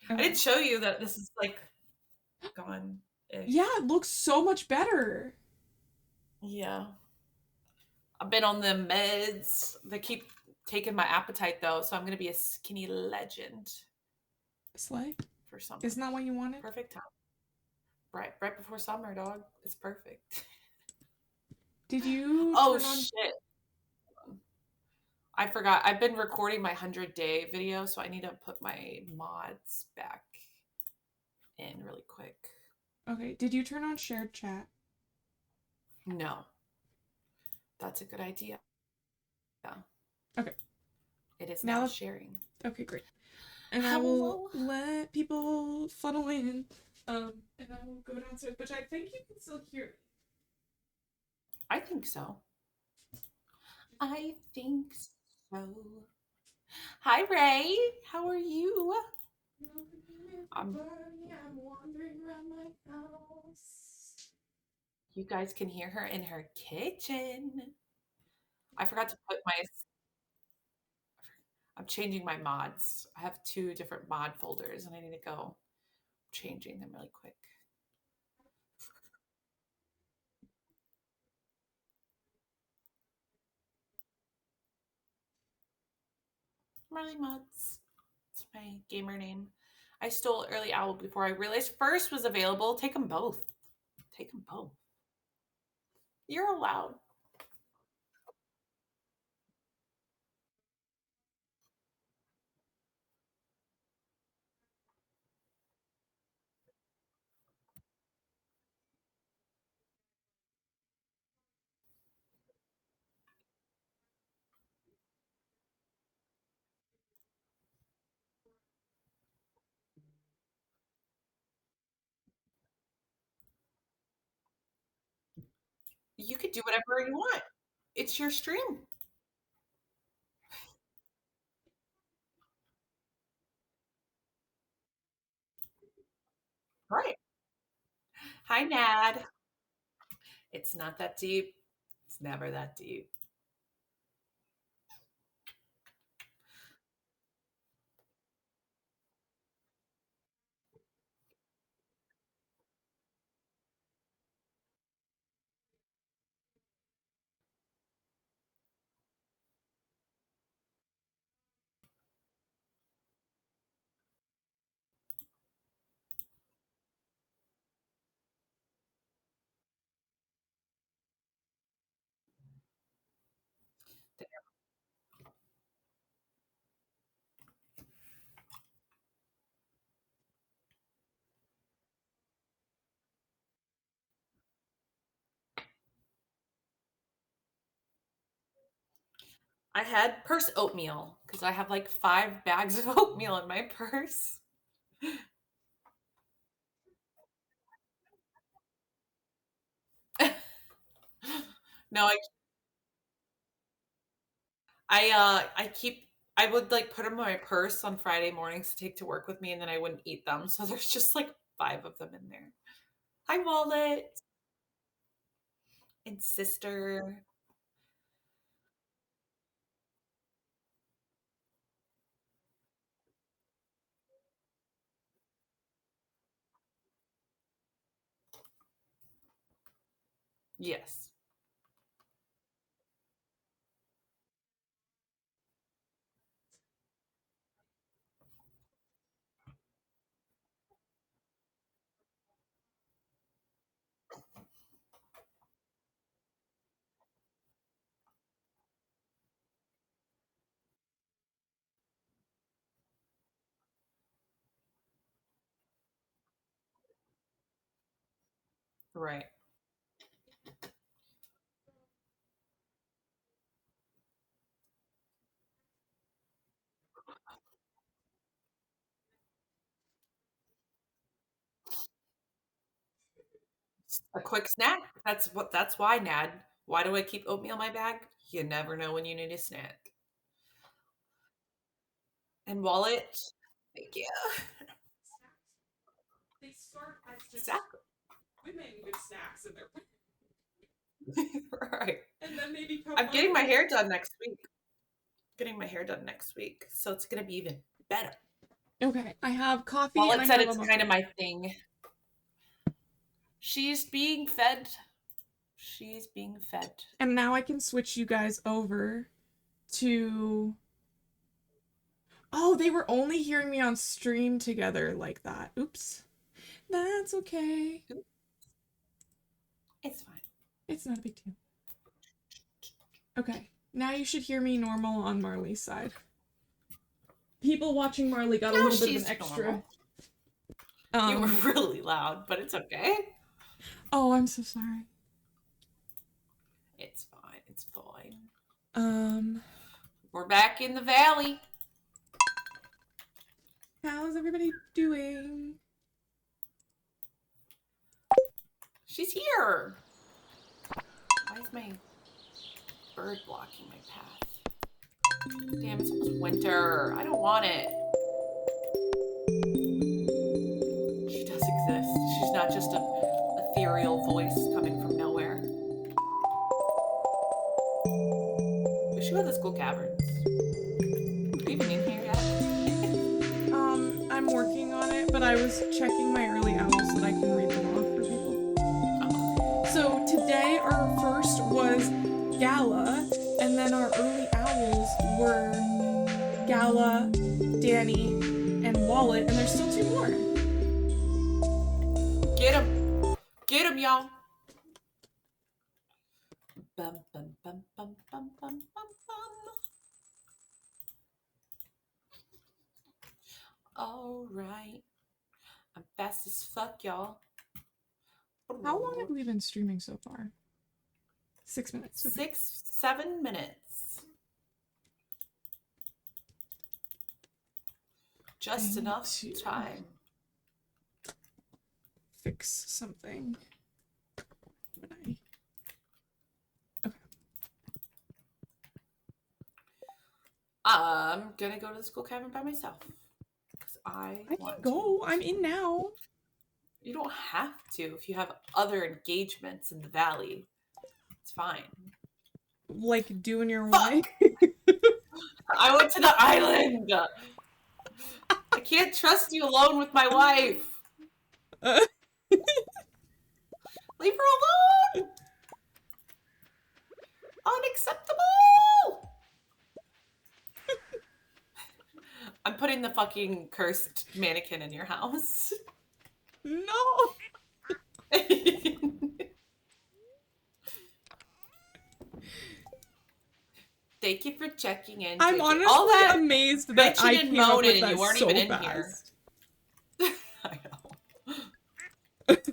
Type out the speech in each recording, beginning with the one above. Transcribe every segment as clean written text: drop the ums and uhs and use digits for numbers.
I Okay. did show you that this is like gone Yeah, ish. it looks so much better. Yeah. I've been on the meds. They keep taking my appetite though, so I'm gonna be a skinny legend Slay. for summer. Isn't that what you wanted? Perfect time. Right before summer, dog. It's perfect. Did you Oh turn on? shit. I forgot. I've been recording my 100-day video, so I need to put my mods back in really quick. Okay. Did you turn on shared chat? No, that's a good idea. Okay. It is Now now that. sharing. Okay, great. And I will Hello. let people funnel in. And I will go downstairs, but I think you can still hear I think so. I think so. Hi, Ray. How are you? me. Um, I'm wandering around my house. you guys can hear her in her kitchen. I forgot to put my. I'm changing my mods. I have two different mod folders, and I need to go changing them really quick. Marley Mods. It's my gamer name. I stole Early Owl before I realized First was available. Take them both. Take them both. You're allowed. You could do whatever you want. It's your stream. Right. Hi, Nad. It's not that deep. It's never that deep. I had purse oatmeal because I have like 5 bags of oatmeal in my purse. No, I keep I would like put them in my purse on Friday mornings to take to work with me, and then I wouldn't eat them. So there's just like 5 of them in there. Hi, Wallet and sister. Yes, right. A quick snack. That's why, Nad. Why do I keep oatmeal in my bag? You never know when you need a snack. And Wallet. Thank you. Snacks. They start as just Exactly. women with snacks in their, Right. and then they become I'm getting my mothers. hair done next week. Getting my hair done next week, so it's gonna be even better. Okay, I have coffee and I Wallet said have a it's kind of muffin. my thing. She's being fed. She's being fed. And now I can switch you guys over to. Oh, they were only hearing me on stream together like that. Oops. That's okay. It's fine. It's not a big deal. Okay, now you should hear me normal on Marley's side. People watching Marley got a No, little bit of an she's extra. normal. You were really loud, but it's okay. Oh, I'm so sorry. It's fine. It's fine. Um, We're back in the valley. how's everybody doing? She's here. Why is my bird blocking my path? Damn, it's almost winter. I don't want it. She does exist. She's not just a ethereal voice coming from nowhere. We should go to the school caverns. Are you even in here yet? I'm working on it, but I was checking my early owls so that I can read them off for people. Oh. So today our first was Gala, and then our early owls were Gala, Danny, and Wallet, and there's still 2 more. Get him. Get him, y'all. Bum, bum, bum, bum, bum, bum, bum, bum. All right. I'm fast as fuck, y'all. How long have we been streaming so far? 6 minutes. Okay. 6, 7 minutes. Just enough time. Fix something. When I... Okay. I'm gonna go to the school cavern by myself. Because I can want go. to. I'm in now. You don't have to if you have other engagements in the valley. It's fine. Like doing your Fuck! way. I went to the island. I can't trust you alone with my wife. Leave her alone. Unacceptable. I'm putting the fucking cursed mannequin in your house. No. Thank you for checking in. I'm JJ. honestly all that amazed that I and came up with moaning that and you weren't so even in fast. here. I know. That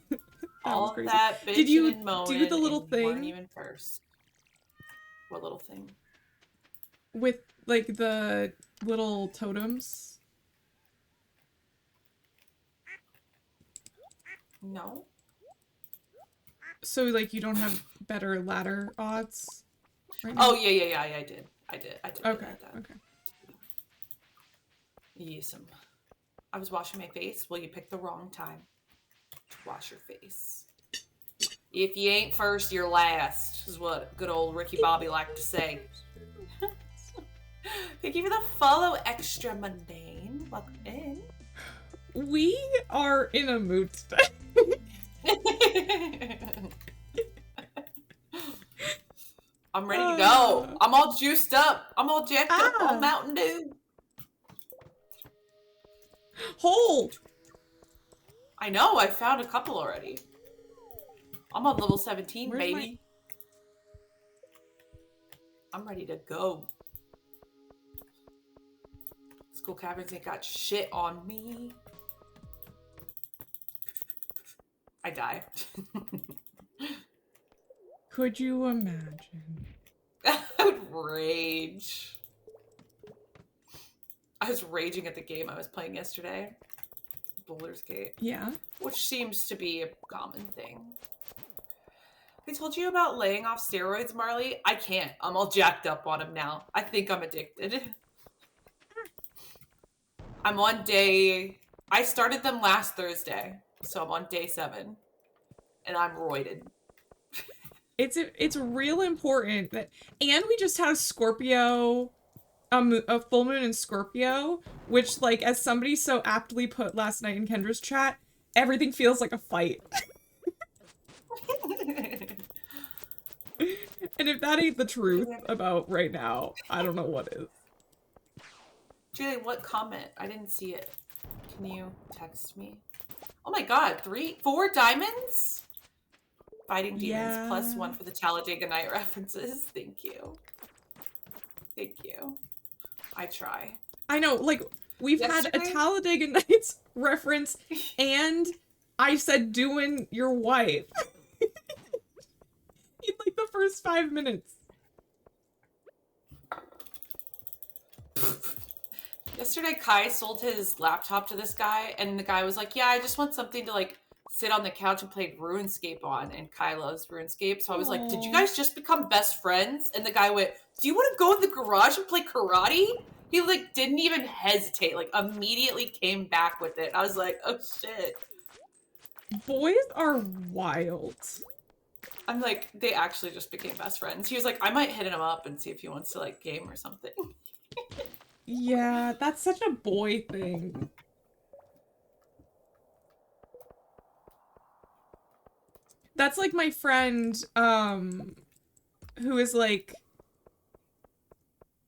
all was crazy. that bitching Did you and moaning do the little and you weren't thing even first. What little thing? with like the little totems? No. So like you don't have better ladder odds right now? Oh yeah. I did. I did. Okay. That. Okay. Yes. I was washing my face. Well, you picked the wrong time to wash your face. If you ain't first, you're last, is what good old Ricky Bobby liked to say. Thank you for the follow, Extra Mundane. Welcome in. We are in a mood today. I'm ready to go. I'm all juiced up. I'm all jacked up on Mountain Dew. Hold! I know, I found a couple already. I'm on level 17, Where's baby. I'm ready to go. School caverns ain't got shit on me. I die. Could you imagine? I would rage. I was raging at the game I was playing yesterday. Boulder's Gate. Yeah. Which seems to be a common thing. I told you about laying off steroids, Marley. I can't. I'm all jacked up on them now. I think I'm addicted. I'm on day... I started them last Thursday, so I'm on day 7. And I'm roided. It's real important that... And we just had Scorpio a full moon in Scorpio, which, like, as somebody so aptly put last night in Kendra's chat, everything feels like a fight. And if that ain't the truth about right now, I don't know what is. Julie, what comment? I didn't see it. Can you text me? Oh my god, 4 diamonds? Fighting demons, Yeah. +1 for the Talladega Night references. Thank you. Thank you. I try. I know, like, we've had a Talladega Nights reference, and I said doing your wife. In, like, the first 5 minutes. Yesterday, Kai sold his laptop to this guy, and the guy was like, yeah, I just want something to, like, sit on the couch and play RuneScape on, and Kai loves RuneScape, so I was like, did you guys just become best friends? And the guy went, do you want to go in the garage and play karate? He, like, didn't even hesitate, like, immediately came back with it. I was like, oh, shit. Boys are wild. I'm like, they actually just became best friends. He was like, I might hit him up and see if he wants to, like, game or something. Yeah, that's such a boy thing. That's like my friend, who is like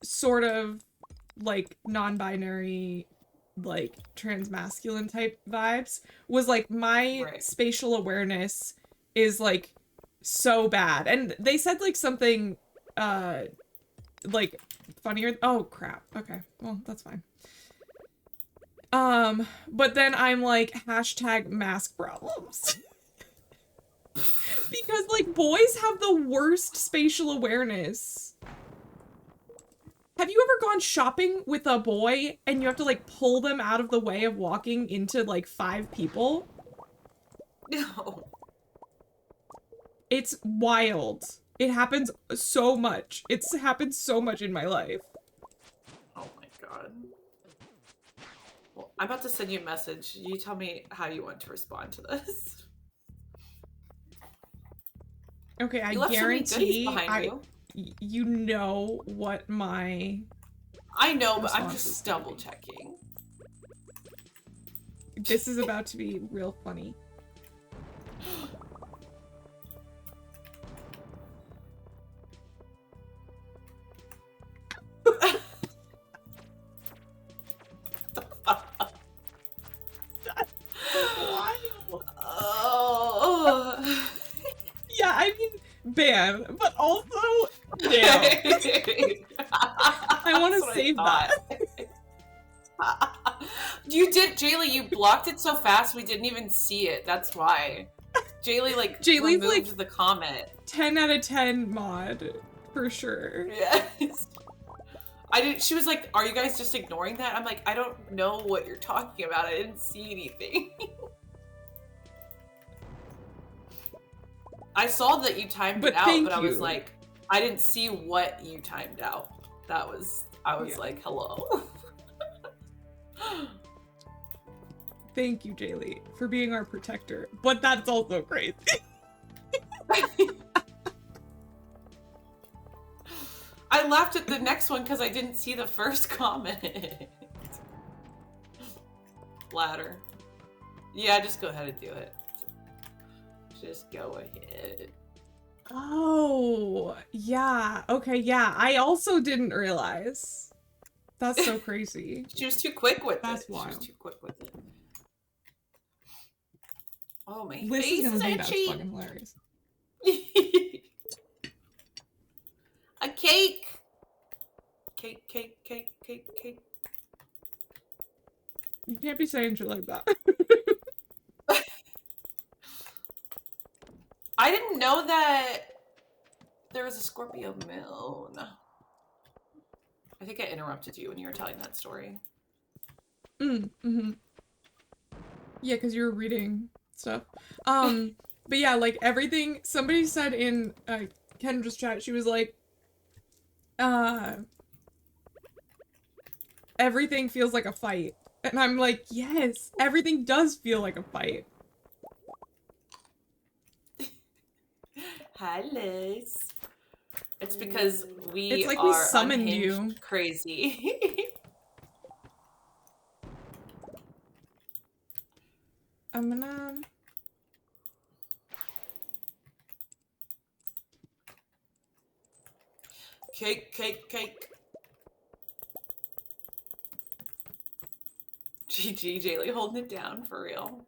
sort of like non-binary, like transmasculine type vibes, was like, my spatial awareness is like so bad. And they said like something like funnier. Oh crap. Okay. Well, that's fine. But then I'm like, hashtag mask problems. Because, like, boys have the worst spatial awareness. Have you ever gone shopping with a boy and you have to, like, pull them out of the way of walking into, like, 5 people? No. It's wild. It happens so much. It's happened so much in my life. Oh my god. Well, I'm about to send you a message. You tell me how you want to respond to this. Okay, I guarantee you know what my I know, but I'm just double checking. This is about to be real funny. Oh. Yeah, I mean, ban, but also, damn. I want to save that. You did, Jaylee, you blocked it so fast we didn't even see it. That's why. Jaylee, like, removed like the comment. 10 out of 10 mod, for sure. Yes. She was like, are you guys just ignoring that? I'm like, I don't know what you're talking about. I didn't see anything. I saw that you timed it out, but I was like, I didn't see what you timed out. I was like, hello. Thank you, Jaylee, for being our protector. But that's also crazy. I laughed at the next one because I didn't see the first comment. Ladder. Yeah, just go ahead and do it. Just go ahead. Oh, yeah. Okay, yeah. I also didn't realize. That's so crazy. She was too quick with it. That's wild. She was too quick with it. Oh, my Liz face is is gonna itchy. think that's fucking hilarious. A cake. Cake, cake, cake, cake, cake. You can't be saying shit like that. I didn't know that there was a Scorpio moon. I think I interrupted you when you were telling that story. Mm-hmm. Yeah, because you were reading stuff. But yeah, like, everything, somebody said in Kendra's chat, she was like, everything feels like a fight. And I'm like, yes, everything does feel like a fight. Hi, Liz. It's because It's we like we are summoned you. unhinged crazy. I'm gonna... Cake, cake, cake. GG, Jaylee holding it down for real.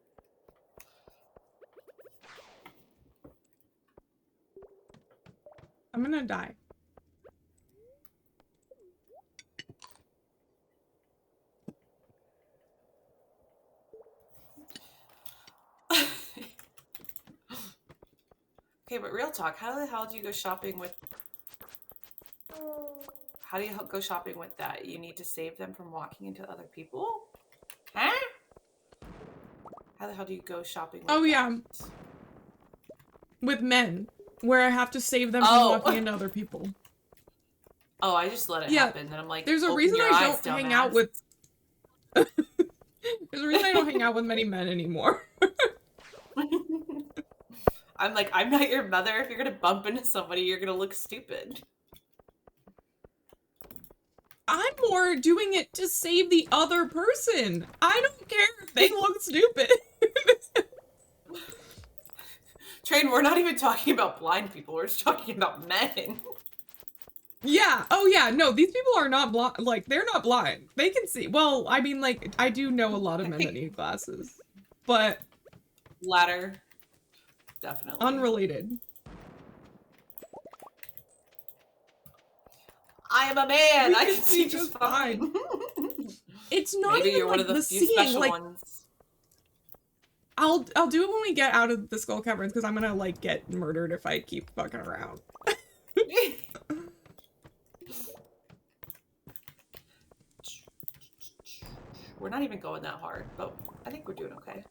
I'm gonna die. Okay, but real talk, how the hell do you go shopping with... How do you go shopping with that? You need to save them from walking into other people? Huh? How the hell do you go shopping with Oh, that? yeah. With men, where I have to save them from walking Oh! into other people. Oh, I just let it Yeah, happen. Then I'm like, there's a open reason your I eyes, don't hang out dumbass. with... There's a reason I don't hang out with many men anymore. I'm like, I'm not your mother. If you're gonna bump into somebody, you're gonna look stupid. I'm more doing it to save the other person. I don't care if they look stupid. Train, we're not even talking about blind people. We're just talking about men. Yeah. Oh, yeah. No, these people are not blind. Like, they're not blind. They can see. Well, I mean, like, I do know a lot of men that need glasses. But... Ladder. Definitely. Unrelated. I am a man. We I can can see just fine. It's not Maybe even you're like one of the the few seeing. special Like, ones. I'll do it when we get out of the Skull Caverns because I'm gonna like get murdered if I keep fucking around. We're not even going that hard, but I think we're doing okay.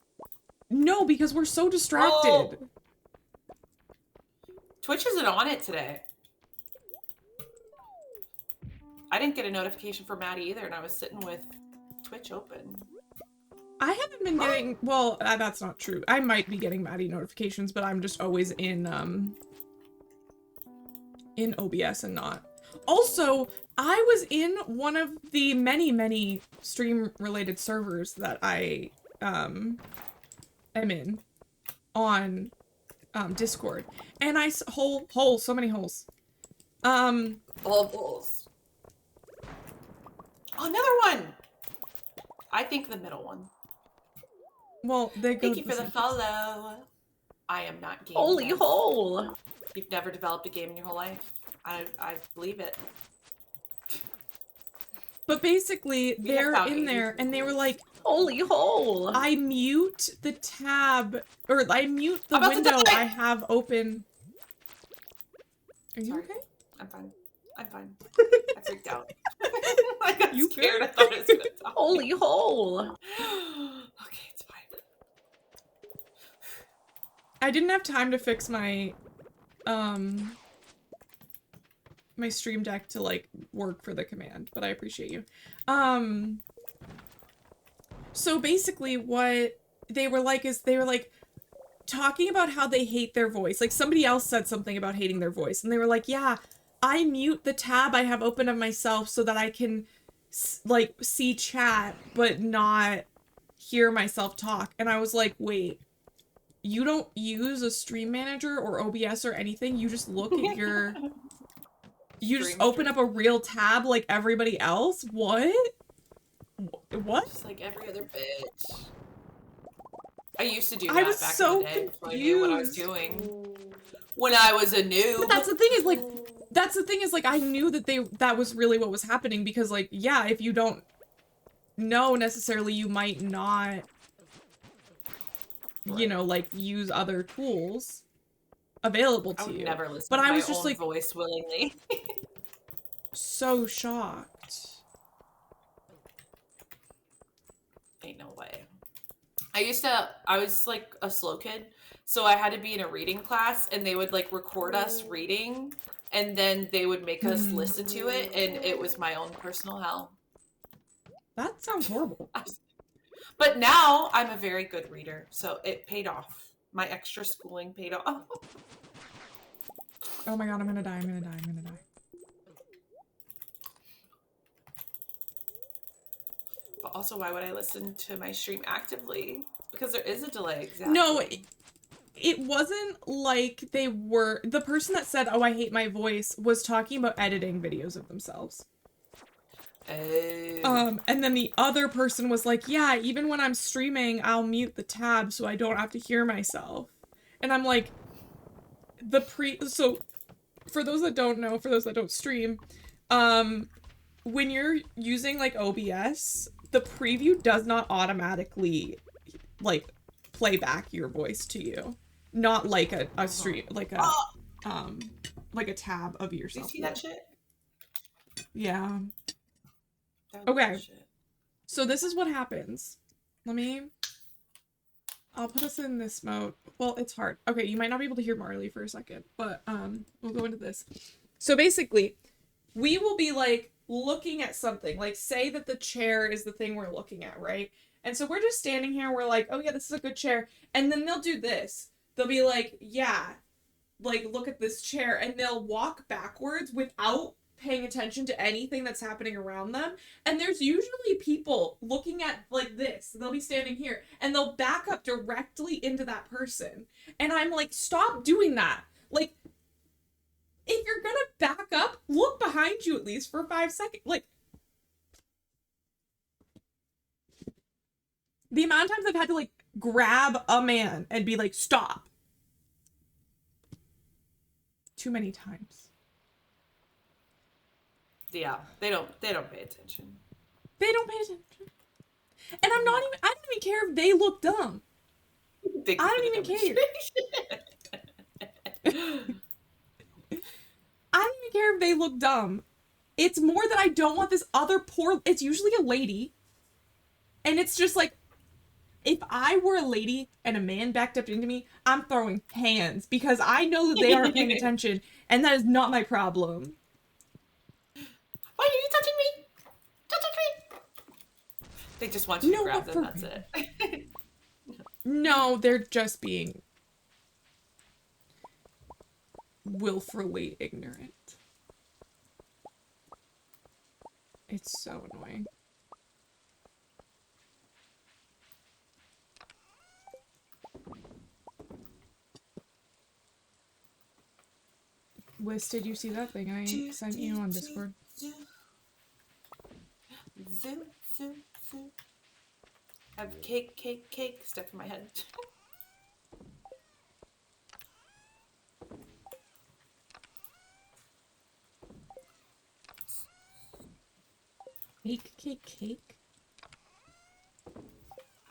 No, because we're so distracted. Oh! Twitch isn't on it today. I didn't get a notification for Maddie either, and I was sitting with Twitch open. I haven't been getting, well, that's not true. I might be getting Maddie notifications, but I'm just always in OBS and not. Also, I was in one of the many stream-related servers that I am in on Discord, and so many holes. All holes. Oh, another one! I think the middle one. Well, they go Thank you for the follow. I am not gaming. Holy hole! You've never developed a game in your whole life. I believe it. But basically, they're in there, and they were like, Holy hole! I mute the tab, or I mute the window I have open. Are you okay? I'm fine. I'm fine. I freaked out. I got You scared. good? I thought it was gonna die. Holy hole! Okay, it's fine. I didn't have time to fix my, my stream deck to, like, work for the command, but I appreciate you. So basically what they were like is, they were like, talking about how they hate their voice. Like, somebody else said something about hating their voice, and they were like, yeah, I mute the tab I have open of myself so that I can, like, see chat, but not hear myself talk. And I was like, wait, you don't use a stream manager or OBS or anything? You just look at your... You just open up a real tab like everybody else? What? What? Just like every other bitch. I used to do I that was back so in the day before I knew what I was doing. When I was a noob. But that's the thing is, like, I knew that that was really what was happening because, like, yeah, if you don't know necessarily, you might not, you know, like, use other tools available to you. I would never listen but to I my was just own like voice willingly. so shocked. Ain't no way. I was like a slow kid, so I had to be in a reading class, and they would like record us reading, and then they would make us listen to it, and it was my own personal hell. That sounds horrible. But now I'm a very good reader, so it paid off. My extra schooling paid off. Oh my god, I'm gonna die, I'm gonna die, I'm gonna die. But also, why would I listen to my stream actively? Because there is a delay, exactly. No, it wasn't like they were... The person that said, oh, I hate my voice, was talking about editing videos of themselves. Oh. And then the other person was like, yeah, even when I'm streaming, I'll mute the tab so I don't have to hear myself. And I'm like, so, for those that don't know, for those that don't stream, when you're using, like, OBS, the preview does not automatically, like, play back your voice to you. Not like a stream, like a tab of yourself. Do you see that shit? Yeah. That Okay. shit. So this is what happens. I'll put us in this mode. Well, it's hard. Okay, you might not be able to hear Marley for a second, but we'll go into this. So basically, we will be like looking at something. Like say that the chair is the thing we're looking at, right? And so we're just standing here, we're like, oh yeah, this is a good chair. And then they'll do this. They'll be like, yeah, like look at this chair, and they'll walk backwards without paying attention to anything that's happening around them. And there's usually people looking at like this. They'll be standing here and they'll back up directly into that person. And I'm like, stop doing that. Like, if you're gonna back up, look behind you at least for 5 seconds. Like, the amount of times I've had to like grab a man and be like, stop. Too many times. Yeah, they don't pay attention. They don't pay attention. And I don't even care if they look dumb. I don't even care. I don't even care if they look dumb. It's more that I don't want this other it's usually a lady. And it's just like, if I were a lady and a man backed up into me, I'm throwing hands because I know that they aren't paying attention, and that is not my problem. Why are you touching me? Don't touch me! They just want you to grab them, that's it. No, they're just being willfully ignorant. It's so annoying. Liz, did you see that thing I sent you on Discord? Zoom, zoom, zoom. I have cake stuck in my head. Cake?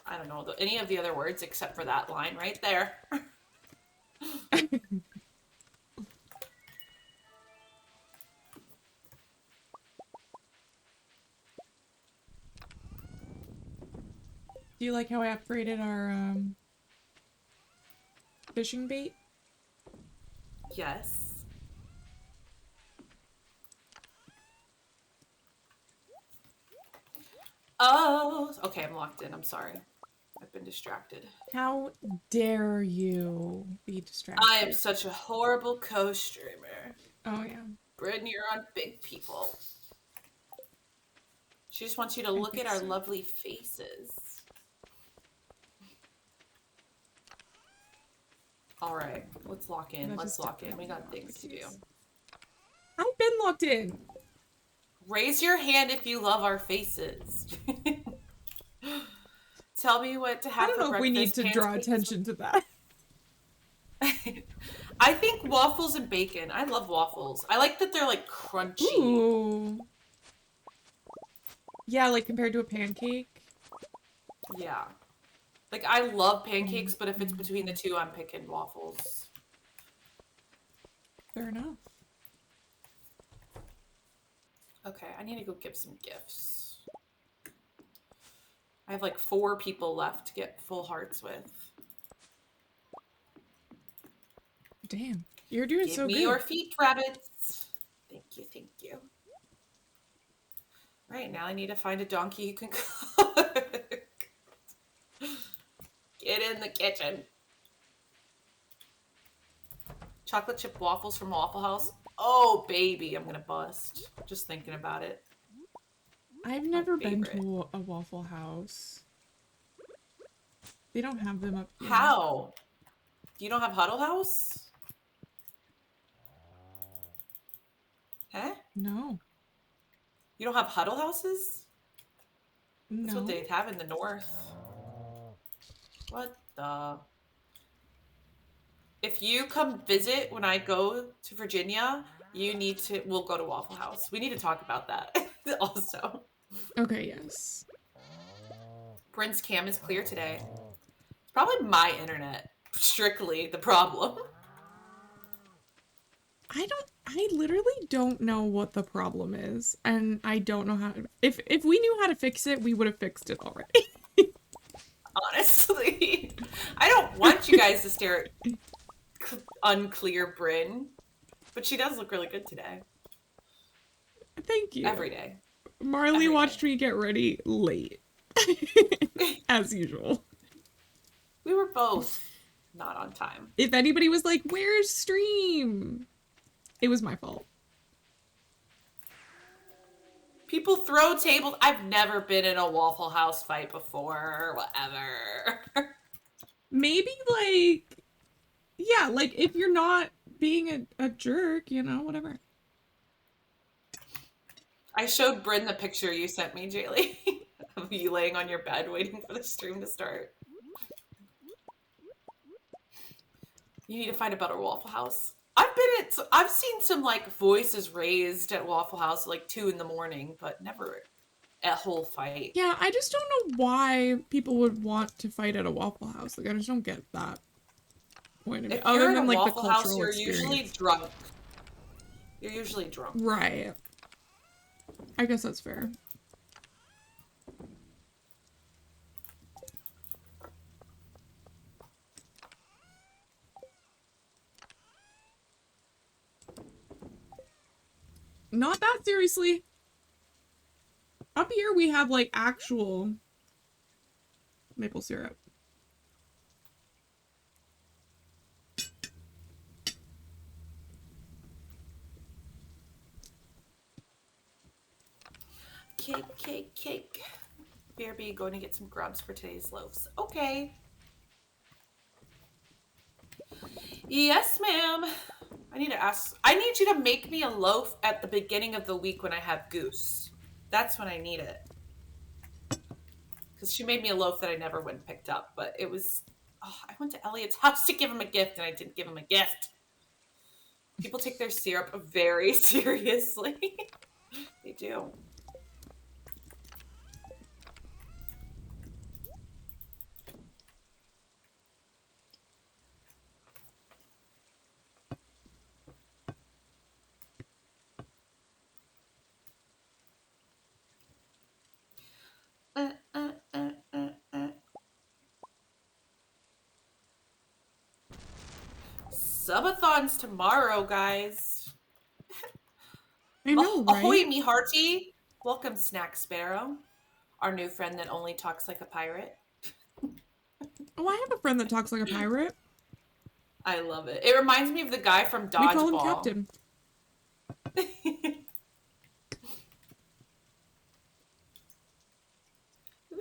I don't know any of the other words except for that line right there. Do you like how I upgraded our fishing bait? Yes. Oh, okay, I'm locked in. I'm sorry. I've been distracted. How dare you be distracted? I am such a horrible co-streamer. Oh, yeah. Brittany, you're on big people. She just wants you to look at our lovely faces. All right, let's lock in. Let's lock in. We got things to do. I've been locked in. Raise your hand if you love our faces. Tell me what to have I don't know if we need to draw attention to that. I think waffles and bacon. I love waffles. I like that they're like crunchy. Ooh. Yeah, like compared to a pancake. Yeah. Like I love pancakes, but if it's between the two, I'm picking waffles. Fair enough. Okay, I need to go give some gifts. I have like 4 people left to get full hearts with. Damn, you're doing so good. Give me your feet, rabbits. Thank you. Right, now I need to find a donkey who can cook. Get in the kitchen. Chocolate chip waffles from Waffle House. Oh, baby, I'm gonna bust. Just thinking about it. I've My never been favorite. to a Waffle House. They don't have them up here. How? You don't have Huddle House? Huh? No. You don't have Huddle Houses? That's what No. they have in the north. What the? If you come visit when I go to Virginia, you need to. We'll go to Waffle House. We need to talk about that also. Okay, yes. Bryn's cam is clear today. It's probably my internet, strictly the problem. I literally don't know what the problem is, and I don't know how to, if we knew how to fix it, we would have fixed it already. Honestly, I don't want you guys to stare at unclear Bryn, but she does look really good today. Thank you. Every day. Marley Every watched day. me get ready late. As usual. We were both not on time. If anybody was like, "Where's stream?" It was my fault. People throw tables. I've never been in a Waffle House fight before. Whatever. Maybe like, yeah, like if you're not being a jerk, you know, whatever. I showed Bryn the picture you sent me, Jaylee, of you laying on your bed waiting for the stream to start. You need to find a better Waffle House. I've seen some like voices raised at Waffle House at like 2 a.m, but never a whole fight. Yeah, I just don't know why people would want to fight at a Waffle House. Like, I just don't get that point of view. If Other you're in a than like the Waffle House, cultural you're experience. usually drunk. You're usually drunk. Right. I guess that's fair. Not that seriously. Up here we have like actual maple syrup. Cake. BRB going to get some grubs for today's loaves. Okay. Yes, ma'am. I need you to make me a loaf at the beginning of the week when I have goose. That's when I need it. Because she made me a loaf that I never went and picked up, but it was, I went to Elliot's house to give him a gift and I didn't give him a gift. People take their syrup very seriously. They do. Uh, uh, uh, uh, uh. Subathons tomorrow, guys. I know, Ahoy, right? me hearty. Welcome, Snack Sparrow. Our new friend that only talks like a pirate. Oh, I have a friend that talks like a pirate. I love it. It reminds me of the guy from Dodgeball. We call him Captain. Woo.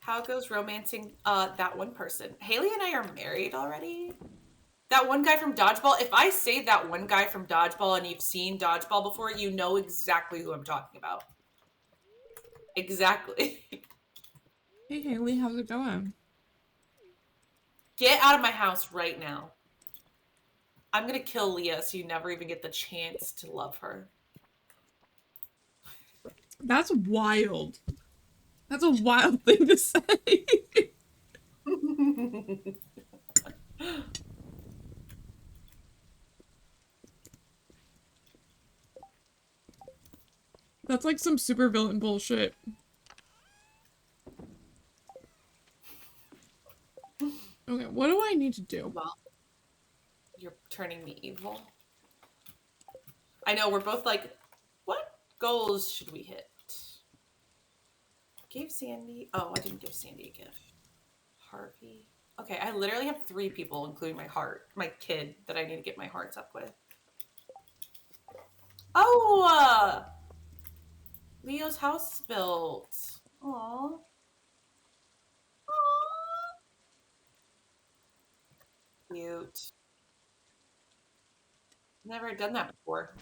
How goes romancing that one person? Haley and I are married already. That one guy from Dodgeball, if I say that one guy from Dodgeball and you've seen Dodgeball before, you know exactly who I'm talking about. Exactly. Hey, Haley, how's it going? Get out of my house right now. I'm going to kill Leah so you never even get the chance to love her. That's wild. That's a wild thing to say. That's like some super villain bullshit. Okay, what do I need to do? Well, you're turning me evil. I know, we're both like, what goals should we hit? Gave Sandy... Oh, I didn't give Sandy a gift. Harvey. Okay, I literally have 3 people, including my kid, that I need to get my hearts up with. Oh, Leo's house is built. Aww. Cute. Never done that before.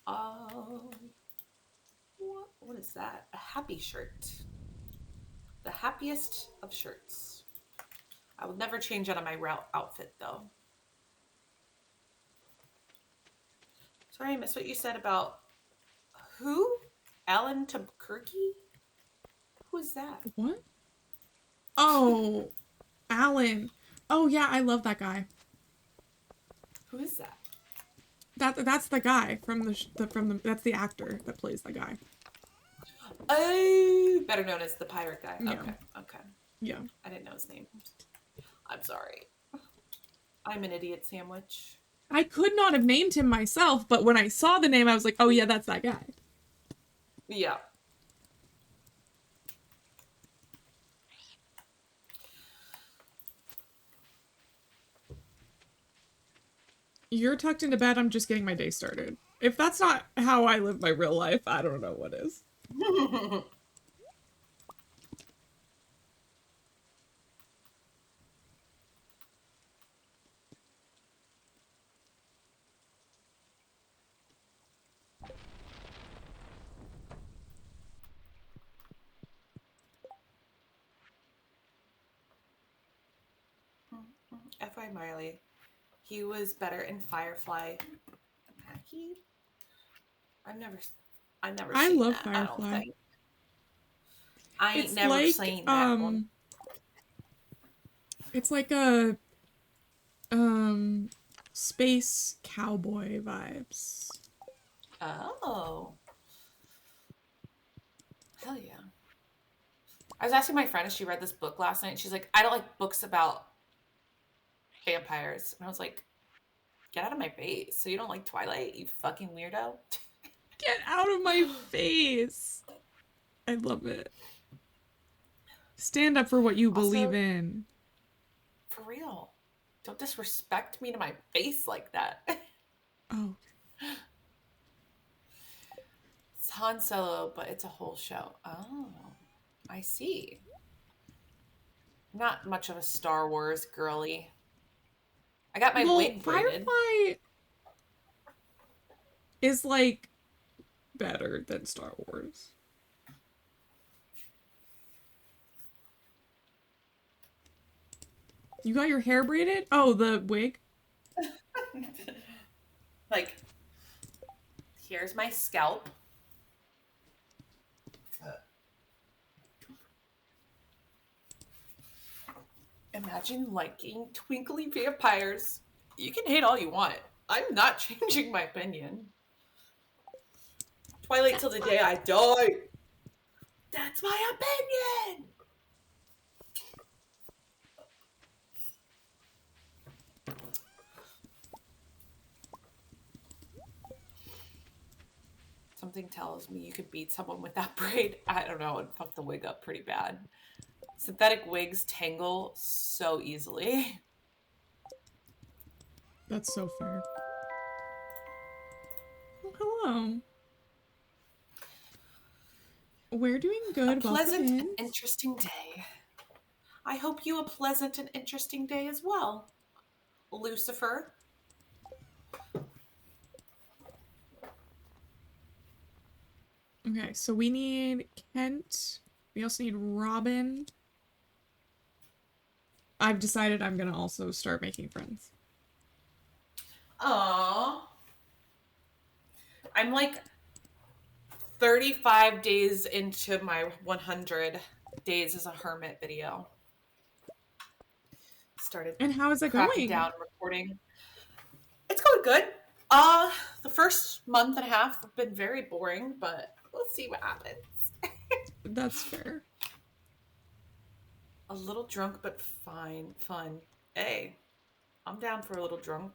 Oh, what is that? A happy shirt. The happiest of shirts. I would never change out of my route outfit though. Sorry, I missed what you said about who? Alan Tubkirky? Who is that? What? Oh, Alan. Oh yeah, I love that guy. Who is that? That's the guy from the that's the actor that plays the guy. Oh, better known as the pirate guy. Yeah. Okay, okay. Yeah. I didn't know his name. I'm sorry. I'm an idiot sandwich. I could not have named him myself, but when I saw the name, I was like, oh yeah, that's that guy. Yeah. You're tucked into bed, I'm just getting my day started. If that's not how I live my real life, I don't know what is. F.Y. Miley. He was better in Firefly. Mackie? I've never I seen love that, I don't Firefly. think. I ain't It's never like seen that one. it's like a um space cowboy vibes. Oh. Hell yeah. I was asking my friend if she read this book last night. She's like, I don't like books about vampires. And I was like, get out of my face. So you don't like Twilight, you fucking weirdo? Get out of my face. I love it. Stand up for what you believe Also, in. for real. Don't disrespect me to my face like that. Oh. It's Han Solo, but it's a whole show. Oh, I see. Not much of a Star Wars girly. I got my Well, wig braided. Firefly is like better than Star Wars. You got your hair braided? Oh, the wig? Like, here's my scalp. Imagine liking twinkly vampires. You can hate all you want. I'm not changing my opinion. Twilight till the day I die. That's my opinion. Something tells me you could beat someone with that braid. I don't know, and fuck the wig up pretty bad. Synthetic wigs tangle so easily. That's so fair. Oh, hello. We're doing A good. Welcome pleasant in. and interesting day. I hope you a pleasant and interesting day as well, Lucifer. Okay, so we need Kent. We also need Robin. I've decided I'm gonna also start making friends. Aww. I'm like 35 days into my 100 days as a hermit video. Started And how is it cracking going? down recording. It's going good. The first month and a half have been very boring, but we'll see what happens. That's fair. A little drunk, but fun. Hey, I'm down for a little drunk.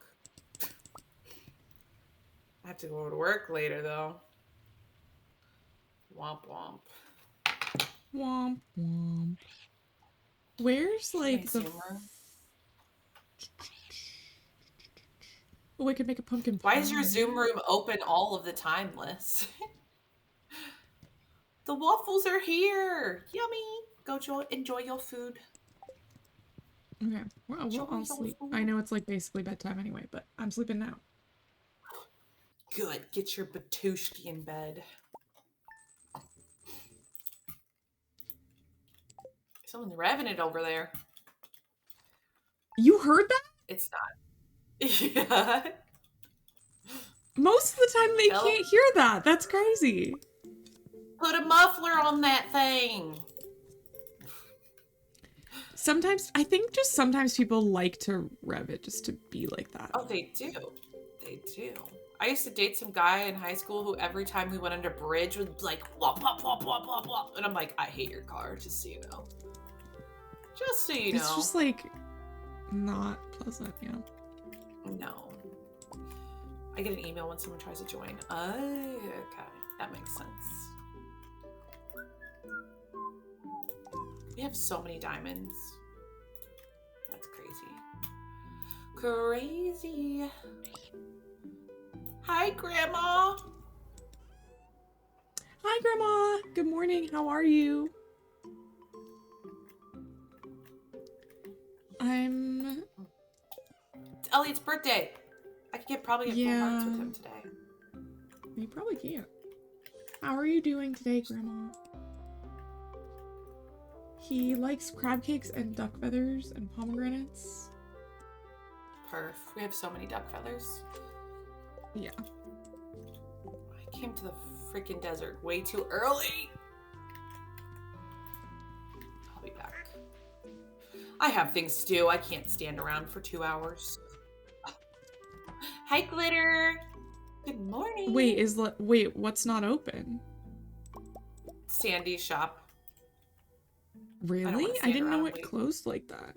I have to go to work later though. Womp womp. Womp womp. Where's My like the? Zoom room. Oh, I could make a pumpkin Why pie. is your Zoom room open all of the time, Liz? The waffles are here. Yummy. Go enjoy your food. Okay. Well, Enjoy I'll your sleep. food. I know it's like basically bedtime anyway, but I'm sleeping now. Good. Get your batushki in bed. Someone's revving it over there. You heard that? It's not. Yeah. Most of the time they Tell can't hear that. That's crazy. Put a muffler on that thing. Sometimes, I think just sometimes people like to rev it just to be like that. Oh, they do. They do. I used to date some guy in high school who every time we went under bridge would be like wop wop wop wop wop wop, and I'm like, I hate your car, just so you know. Just so you know. It's just like not pleasant, you know. No. I get an email when someone tries to join. Oh, okay. That makes sense. We have so many diamonds. That's crazy. Crazy. Hi, Grandma. Hi, Grandma. Good morning. How are you? I'm... It's Elliot's birthday. I could probably get full hearts with him today. You probably can't. How are you doing today, Grandma? He likes crab cakes and duck feathers and pomegranates. Perf. We have so many duck feathers. Yeah. I came to the freaking desert way too early. I'll be back. I have things to do. I can't stand around for 2 hours. Hi, Glitter. Good morning. Wait, what's not open? Sandy's shop. Really? I didn't know it closed like that.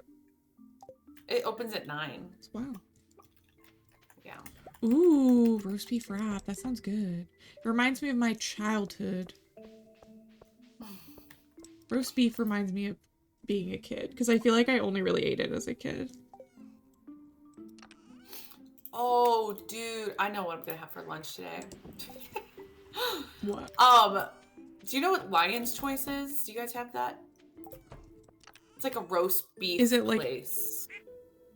It opens at 9. Wow. Yeah. Ooh, roast beef wrap. That sounds good. It reminds me of my childhood. Roast beef reminds me of being a kid, because I feel like I only really ate it as a kid. Oh, dude. I know what I'm going to have for lunch today. What? Do you know what Lion's Choice is? Do you guys have that? It's like a roast beef Is it like... place.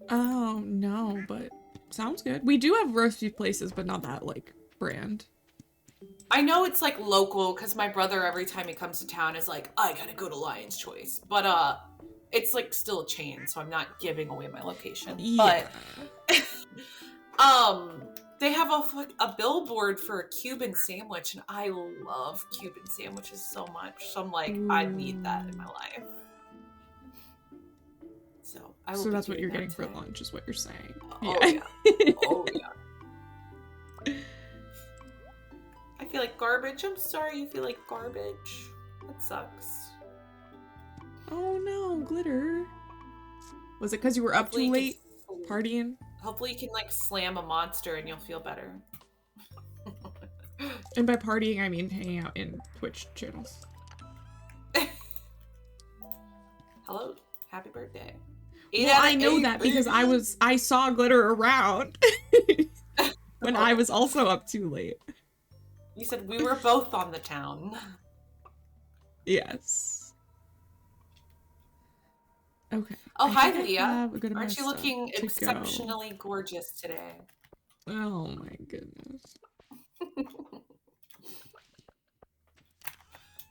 Oh, no, but sounds good. We do have roast beef places, but not that, like, brand. I know it's, like, local, because my brother, every time he comes to town, is like, I gotta go to Lion's Choice. But, it's, like, still a chain, so I'm not giving away my location. Yeah. But, they have a billboard for a Cuban sandwich, and I love Cuban sandwiches so much. So I'm like, I need that in my life. So I will. So that's what you're getting for lunch, is what you're saying. Oh yeah. Oh yeah. I feel like garbage. I'm sorry you feel like garbage. That sucks. Oh no, Glitter. Was it because you were up too late partying? Hopefully you can like slam a monster and you'll feel better. And by partying, I mean hanging out in Twitch channels. Hello, happy birthday. Well, I know that because I saw Glitter around when I was also up too late. You said we were both on the town. Yes. Okay. Oh, hi, Leah. Aren't you looking exceptionally gorgeous today? Oh my goodness.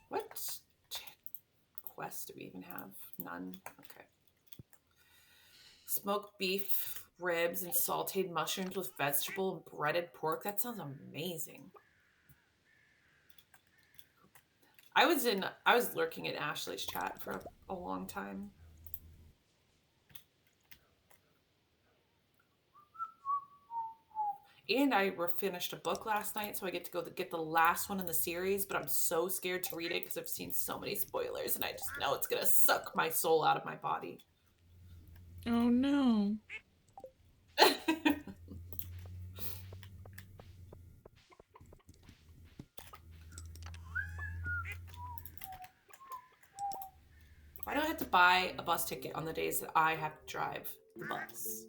What quest do we even have? None. Okay. Smoked beef ribs and sauteed mushrooms with vegetable and breaded pork. That sounds amazing. I was lurking at Ashley's chat for a long time. And I finished a book last night, so I get to go get the last one in the series, but I'm so scared to read it because I've seen so many spoilers, and I just know it's going to suck my soul out of my body. Oh, no. buy a bus ticket on the days that I have to drive the bus.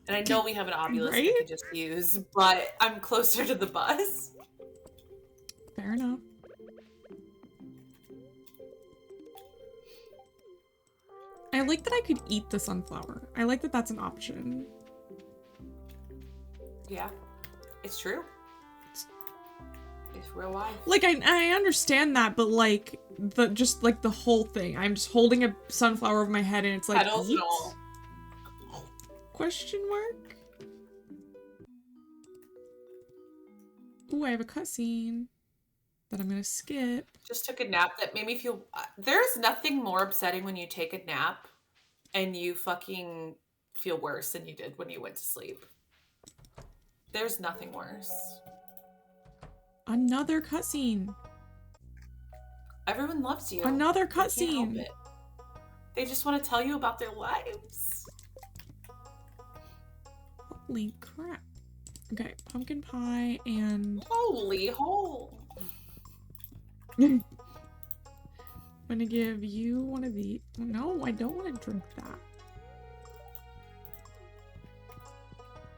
And I know we have an obelisk I Right? could just use, but I'm closer to the bus. Fair enough. I like that I could eat the sunflower. I like that that's an option. Yeah, it's true. It's real life. Like, I understand that, but like, just like the whole thing. I'm just holding a sunflower over my head and it's like, Petals eat? and all. Question mark? Ooh, I have a cutscene that I'm gonna skip. Just took a nap that made me feel. There's nothing more upsetting when you take a nap and you fucking feel worse than you did when you went to sleep. There's nothing worse. Another cutscene. Everyone loves you. Another They can't help cutscene. it. They just want to tell you about their lives. Holy crap. Okay, pumpkin pie and... Holy hole. I'm gonna give you one of these. No, I don't want to drink that.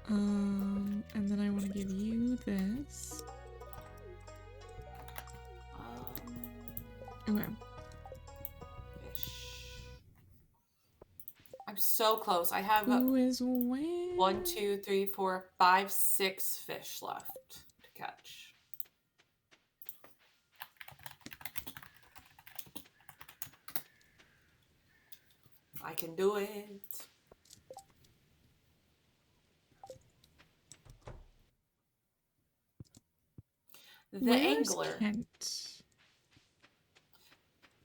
And then I want to give you this. Okay. Fish. I'm so close. I have Who is where? 1, 2, 3, 4, 5, 6 fish left to catch. I can do it. The Where's angler Kent?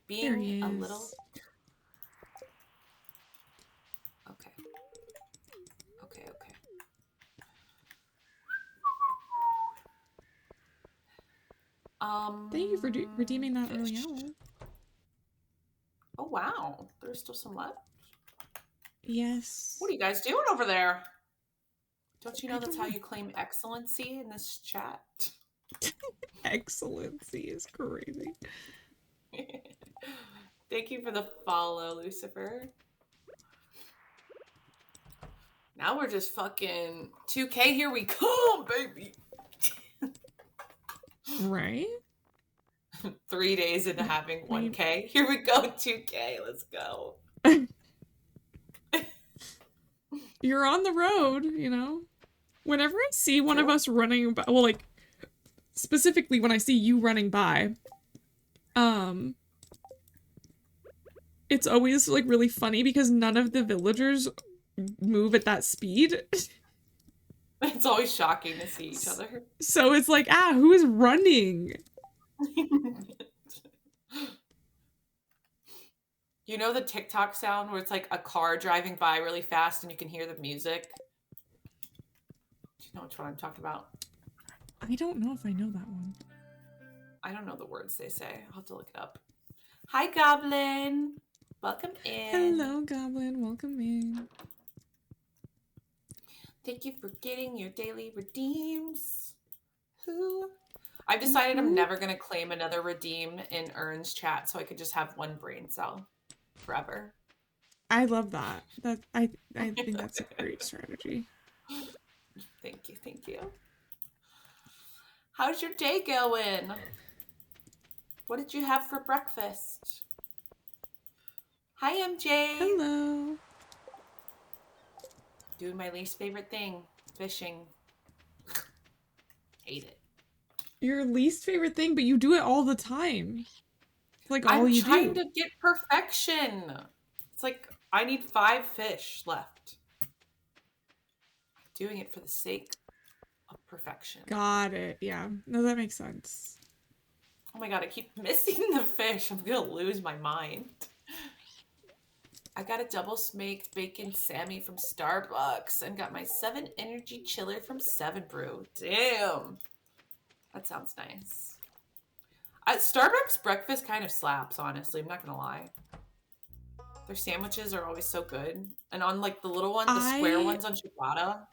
There he being is. a little. Okay. Okay, okay. Thank you for redeeming that early fish. hour. Oh wow, there's still some left. Yes. What are you guys doing over there? Don't you know I that's don't how know. you claim excellency in this chat? Excellency is crazy. Thank you for the follow, Lucifer. Now we're just fucking 2K. Here we come, baby. Right? 3 days into having 1K. Here we go, 2K. Let's go. You're on the road, you know? Whenever I see one of True. us running by, well, like, specifically when I see you running by, it's always, like, really funny because none of the villagers move at that speed. It's always shocking to see each other. So it's like, who is running? You know the TikTok sound where it's like a car driving by really fast and you can hear the music? Do you know which one I'm talking about? I don't know if I know that one. I don't know the words they say. I'll have to look it up. Hi, Goblin. Welcome in. Hello, Goblin. Welcome in. Thank you for getting your daily redeems. Who? I've decided I'm never going to claim another redeem in Ern's chat so I could just have one brain cell forever. I love that. I think that's a great strategy. Thank you. Thank you. How's your day going? What did you have for breakfast? Hi, MJ. Hello. Doing my least favorite thing, fishing. Hate it. Your least favorite thing, but you do it all the time. Like all I'm you trying do. to get perfection. It's like I need 5 fish left. I'm doing it for the sake of perfection. Got it. Yeah. No, that makes sense. Oh my god, I keep missing the fish. I'm gonna lose my mind. I got a double smoked bacon Sammy from Starbucks and got my 7 energy chiller from 7 Brew. Damn. That sounds nice. Starbucks breakfast kind of slaps, honestly. I'm not gonna lie. Their sandwiches are always so good. And on like the little ones, the square ones on ciabatta.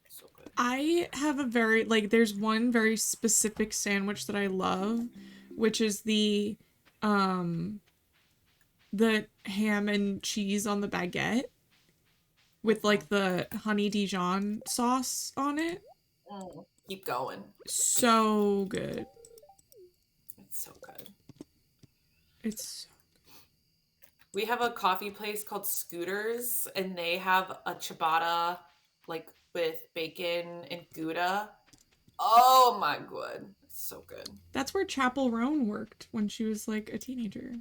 So good. I have a very, like, there's one very specific sandwich that I love, which is the, the ham and cheese on the baguette with like the honey Dijon sauce on it. Keep going. So good. It's so good. It's We have a coffee place called Scooters, and they have a ciabatta like with bacon and Gouda. Oh my god. It's so good. that's where Chapel Roan worked when she was like a teenager.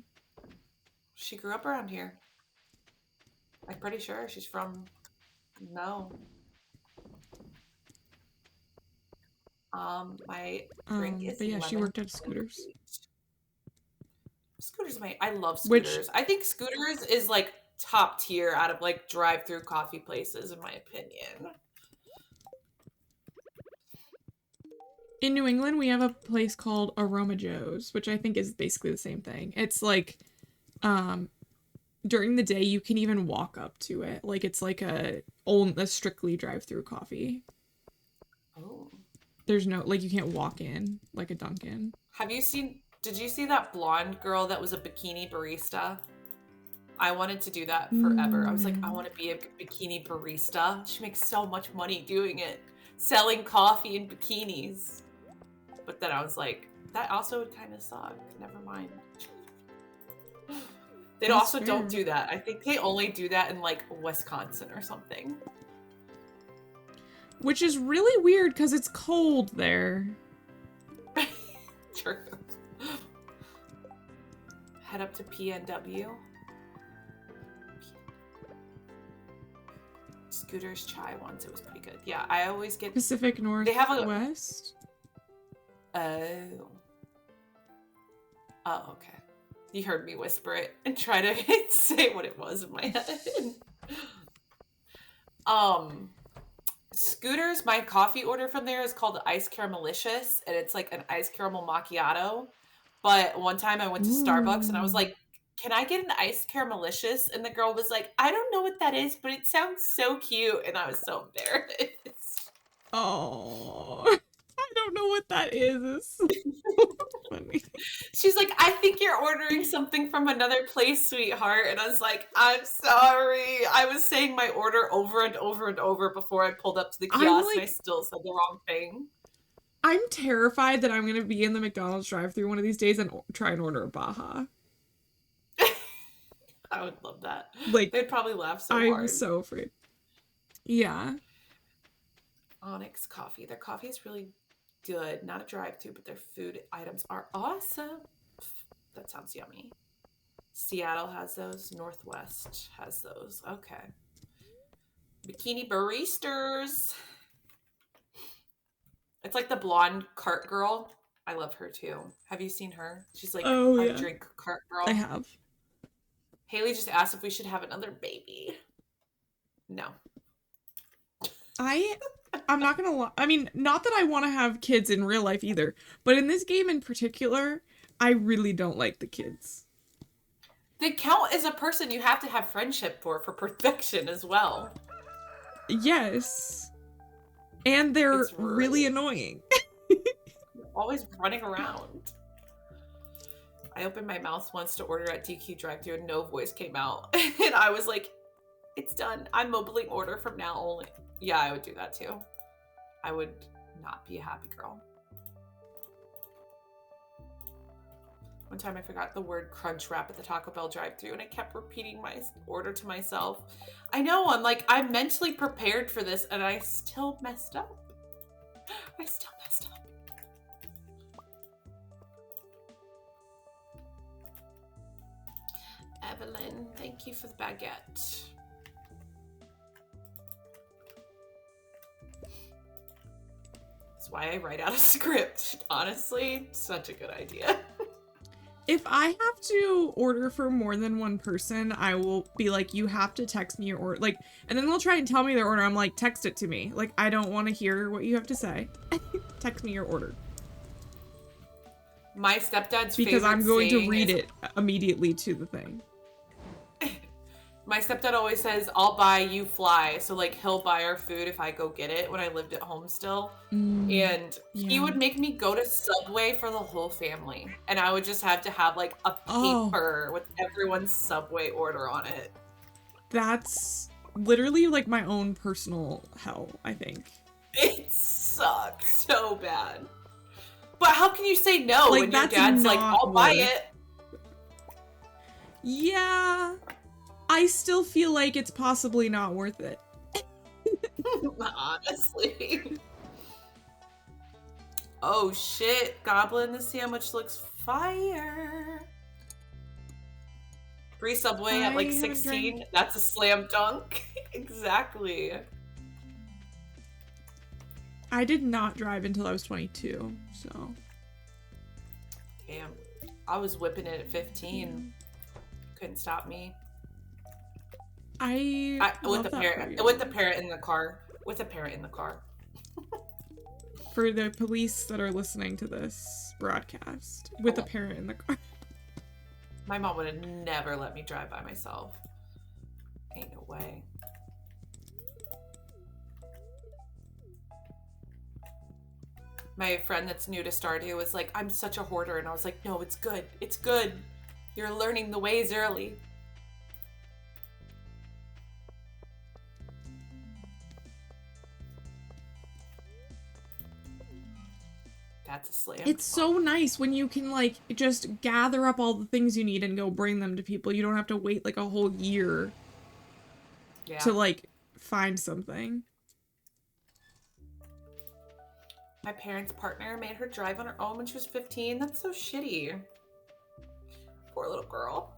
She grew up around here. I'm pretty sure she's from no. My drink is But yeah, she lemon. worked at Scooters. Scooters, I love Which Scooters. I think Scooters is like top tier out of like drive-through coffee places, in my opinion. in New England, we have a place called Aroma Joe's, which I think is basically the same thing. It's like, during the day, you can even walk up to it. Like, it's like a strictly drive-through coffee. Oh. There's no, like, you can't walk in like a Dunkin'. Did you see that blonde girl that was a bikini barista? I wanted to do that forever. I was like, I want to be a bikini barista. She makes so much money doing it, selling coffee in bikinis. But then I was like, that also would kind of suck. Never mind. They That's also don't fair. do that. I think they only do that in like Wisconsin or something. Which is really weird because it's cold there. True. Head up to PNW. Scooter's Chai once. It was pretty good. Yeah, I always get. Pacific Northwest. Oh. Oh, okay. You heard me whisper it and try to say what it was in my head. Scooters, my coffee order from there is called Ice Caramelicious, and it's like an ice caramel macchiato. But one time I went to Starbucks and I was like, can I get an ice caramelicious? And the girl was like, I don't know what that is, but it sounds so cute. And I was so embarrassed. Oh, I don't know what that is. It's so funny. She's like, I think you're ordering something from another place, sweetheart. And I was like, I'm sorry. I was saying my order over and over and over before I pulled up to the kiosk and I still said the wrong thing. I'm terrified that I'm going to be in the McDonald's drive-thru one of these days and try and order a Baja. I would love that. Like, they'd probably laugh so I'm hard. I'm so afraid. Yeah. Onyx Coffee. Their coffee is really good. Not a drive-thru, but their food items are awesome. That sounds yummy. Seattle has those. Northwest has those. Okay. Bikini Baristas. It's like the blonde cart girl. I love her too. Have you seen her? She's like a drink cart girl. I have. Haley just asked if we should have another baby. No. I'm not gonna lie. I mean, not that I want to have kids in real life either, but in this game in particular, I really don't like the kids. They count as a person you have to have friendship for perfection as well. Yes. And they're really annoying. Always running around. I opened my mouth once to order at DQ drive-thru and no voice came out. And I was like, it's done. I'm mobiling order from now only. Yeah, I would do that too. I would not be a happy girl. One time I forgot the word crunch wrap at the Taco Bell drive-thru and I kept repeating my order to myself. I know, I'm like, I'm mentally prepared for this and I still messed up. I still messed up. Evelyn, thank you for the baguette. That's why I write out a script. Honestly, such a good idea. If I have to order for more than one person, I will be like, you have to text me your order. Like, and then they'll try and tell me their order. I'm like, text it to me. Like, I don't want to hear what you have to say. Text me your order. My stepdad's because I'm going to read is, it immediately to the thing. My stepdad always says, I'll buy, you fly. So, like, he'll buy our food if I go get it when I lived at home still. And he Yeah. would make me go to Subway for the whole family. And I would just have to have, like, a Oh, paper with everyone's Subway order on it. that's literally like my own personal hell, I think. It sucked so bad. But how can you say no Like, when your that's dad's like, not I'll buy worth. it? Yeah. I still feel like it's possibly not worth it. Honestly. Oh shit, Goblin, the sandwich looks fire. Free Subway at like I haven't drank. 16. That's a slam dunk. Exactly. I did not drive until I was 22, so. Damn. I was whipping it at 15. Couldn't stop me. I With love the that for parent you. with the parent in the car. With a parent in the car. For the police that are listening to this broadcast, with a parent in the car. My mom would have never let me drive by myself. Ain't no way. My friend that's new to Stardew was like, I'm such a hoarder. And I was like, no, it's good. It's good. You're learning the ways early. That's a slam. It's so nice when you can, like, just gather up all the things you need and go bring them to people. You don't have to wait, like, a whole year to, like, find something. My parents' partner made her drive on her own when she was 15. That's so shitty. Poor little girl.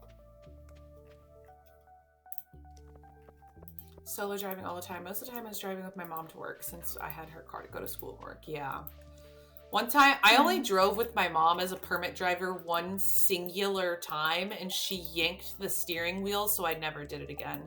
Solo driving all the time. Most of the time I was driving with my mom to work since I had her car to go to school and work. Yeah. One time, I only drove with my mom as a permit driver one singular time, and she yanked the steering wheel, so I never did it again.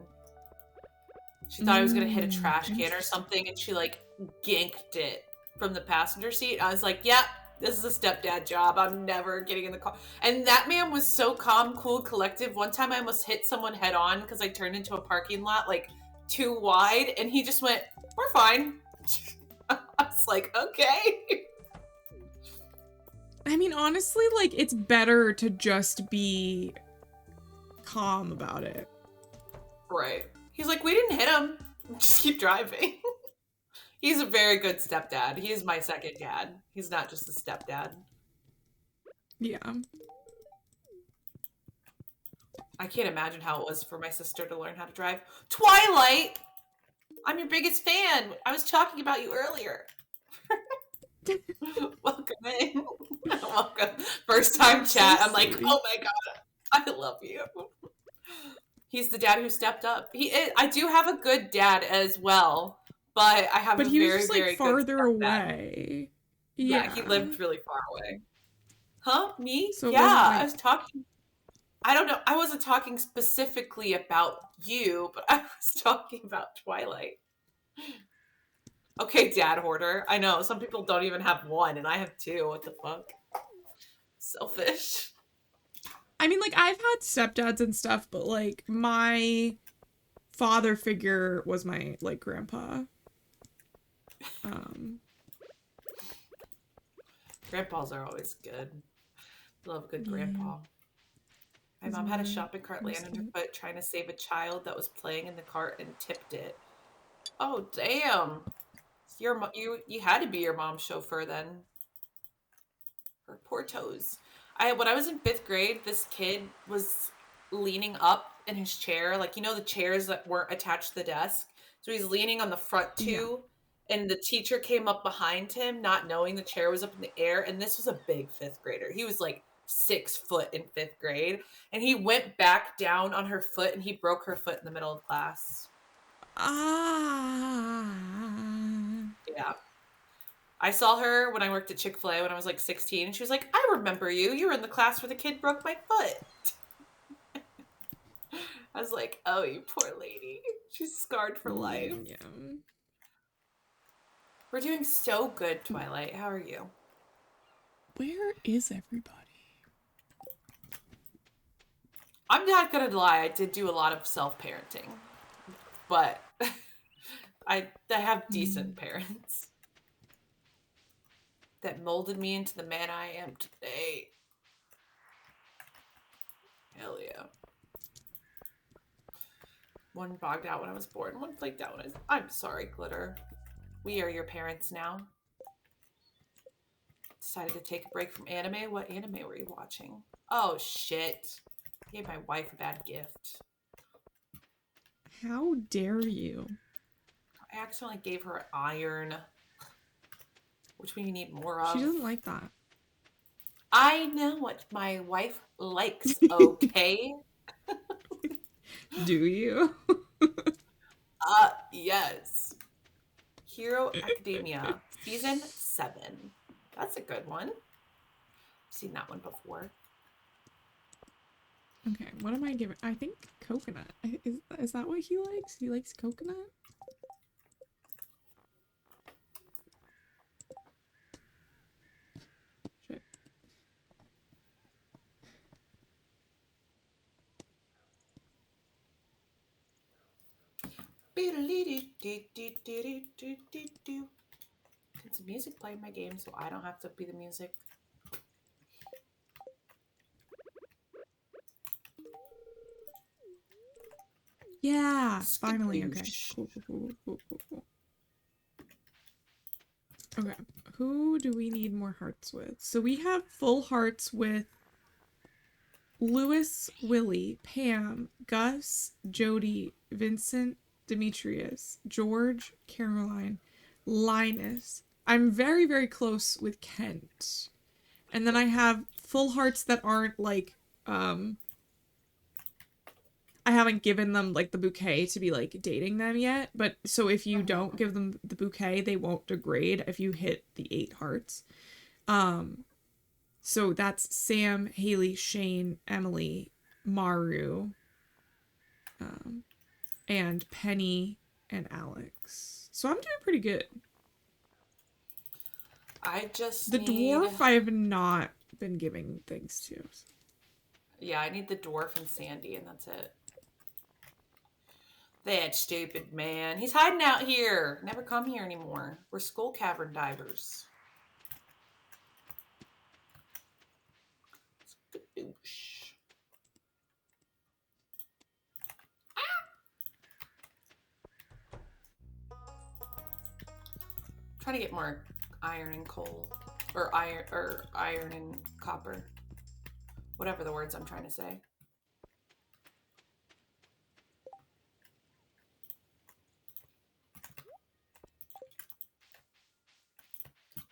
She thought I was going to hit a trash can or something, and she, like, ganked it from the passenger seat. I was like, yep, this is a stepdad job. I'm never getting in the car. And that man was so calm, cool, collective. One time I almost hit someone head on because I turned into a parking lot, like, too wide, and he just went, we're fine. I was like, okay. I mean, honestly, like, it's better to just be calm about it. Right. He's like, we didn't hit him. Just keep driving. He's a very good stepdad. He is my second dad. He's not just a stepdad. Yeah. I can't imagine how it was for my sister to learn how to drive. Twilight! I'm your biggest fan. I was talking about you earlier. Welcome in. Welcome. First time chat. I'm like, oh my god, I love you. He's the dad who stepped up. I do have a good dad as well, but I have But a he was very, just, like, very farther good stepdad. away. Yeah, he lived really far away. Huh? Me? So it yeah, wasn't like... I was talking. I don't know. I wasn't talking specifically about you, but I was talking about Twilight. Okay, Dad Hoarder. I know some people don't even have one, and I have two. What the fuck? Selfish. I mean, like, I've had stepdads and stuff, but, like, my father figure was my, like, grandpa. Grandpas are always good. Love a good grandpa. My mom had a shopping cart land on her foot trying to save a child that was playing in the cart and tipped it. Oh, damn. You had to be your mom's chauffeur then. Her poor toes. When I was in 5th grade, this kid was leaning up in his chair, like, you know, the chairs that weren't attached to the desk. So he's leaning on the front two, and the teacher came up behind him, not knowing the chair was up in the air. And this was a big 5th grader. He was like 6 foot in 5th grade, and he went back down on her foot, and he broke her foot in the middle of class. Yeah. I saw her when I worked at Chick-fil-A when I was like 16, and she was like, I remember you. You were in the class where the kid broke my foot. I was like, oh, you poor lady. She's scarred for life. Yeah. We're doing so good, Twilight. How are you? Where is everybody? I'm not gonna lie, I did do a lot of self-parenting, but I have decent parents that molded me into the man I am today. Hell yeah. One bogged out when I was born, one flaked out when I'm sorry, Glitter. We are your parents now. Decided to take a break from anime. What anime were you watching? Oh shit. Gave my wife a bad gift. How dare you? I accidentally gave her iron, which we need more She of. doesn't like that. I know what my wife likes, okay? Do you? Yes. Hero Academia, season 7. That's a good one. I've seen that one before. Okay, what am I giving? I think coconut. Is that what he likes? He likes coconut? Shit. Can some music play in my game so I don't have to be the music? Yeah, finally. Okay. Skadoosh. Cool. Okay, who do we need more hearts with? So we have full hearts with Lewis, Willie, Pam, Gus, Jody, Vincent, Demetrius, George, Caroline, Linus. I'm very, very close with Kent. And then I have full hearts that aren't like, I haven't given them like the bouquet to be like dating them yet. But so if you don't give them the bouquet, they won't degrade if you hit the 8 hearts. So that's Sam, Haley, Shane, Emily, Maru, and Penny and Alex. So I'm doing pretty good. I just The need... dwarf I have not been giving things to. Yeah, I need the dwarf and Sandy, and that's it. That stupid man. He's hiding out here. Never come here anymore. We're skull cavern divers. Skadoosh. Trying to get more iron and coal. Or iron and copper. Whatever the words I'm trying to say.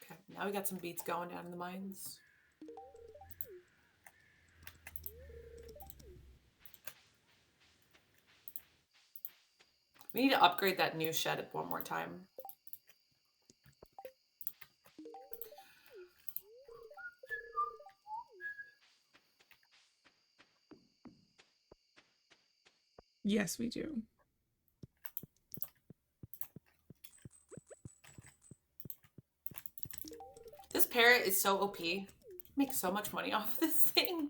Okay, now we got some beats going down in the mines. We need to upgrade that new shed one more time. Yes, we do. This parrot is so OP. Make so much money off this thing.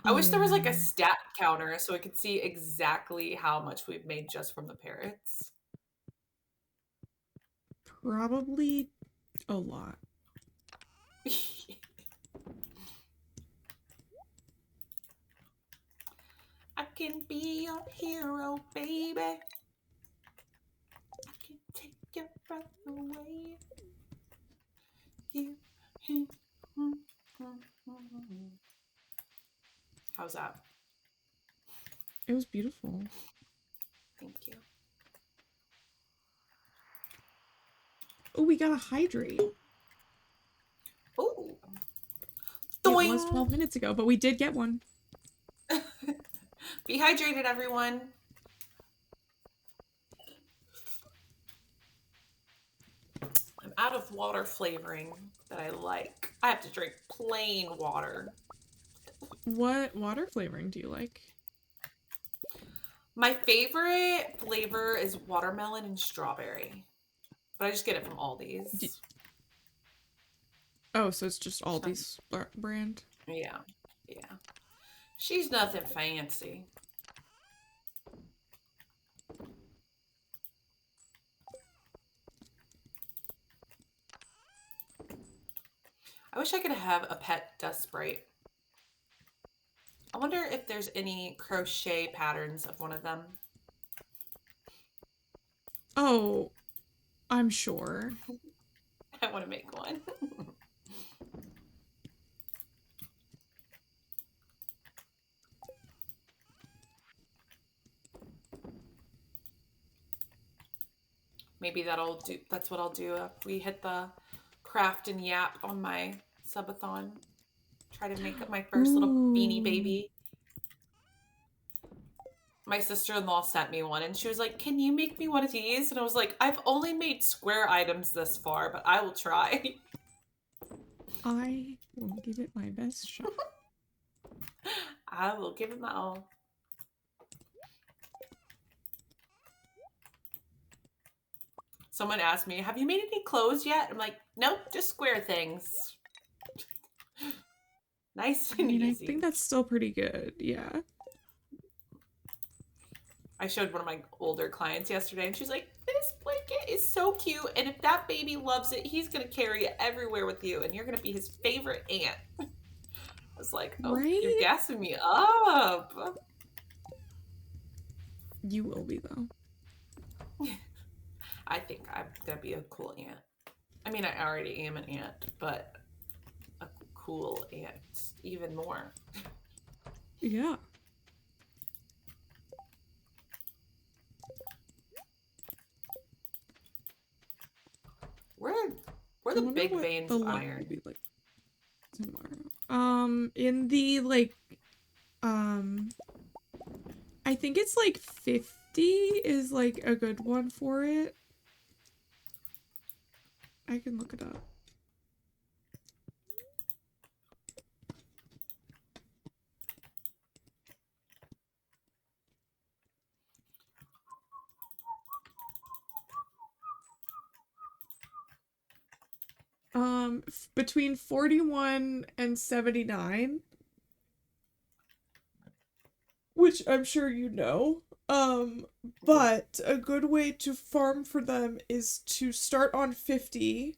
I wish there was like a stat counter so I could see exactly how much we've made just from the parrots. Probably a lot. I can be your hero, baby. I can take your breath away. How's that? It was beautiful. Thank you. Oh, we got a hydrate. Oh. It was 12 minutes ago, but we did get one. Be hydrated, everyone. I'm out of water flavoring that I like. I have to drink plain water. What water flavoring do you like? My favorite flavor is watermelon and strawberry. But I just get it from Aldi's. Oh, so it's just Aldi's brand? Yeah. She's nothing fancy. I wish I could have a pet dust sprite. I wonder if there's any crochet patterns of one of them. Oh, I'm sure. I want to make one. Maybe that's what I'll do if we hit the craft and yap on my subathon. Try to make up my first little beanie baby. My sister-in-law sent me one and she was like, "Can you make me one of these?" And I was like, "I've only made square items this far, but I will try." I will give it my best shot. I will give it my all. Someone asked me, "Have you made any clothes yet?" I'm like, "Nope, just square things." Nice and easy. I think that's still pretty good. Yeah. I showed one of my older clients yesterday and she's like, "This blanket is so cute. And if that baby loves it, he's going to carry it everywhere with you. And you're going to be his favorite aunt." I was like, "Oh, right? You're gassing me up." You will be, though. I think I'm going to be a cool aunt. I mean, I already am an aunt, but a cool aunt even more. Yeah. Where the big veins of iron? Will be like tomorrow. In the like, I think it's like 50 is like a good one for it. I can look it up. Between 41 and 79, which I'm sure you know. But a good way to farm for them is to start on 50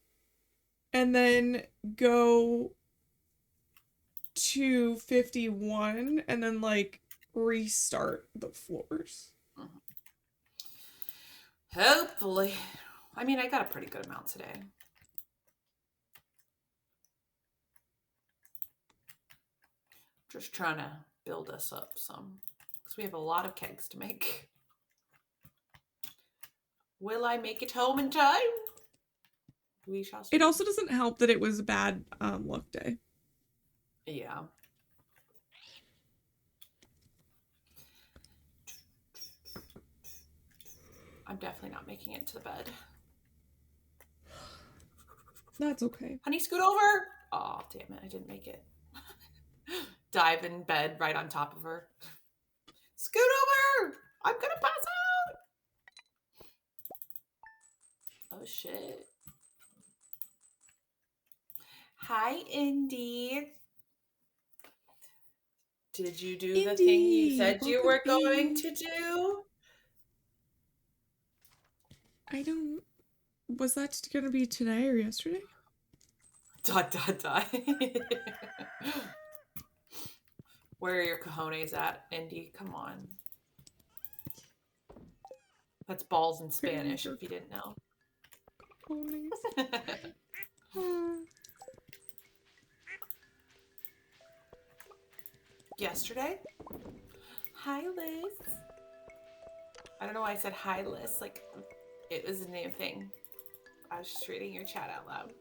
and then go to 51 and then like restart the floors. Hopefully. I mean, I got a pretty good amount today. Just trying to build us up some, because we have a lot of kegs to make. Will I make it home in time? We shall see. It also doesn't help that it was a bad luck day. Yeah. I'm definitely not making it to the bed. That's okay. Honey, scoot over. Oh, damn it. I didn't make it. Dive in bed right on top of her. Scoot over. I'm going to pass out. Oh, shit. Hi, Indy. Did you do the thing you said you were going to do? I don't... Was that going to be today or yesterday? ... Where are your cojones at, Indy? Come on. That's balls in Spanish, if you didn't know. Yesterday? Hi, Liz. I don't know why I said hi, Liz. Like, it was a new thing. I was just reading your chat out loud.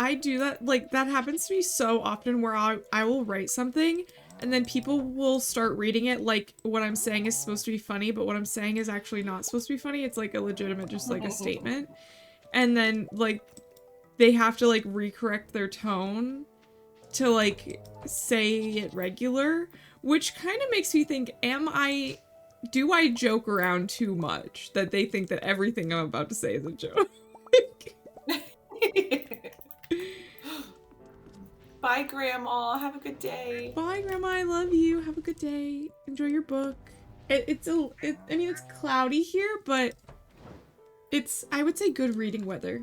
I do that, like, that happens to me so often where I will write something and then people will start reading it like what I'm saying is supposed to be funny, but what I'm saying is actually not supposed to be funny. It's like a legitimate, just like a statement. And then, like, they have to, like, recorrect their tone to, like, say it regular, which kind of makes me think, do I joke around too much that they think that everything I'm about to say is a joke? Bye, Grandma. Have a good day. Bye, Grandma. I love you. Have a good day. Enjoy your book. I mean, it's cloudy here, but it's, I would say, good reading weather.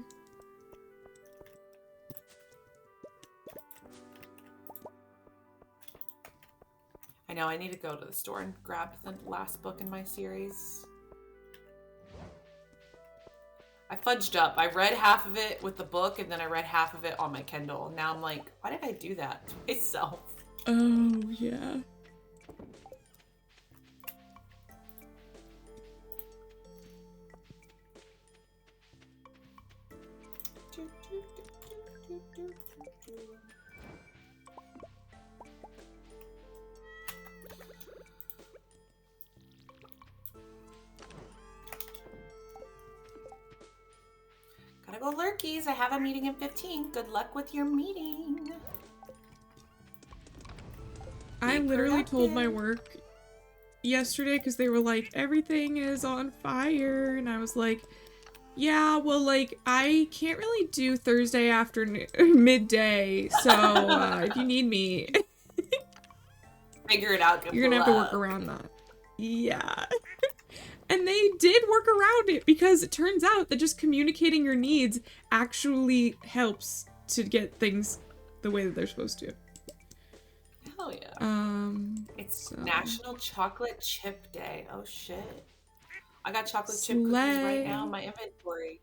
I know, I need to go to the store and grab the last book in my series. I fudged up. I read half of it with the book, and then I read half of it on my Kindle. Now I'm like, why did I do that to myself? Oh, yeah. Gotta go lurkies. I have a meeting in 15. Good luck with your meeting. I literally told my work yesterday because they were like, everything is on fire. And I was like, yeah, well, like, I can't really do Thursday afternoon, midday. So if you need me, figure it out. You're gonna have to work around that. Yeah. And they did work around it because it turns out that just communicating your needs actually helps to get things the way that they're supposed to. Hell yeah. It's so. National Chocolate Chip Day. Oh shit. I got chocolate chip cookies right now in my inventory.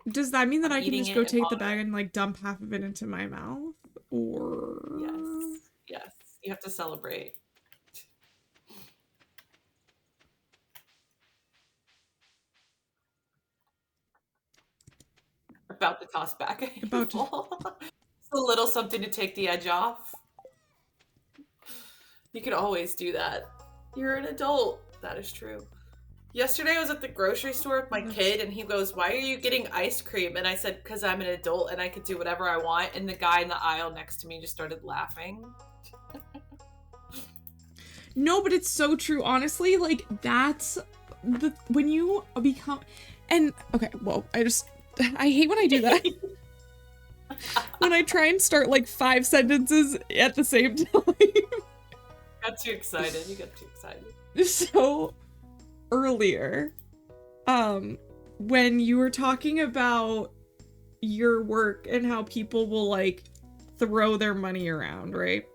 Does that mean that I can just go take the bag and like dump half of it into my mouth? Or Yes. Yes. You have to celebrate. About to toss back. About to. It's a little something to take the edge off. You can always do that. You're an adult. That is true. Yesterday I was at the grocery store with my kid and he goes, why are you getting ice cream? And I said, because I'm an adult and I could do whatever I want. And the guy in the aisle next to me just started laughing. No, but it's so true. Honestly, like, that's when you become, and okay, well, I hate when I do that. When I try and start like 5 sentences at the same time. Got too excited. You got too excited. So earlier, when you were talking about your work and how people will like throw their money around, right?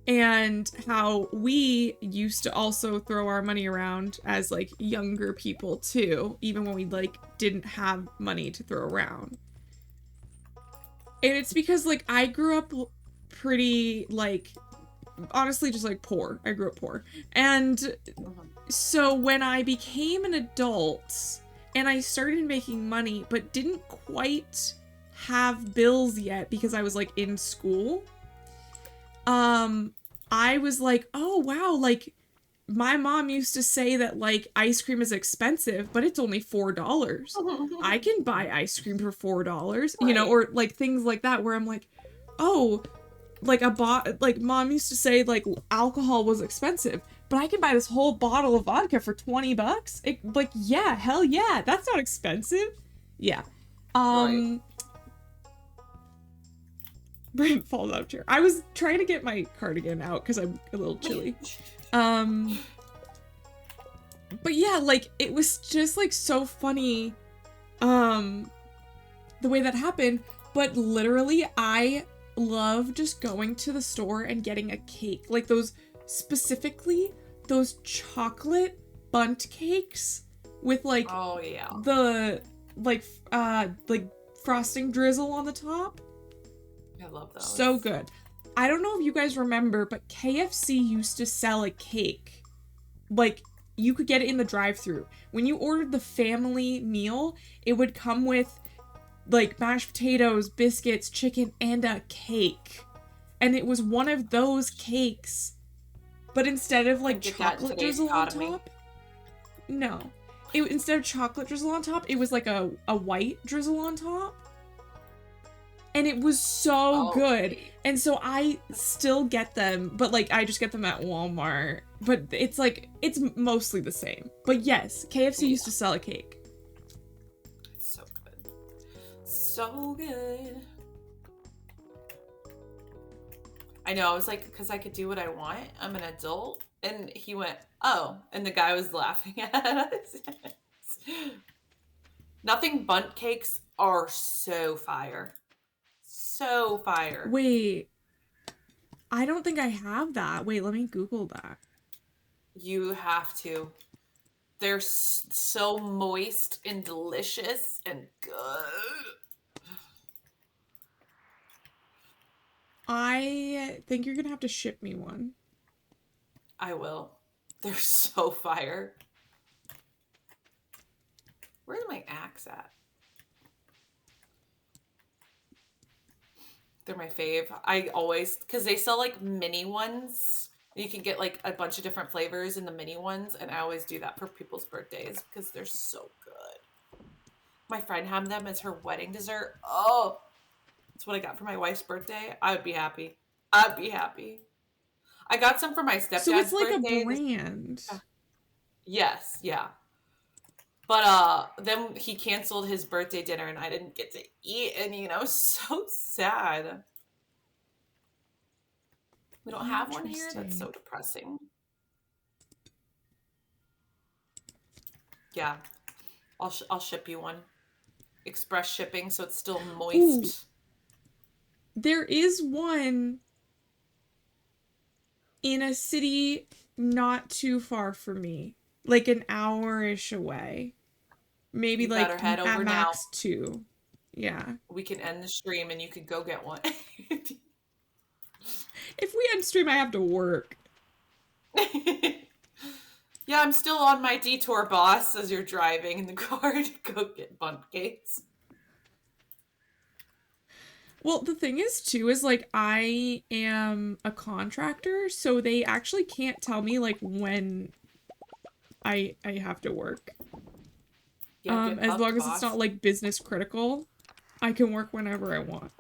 And how we used to also throw our money around as like younger people too, even when we like didn't have money to throw around. And it's because like I grew up pretty like, honestly just like poor. I grew up poor. And so when I became an adult and I started making money but didn't quite have bills yet because I was like in school, I was like, oh wow, like my mom used to say that like ice cream is expensive, but it's only $4. I can buy ice cream for $4, you know, or like things like that where I'm like, oh, like like mom used to say like alcohol was expensive, but I can buy this whole bottle of vodka for $20. Like, yeah, hell yeah, that's not expensive. Yeah. Brandon falls out of chair. I was trying to get my cardigan out because I'm a little chilly. But yeah, like, it was just, like, so funny, the way that happened. But literally, I love just going to the store and getting a cake. Like, specifically, those chocolate bundt cakes with, like, oh, yeah, the, like frosting drizzle on the top. I love those. So good. I don't know if you guys remember, but KFC used to sell a cake. Like, you could get it in the drive-thru. When you ordered the family meal, it would come with, like, mashed potatoes, biscuits, chicken, and a cake. And it was one of those cakes, but instead of, like, chocolate drizzle on top... No. Instead of chocolate drizzle on top, it was, like, a white drizzle on top. And it was so good. And so I still get them, but like I just get them at Walmart. But it's like, it's mostly the same. But yes, KFC used to sell a cake. It's so good. so good. I know, I was like, because I could do what I want. I'm an adult. And he went, oh. And the guy was laughing at us. Nothing Bunt cakes are so fire. So fire. Wait, I don't think I have that. Wait, let me Google that. You have to. They're so moist and delicious and good. I think you're gonna have to ship me one. I will. They're so fire. Where's my axe at? They're my fave. I always, because they sell like mini ones. You can get like a bunch of different flavors in the mini ones, and I always do that for people's birthdays because they're so good. My friend had them as her wedding dessert. Oh, that's what I got for my wife's birthday. I would be happy. I'd be happy. I got some for my So it's stepdad's like a birthday. brand. Yes, yeah. But then he canceled his birthday dinner and I didn't get to eat any, and I was so sad. We don't have one here. That's so depressing. Yeah, I'll ship you one. Express shipping, so it's still moist. Ooh, there is one in a city not too far from me, like an hour-ish away. Maybe You like better head at over now. max 2. Yeah. We can end the stream and you can go get one. If we end stream, I have to work. Yeah, I'm still on my detour, boss, as you're driving in the car to go get Bunt cakes. Well, the thing is, too, is like I am a contractor, so they actually can't tell me like when I have to work. Yeah, get As bucked, long as boss. it's not like business critical, I can work whenever I want.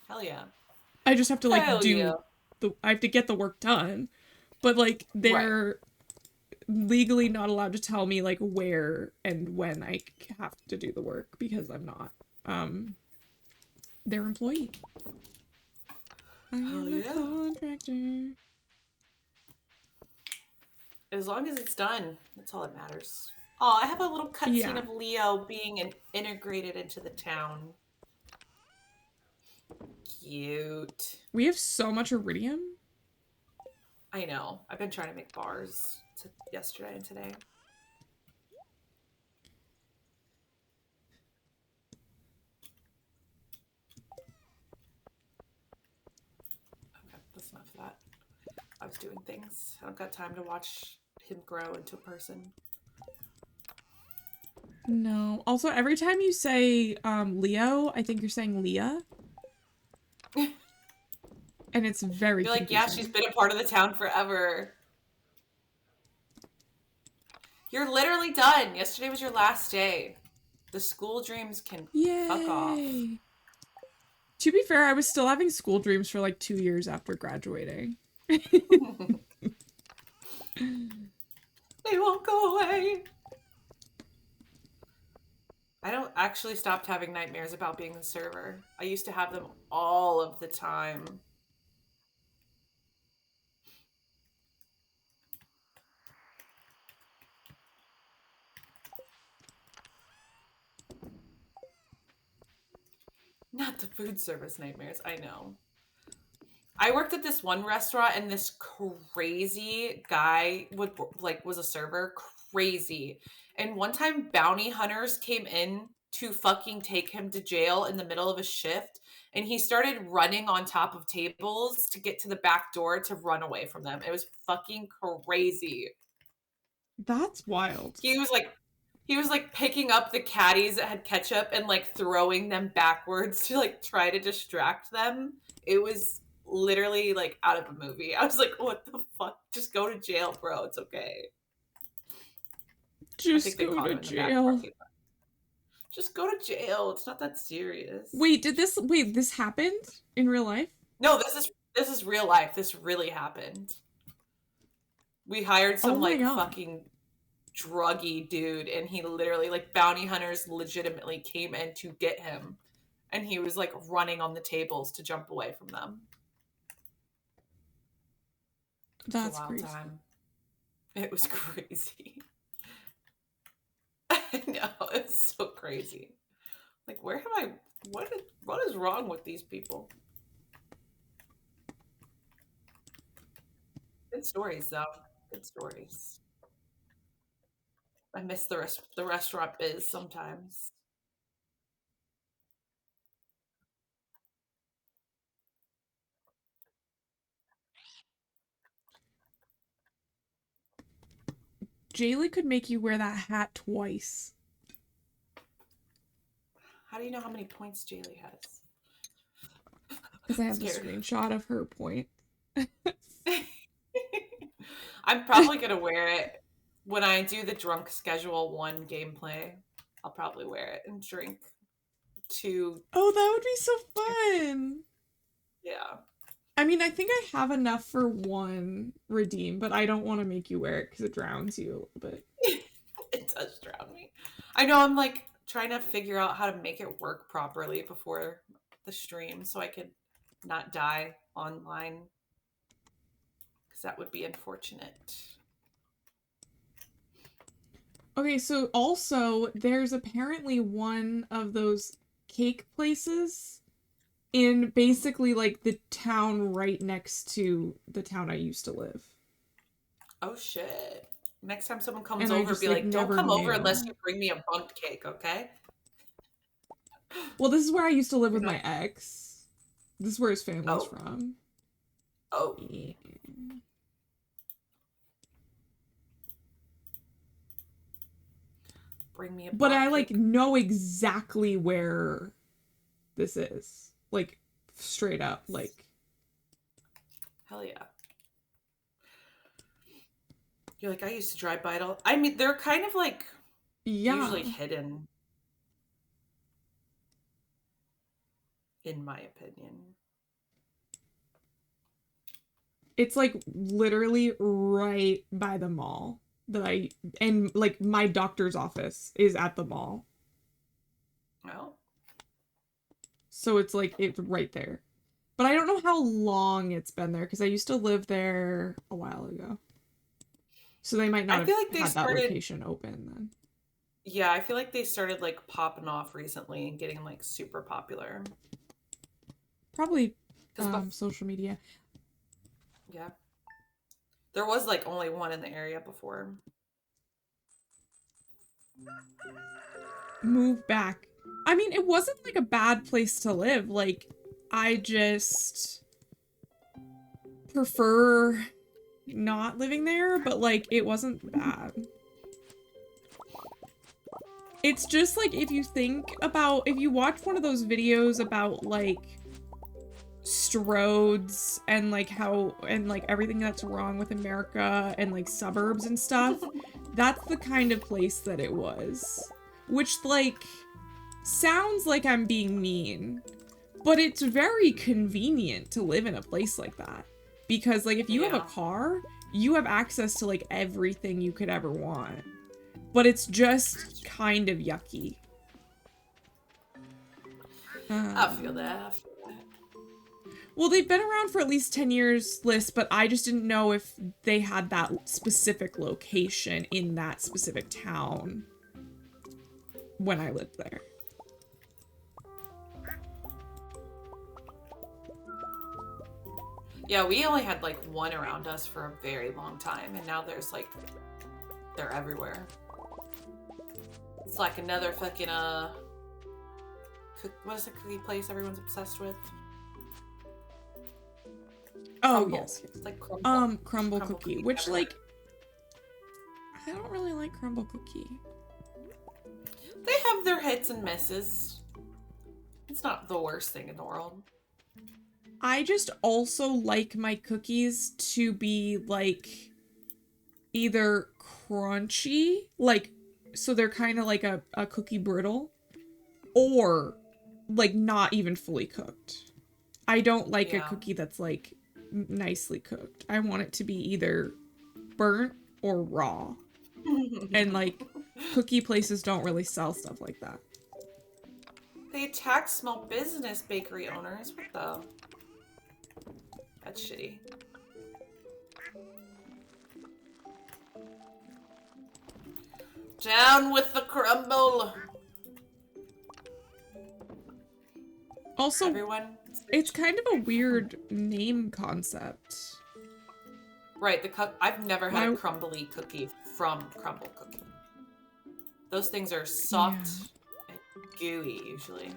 Hell yeah. I just have to like yeah. I have to get the work done. But like they're legally not allowed to tell me like where and when I have to do the work because I'm not their employee. I am a contractor. As long as it's done, that's all that matters. Oh, I have a little cutscene of Leo being integrated into the town. Cute. We have so much iridium. I know. I've been trying to make bars yesterday and today. Okay, that's enough of that. I was doing things. I don't got time to watch him grow into a person. No. Also, every time you say Leo, I think you're saying Leah. And it's very You're like, yeah, she's been a part of the town forever. You're literally done. Yesterday was your last day. The school dreams can fuck off. To be fair, I was still having school dreams for like 2 years after graduating. They won't go away. I don't actually stopped having nightmares about being the server. I used to have them all of the time. Not the food service nightmares, I know. I worked at this one restaurant and this crazy guy was a server, crazy. And one time bounty hunters came in to fucking take him to jail in the middle of a shift, and he started running on top of tables to get to the back door to run away from them. It was fucking crazy. That's wild. He was like picking up the caddies that had ketchup and like throwing them backwards to like try to distract them. It was literally like out of a movie. I was like, what the fuck? Just go to jail, bro. It's okay. Just go to jail. Just go to jail. It's not that serious. Wait, this happened in real life? No, this is real life. This really happened. We hired some fucking druggy dude, and he literally, like, bounty hunters legitimately came in to get him, and he was like running on the tables to jump away from them. It's a That's wild crazy. time. It was crazy. I know, it's so crazy. Like, where have I? What is wrong with these people? Good stories, though. Good stories. I miss the restaurant biz sometimes. Jaylee could make you wear that hat twice. How do you know how many points Jaylee has? Because I I'm have the scared. screenshot of her point. I'm probably gonna wear it when I do the drunk schedule 1 gameplay. I'll probably wear it and drink two. Oh, that would be so fun. Yeah. I mean, I think I have enough for 1 redeem, but I don't want to make you wear it because it drowns you a little bit. It does drown me. I know, I'm like trying to figure out how to make it work properly before the stream so I could not die online, because that would be unfortunate. Okay, so also, there's apparently one of those cake places in basically like the town right next to the town I used to live. Oh shit. Next time someone comes And I over, just be like like, don't never come over unless knew. you bring me a bundt cake, okay? Well, this is where I used to live You're with not. my ex. This is where his family's Oh, from. oh, Yeah. bring me a But bundt I like cake. know exactly where this is. Like straight up. Like Hell yeah. You're like, I used to drive by it all. I mean, they're kind of like yeah. usually hidden, in my opinion. It's like literally right by the mall that I and like my doctor's office is at the mall. Well, So it's like it's right there. But I don't know how long it's been there because I used to live there a while ago. So they might not I have feel like they had that started, location open then. yeah, I feel like they started like popping off recently and getting like super popular. Probably Because, social media. yeah, there was like only one in the area before. Move back. I mean, it wasn't like a bad place to live. Like, I just prefer not living there, but like, it wasn't bad. It's just like if you think about, if you watch one of those videos about like Strodes and like how, and like everything that's wrong with America and like suburbs and stuff, that's the kind of place that it was. Which like sounds like I'm being mean, but it's very convenient to live in a place like that. Because like if you have a Yeah. car, you have access to like everything you could ever want. But it's just kind of yucky. I feel that. I feel that. Well, they've been around for at least 10 years, Liz, but I just didn't know if they had that specific location in that specific town when I lived there. Yeah, we only had like one around us for a very long time, and now there's like, they're everywhere. It's like another fucking what is the cookie place everyone's obsessed with? Oh, Crumble. yes. It's like crumble. Crumble cookie, which everywhere. like I don't really like crumble cookie. They have their hits and misses. It's not the worst thing in the world. I just also like my cookies to be like either crunchy, like so they're kind of like a cookie brittle, or like not even fully cooked. I don't like a Yeah. cookie that's like nicely cooked. I want it to be either burnt or raw. And like cookie places don't really sell stuff like that. They attack small business bakery owners. What the? That's shitty. Down with the crumble. Also, everyone. It's kind of a weird name concept. Right, I've never had a crumbly cookie from Crumble Cookie. Those things are soft and gooey usually.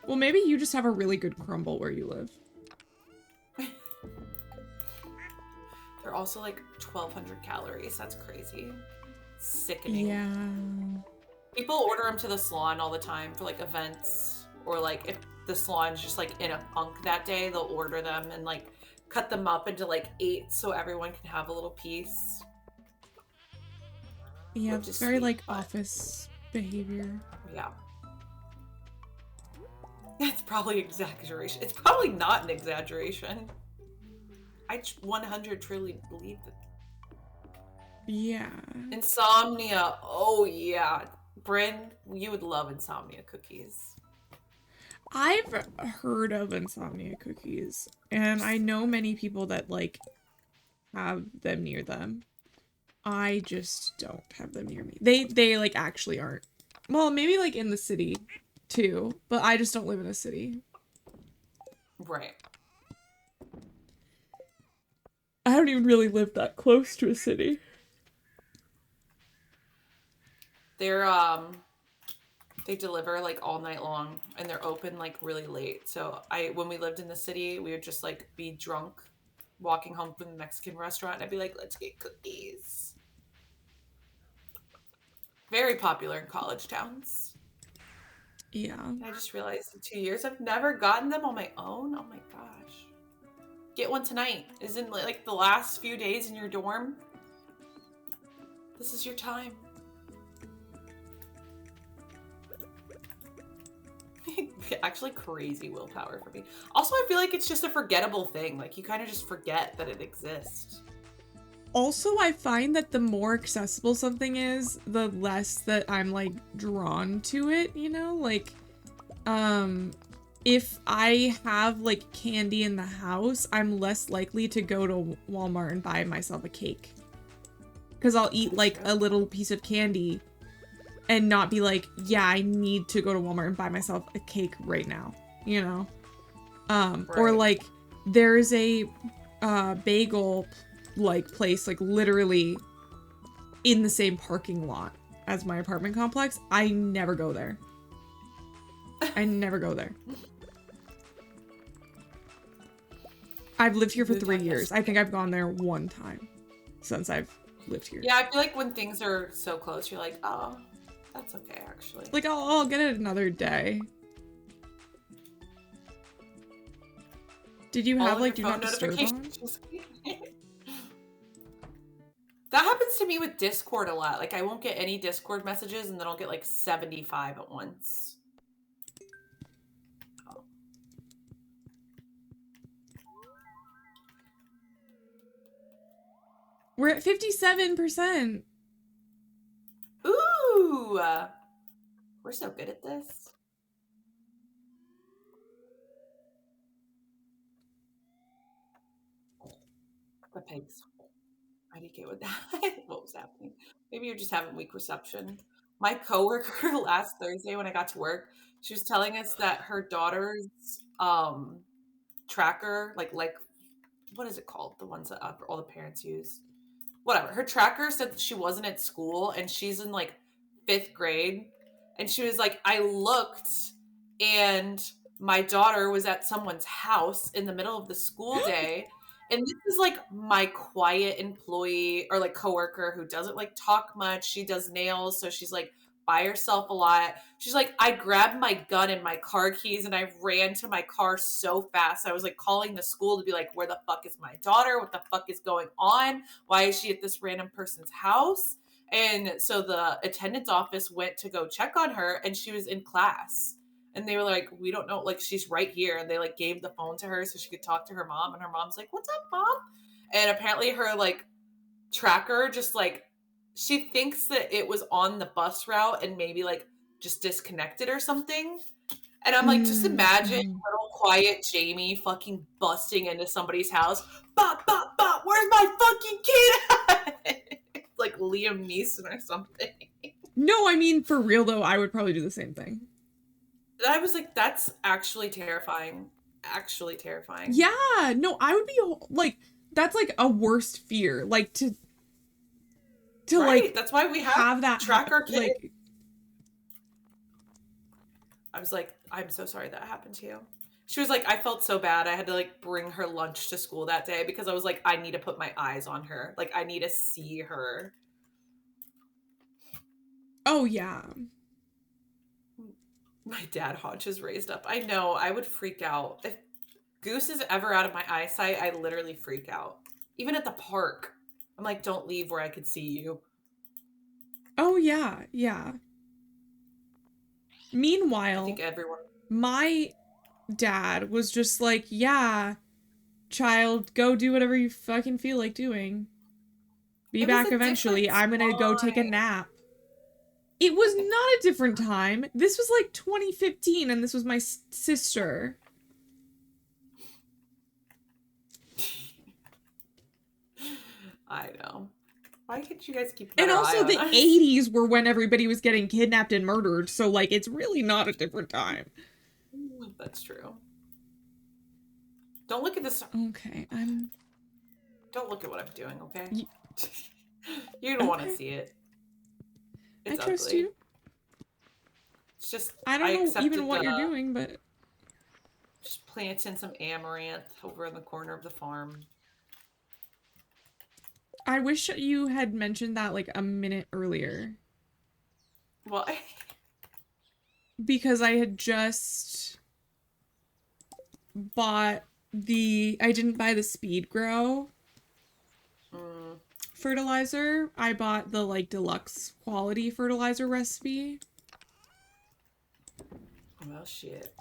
Well, maybe you just have a really good crumble where you live. They're also like 1,200 calories. That's crazy. Sickening. Yeah. People order them to the salon all the time for like events, or like if the salon's just like in a funk that day, they'll order them and like cut them up into like 8 so everyone can have a little piece. Yeah, it's very like office behavior. Yeah. It's probably exaggeration. It's probably not an exaggeration. I 100 truly believe that. Yeah. Insomnia. Oh yeah. Bryn, you would love insomnia cookies. I've heard of insomnia cookies, and I know many people that like have them near them. I just don't have them near me. They like actually aren't. Well, maybe like in the city too, but I just don't live in a city. Right. I don't even really live that close to a city. They deliver like all night long and they're open like really late. So when we lived in the city, we would just like be drunk walking home from the Mexican restaurant and I'd be like, let's get cookies. Very popular in college towns. Yeah. And I just realized in 2 years I've never gotten them on my own. Oh my gosh. Get one tonight. Isn't like the last few days in your dorm? This is your time. Actually crazy willpower for me. Also, I feel like it's just a forgettable thing. Like you kind of just forget that it exists. Also, I find that the more accessible something is, the less that I'm like drawn to it, you know? Like if I have like candy in the house, I'm less likely to go to Walmart and buy myself a cake. Cuz I'll eat like a little piece of candy and not be like, yeah, I need to go to Walmart and buy myself a cake right now, you know? Right. Or like there's a bagel like place like literally in the same parking lot as my apartment complex. I never go there. I never go there. I've lived here for 3 years. I think I've gone there one time since I've lived here. Yeah, I feel like when things are so close, you're like, oh, that's okay, actually. Like, I'll get it another day. Did you have, like, do not disturb on? That happens to me with Discord a lot. Like, I won't get any Discord messages, and then I'll get, like, 75 at once. Oh. We're at 57%. Ooh! We're so good at this. The pigs. I didn't get with that. What was happening? Maybe you're just having weak reception. My coworker last Thursday when I got to work, she was telling us that her daughter's tracker, like what is it called? The ones that all the parents use. Whatever. Her tracker said that she wasn't at school and she's in like 5th grade. And she was like, I looked and my daughter was at someone's house in the middle of the school day. And this is like my quiet employee or like coworker who doesn't like talk much. She does nails. So she's like by herself a lot. She's like, I grabbed my gun and my car keys and I ran to my car so fast. I was like calling the school to be like, where the fuck is my daughter? What the fuck is going on? Why is she at this random person's house? And so the attendance office went to go check on her and she was in class. And they were like, we don't know, like she's right here. And they like gave the phone to her so she could talk to her mom. And her mom's like, what's up, mom? And apparently her like tracker just like she thinks that it was on the bus route and maybe like just disconnected or something. And I'm like, just imagine little quiet Jamie fucking busting into somebody's house. Bop, bop, bop, where's my fucking kid at? Like Liam Neeson or something. No, I mean, for real though, I would probably do the same thing. And I was like, that's actually terrifying. Actually terrifying. Yeah, no, I would be like, that's like a worst fear. Like to right. like That's why we have that track our kids. Like, I was like, I'm so sorry that happened to you. She was like, I felt so bad. I had to like bring her lunch to school that day because I was like, I need to put my eyes on her. Like, I need to see her. oh yeah. My dad haunches raised up. I know. I would freak out. If Goose is ever out of my eyesight, I literally freak out. Even at the park. I'm like, don't leave where I could see you. Oh yeah, yeah. Meanwhile, I think everyone... my dad was just like, yeah, child, go do whatever you fucking feel like doing. Be back eventually. I'm gonna go take a nap. It was not a different time. This was like 2015 and this was my sister. I know. Why can't you guys keep And also the us? 80s were when everybody was getting kidnapped and murdered, so like it's really not a different time. That's true. Don't look at this. Okay, Don't look at what I'm doing, okay? You don't want to see it. It's I trust ugly. you. It's just I don't know even what you're doing, but just planting some amaranth over in the corner of the farm. I wish you had mentioned that like a minute earlier. Why? Because I had just bought I didn't buy the Speed Grow fertilizer. I bought the like deluxe quality fertilizer recipe. Well, shit.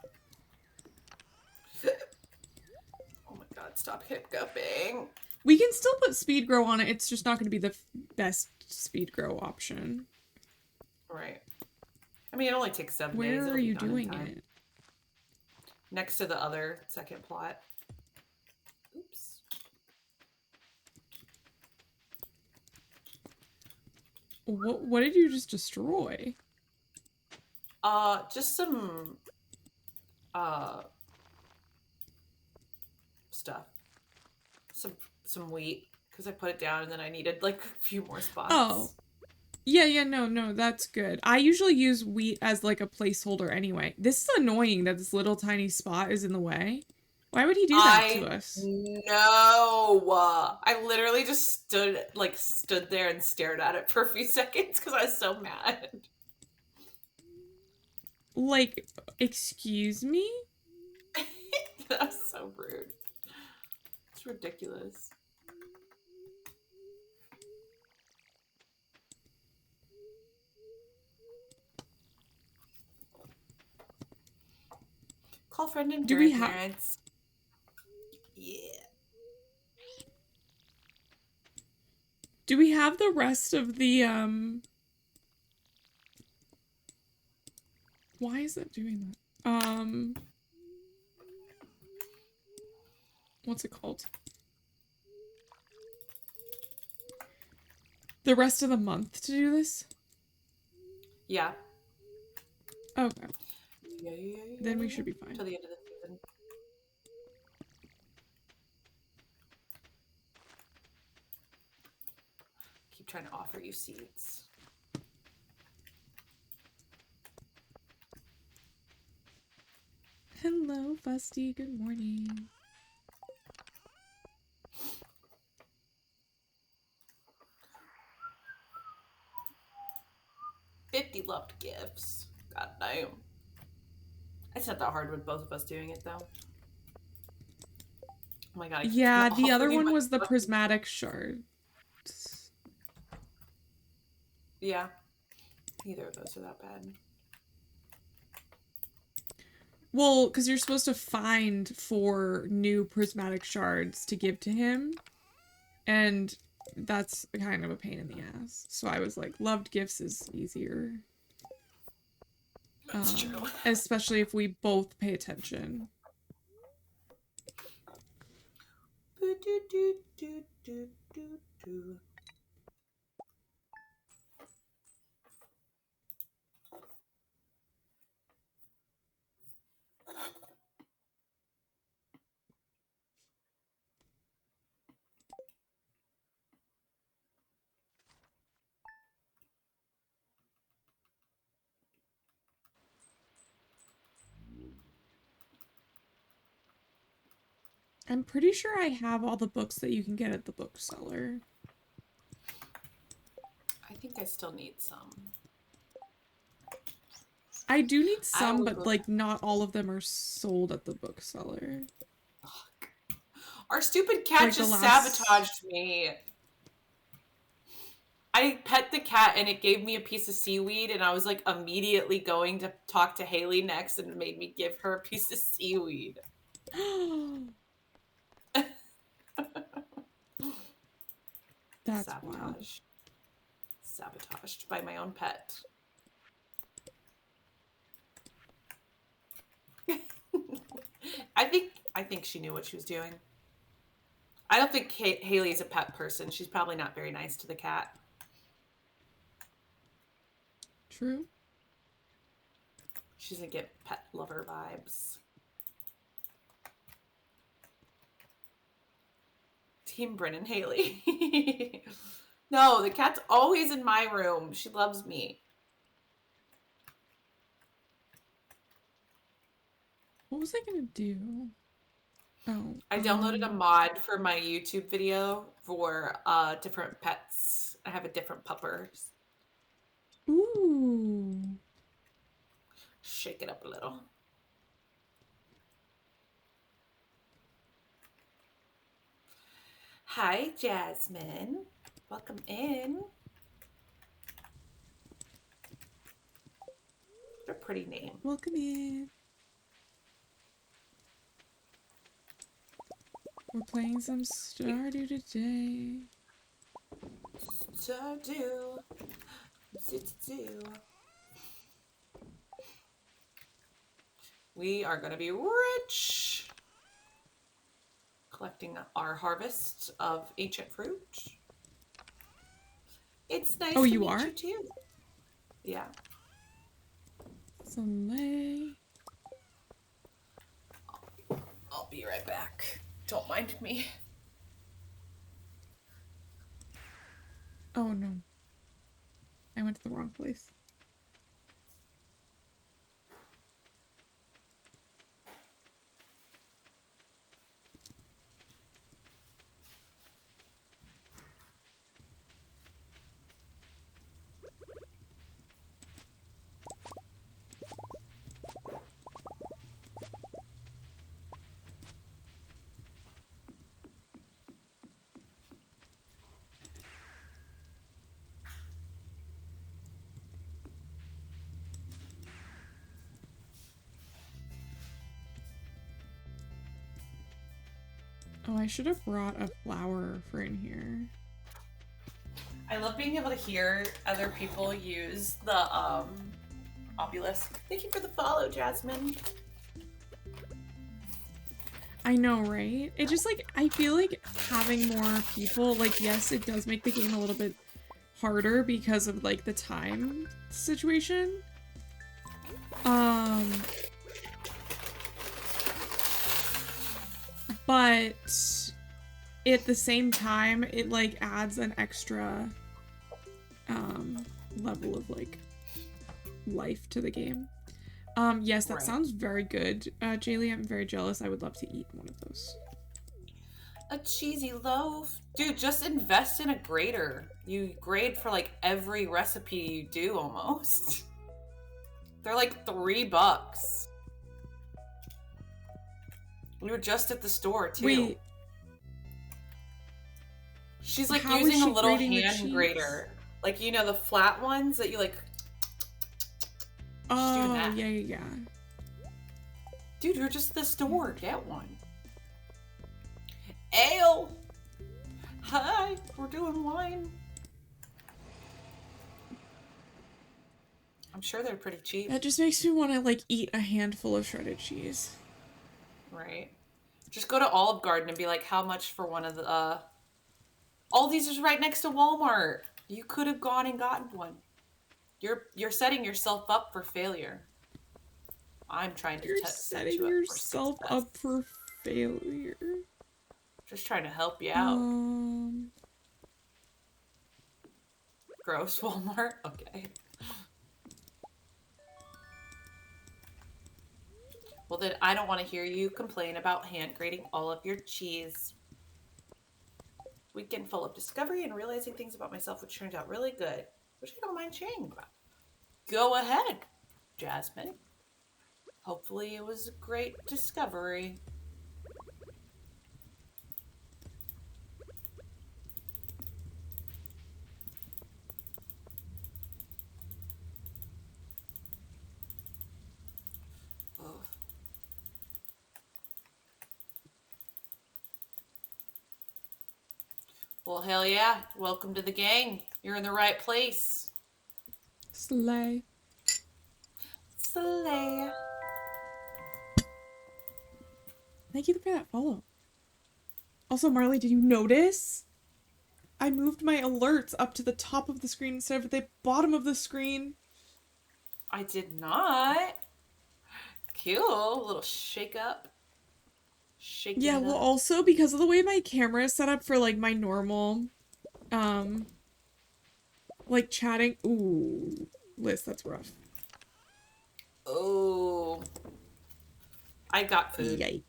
Oh my god, stop hiccuping. We can still put Speed Grow on it. It's just not going to be the best Speed Grow option. Right. I mean, it only takes 7 days. Where It'll are be you done in doing time. it? Next to the other second plot. Oops. What did you just destroy? Just some stuff. Some wheat because I put it down and then I needed like a few more spots. Oh. Yeah, no, that's good. I usually use wheat as like a placeholder anyway. This is annoying that this little tiny spot is in the way. Why would he do that to us? No. I literally just stood there and stared at it for a few seconds because I was so mad. Like, excuse me? That's so rude. It's ridiculous. Call friend and grandparents. Yeah. Do we have the rest of the, why is it doing that? What's it called? The rest of the month to do this? Yeah. Okay. Yeah. Then we should be fine. Till the end of the season. Keep trying to offer you seats. Hello, Fusty. Good morning. $50 loved gifts. God damn. It's not that hard with both of us doing it though. Oh my god. Yeah, the other one was the prismatic shards. Yeah. Neither of those are that bad. Well, because you're supposed to find 4 new prismatic shards to give to him. And that's kind of a pain in the ass. So I was like, loved gifts is easier. That's true. Especially if we both pay attention. I'm pretty sure I have all the books that you can get at the bookseller. I think I still need some. I do need some, but like not all of them are sold at the bookseller. Fuck. Our stupid cat Like just sabotaged me. I pet the cat and it gave me a piece of seaweed, and I was like immediately going to talk to Haley next, and it made me give her a piece of seaweed. That's Sabotage. wild. Sabotaged by my own pet. I think she knew what she was doing. I don't think Haley's a pet person. She's probably not very nice to the cat. True. She doesn't get pet lover vibes. Team Brennan Haley. No, the cat's always in my room. She loves me. What was I gonna do? Oh. I downloaded a mod for my YouTube video for different pets. I have a different puppers. Ooh. Shake it up a little. Hi, Jasmine. Welcome in. What a pretty name. Welcome in. We're playing some Stardew today. Stardew. We are going to be rich. Collecting our harvest of ancient fruit. It's nice to meet you too. Yeah. Someday. I'll be right back. Don't mind me. Oh no. I went to the wrong place. Oh, I should have brought a flower for in here. I love being able to hear other people use the obelisk. Thank you for the follow, Jasmine. I know, right? It just like, I feel like having more people, like, yes, it does make the game a little bit harder because of like the time situation. But at the same time, it like adds an extra level of like life to the game. Yes, that sounds very good. Jaylee, I'm very jealous. I would love to eat one of those. A cheesy loaf. Dude, just invest in a grater. You grade for like every recipe you do almost. They're like $3. We were just at the store too. Wait. She's like using a little hand grater. Like, you know, the flat ones that you like. Oh, yeah. Dude, you're just at the store. Get one. Ale. Hi. rye. We're doing wine. I'm sure they're pretty cheap. That just makes me want to like eat a handful of shredded cheese. Right. Just go to Olive Garden and be like, how much for one of the Aldi's is right next to Walmart. You could have gone and gotten one. You're setting yourself up for failure. I'm trying to You're set setting you up for yourself success. up for failure. Just trying to help you out. Gross Walmart. Okay. Well, then I don't want to hear you complain about hand grating all of your cheese. Weekend full of discovery and realizing things about myself, which turned out really good, which I don't mind sharing about. Go ahead, Jasmine. Hopefully it was a great discovery. Ugh. Well, hell yeah. Welcome to the gang. You're in the right place. Slay. Slay. Thank you for that follow. Also, Marley, did you notice? I moved my alerts up to the top of the screen instead of the bottom of the screen. I did not. Cool. A little shake up. Shaking Yeah, it well, up. also because of the way my camera is set up for like my normal, like chatting. Ooh, Liz, that's rough. Oh. I got food. Yikes.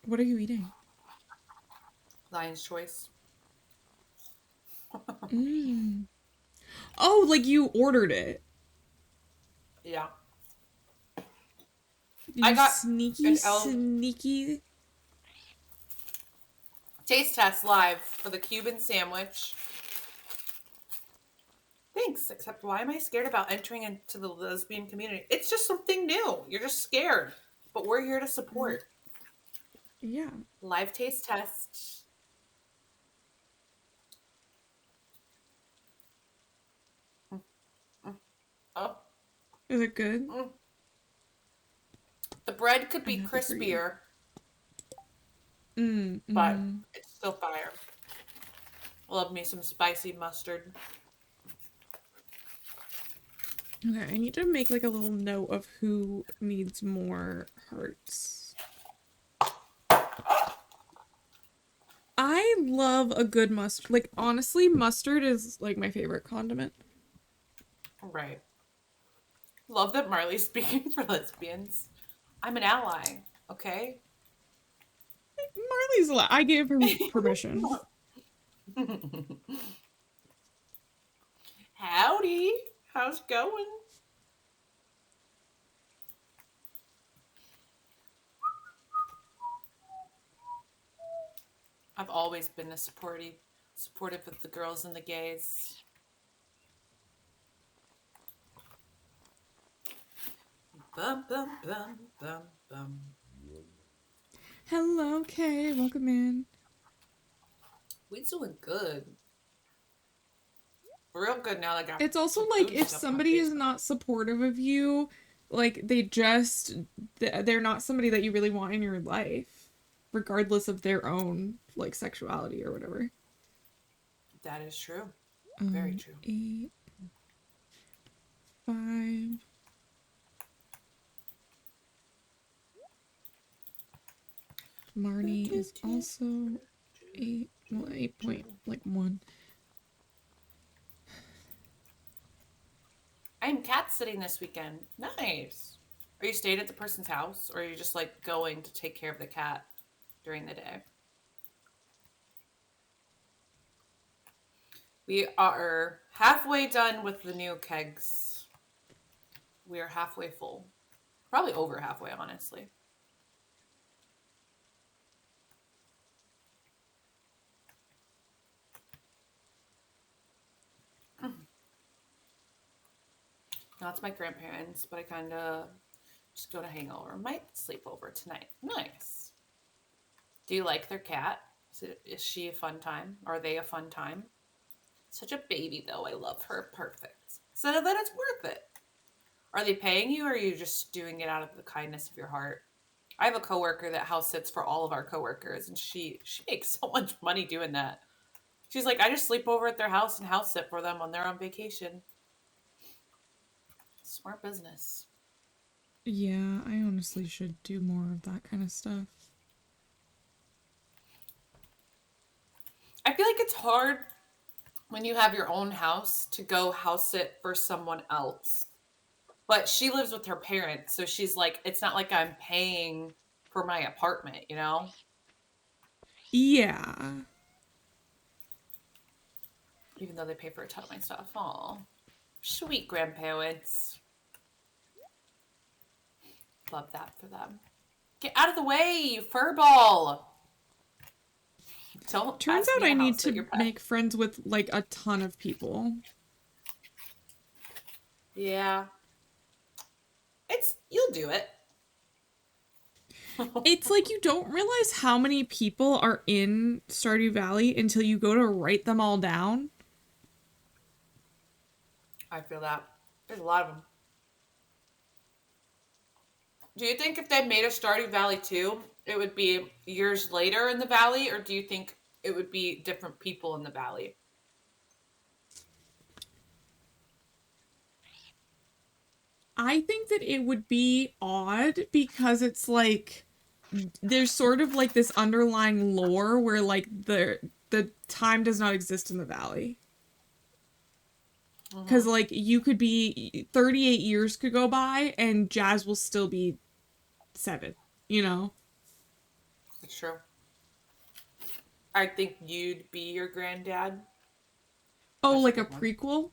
What are you eating? Lion's choice. Oh, like you ordered it. Yeah. I You got sneaky, an L sneaky. taste test live for the Cuban sandwich. Thanks, except why am I scared about entering into the lesbian community? It's just something new. You're just scared. But we're here to support. Yeah. Live taste test. Oh. Is it good? The bread could I'm be happy for you. crispier, Mm-hmm. but it's still fire. Love me some spicy mustard. Okay, I need to make like a little note of who needs more hearts. I love a good mustard. Like, honestly, mustard is like my favorite condiment. Right. Love that Marley's speaking for lesbians. I'm an ally, okay? Marley's I gave her permission. Howdy. How's it going? I've always been a supportive of the girls and the gays. Bum, bum, bum, bum, bum. Hello, Kay. Welcome in. We doing good. Real good now that I got It's also some like food if stuff in my somebody is basement. not supportive of you, like they're not somebody that you really want in your life, regardless of their own like sexuality or whatever. That is true. Very true. 8, 5. Marnie is also 8. Well, 8.1. I'm cat sitting this weekend. Nice. Are you staying at the person's house, or are you just like going to take care of the cat during the day? We are halfway done with the new kegs. We are halfway full. Probably over halfway, honestly. Not my grandparents, but I kind of Just go to hangover. Might sleep over tonight. Nice. Do you like their cat? Is she a fun time? Are they a fun time? Such a baby, though. I love her. Perfect. So then it's worth it. Are they paying you, or are you just doing it out of the kindness of your heart? I have a coworker that house sits for all of our coworkers, and she makes so much money doing that. She's like, I just sleep over at their house and house sit for them when they're on vacation. Smart business. Yeah, I honestly should do more of that kind of stuff. I feel like it's hard when you have your own house to go house sit for someone else. But she lives with her parents, so she's like, it's not like I'm paying for my apartment, you know? Yeah. Even though they pay for a ton of my stuff. Aw. Sweet grandparents. Love that for them. Get out of the way, you furball! Don't Turns ask out me I to need house sit to your pet. make friends with like a ton of people. Yeah. You'll do it. It's like you don't realize how many people are in Stardew Valley until you go to write them all down. I feel that. There's a lot of them. Do you think if they made a Stardew Valley 2, it would be years later in the valley, or do you think it would be different people in the valley? I think that it would be odd because it's like there's sort of like this underlying lore where like the time does not exist in the valley. Because like you could be 38 years could go by and Jazz will still be 7, you know? That's true. I think you'd be your granddad. Oh, That's a like a good one. prequel?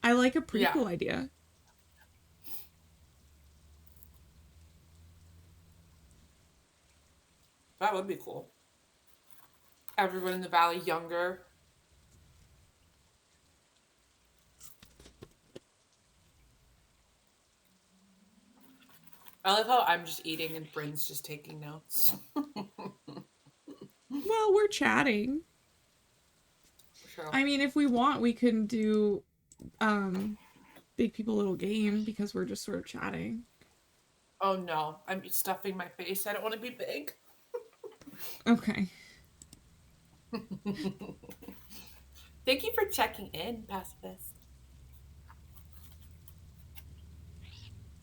I like a Yeah, prequel idea. that would be cool. Everyone in the valley younger. I love how I'm just eating and Bryn's just taking notes. Well, we're chatting. Sure. I mean, if we want, we can do Big People Little Game because we're just sort of chatting. Oh no, I'm stuffing my face. I don't want to be big. Okay. Thank you for checking in, pacifist.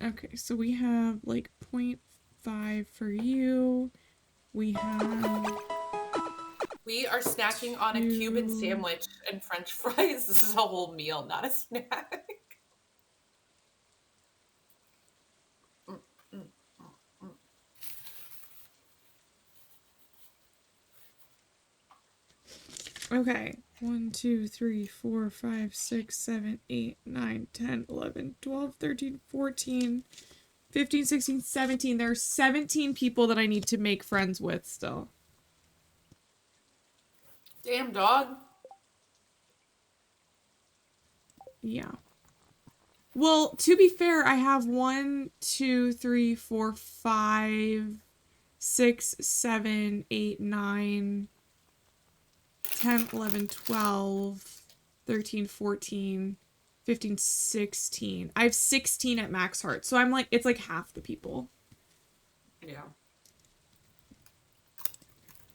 Okay, so we have like 0.5 for you. We have We are snacking on a Cuban 2. sandwich and French fries. This is a whole meal, not a snack. Mm, mm, mm, mm. Okay. 1, 2, 3, 4, 5, 6, 7, 8, 9, 10, 11, 12, 13, 14, 15, 16, 17. There are 17 people that I need to make friends with still. Damn dog. Yeah. Well, to be fair, I have 1, 2, 3, 4, 5, 6, 7, 8, 9, 10, 11, 12, 13, 14, 15, 16. I have 16 at max heart. So I'm like, it's like half the people. Yeah.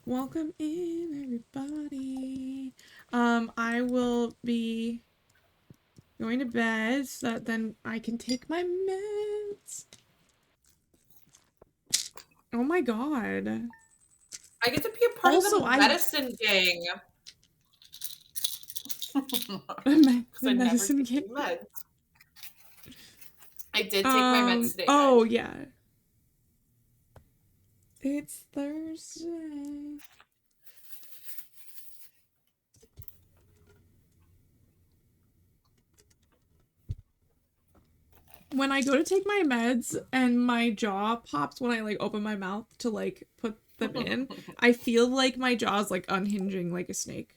Welcome in, everybody. I will be going to bed so that then I can take my meds. Oh my god. I get to be a part of Also, the I medicine gang. the Because I never medicine take game. my meds. I did take my meds today, Oh guys. yeah. It's Thursday. When I go to take my meds and my jaw pops when I like open my mouth to like put them in, I feel like my jaw's like unhinging like a snake.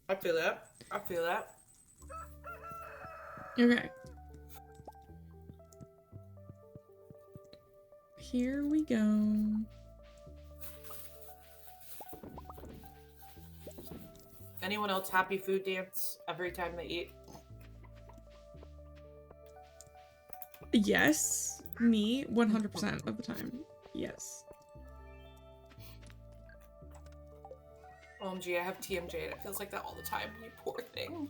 I feel that. I feel that. Okay. Here we go. Anyone else happy food dance every time they eat? Yes. Me, 100% of the time. Yes. OMG, I have TMJ and it feels like that all the time. You poor thing.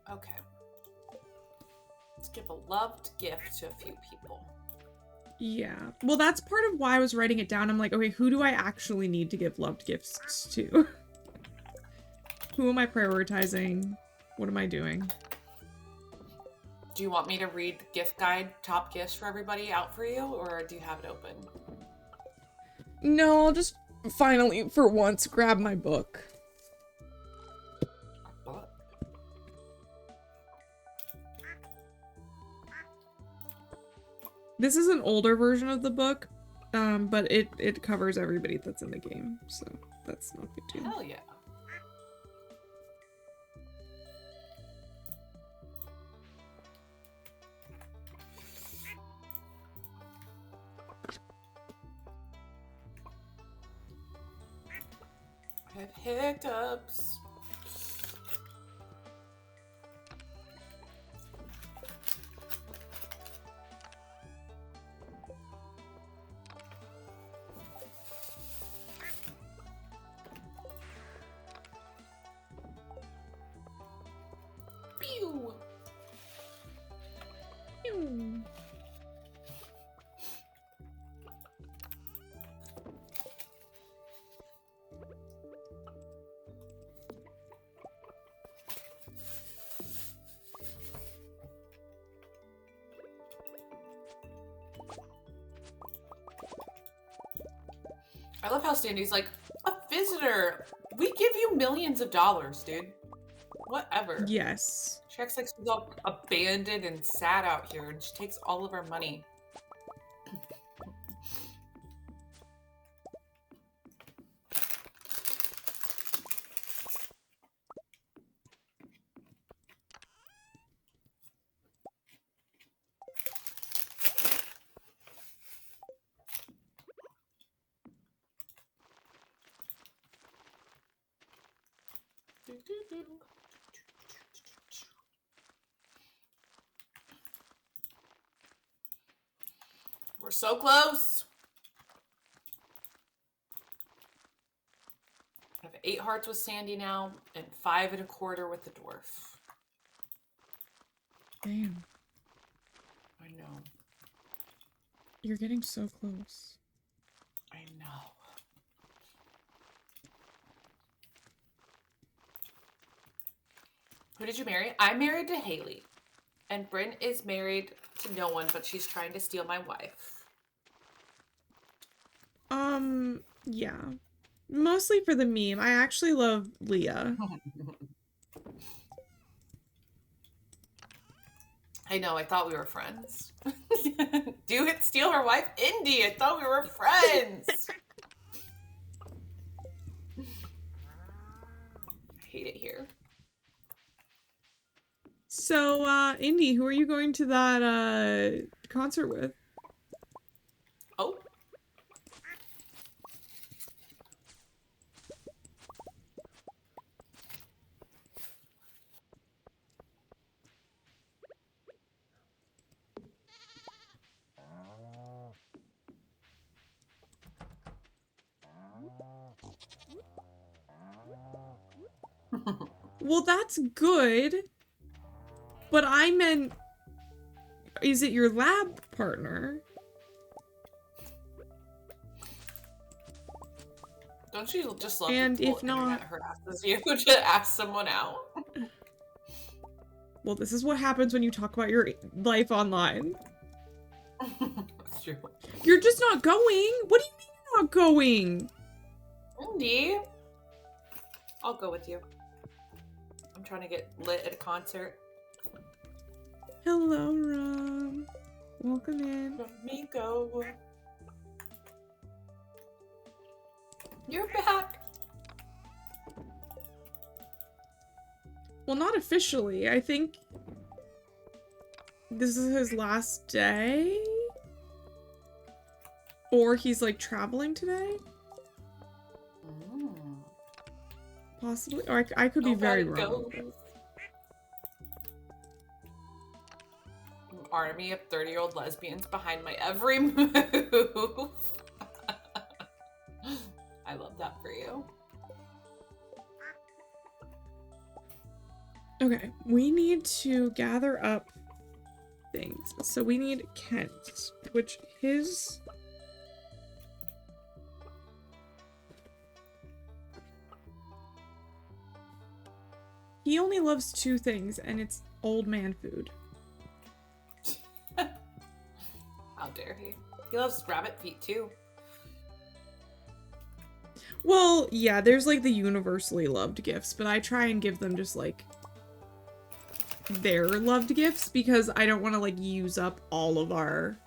Okay. Let's give a loved gift to a few people. Yeah. Well, that's part of why I was writing it down. I'm like, okay, who do I actually need to give loved gifts to? Who am I prioritizing? What am I doing? Do you want me to read the gift guide, top gifts for everybody out for you, or do you have it open? No, I'll just finally, for once, grab my book. This is an older version of the book, but it covers everybody that's in the game, so that's not a big deal. Hell yeah. I have hiccups. Pew. Pew. I love how Sandy's like, a visitor. We give you millions of dollars, dude. Whatever. Yes. She acts like she's all abandoned and sad out here, and she takes all of our money. We're so close. I have 8 hearts with Sandy now, and 5 1/4 with the dwarf. Damn. I know. You're getting so close. I know. Who did you marry? I'm married to Haley. And Bryn is married to no one, but she's trying to steal my wife. Yeah. Mostly for the meme. I actually love Leah. I know, I thought we were friends. Do it, steal her wife? Indy, I thought we were friends. I hate it here. So, Indy, who are you going to that, concert with? Oh. Well, that's good. But I meant, is it your lab partner? Don't you just love And the if not, internet harasses you to ask someone out? Well, this is what happens when you talk about your life online. That's true. You're just not going. What do you mean you're not going? Indy. I'll go with you. I'm trying to get lit at a concert. Hello, Rob. Welcome in. Let me go. You're back. Well, not officially. I think this is his last day? Or he's like traveling today? Possibly. Or I could be very wrong. An army of 30-year-old lesbians behind my every move. I love that for you. Okay, we need to gather up things. So we need Kent, which his... He only loves 2 things, and it's old man food. How dare he? He loves rabbit feet too. Well, yeah, there's like the universally loved gifts, but I try and give them just like their loved gifts because I don't want to like use up all of our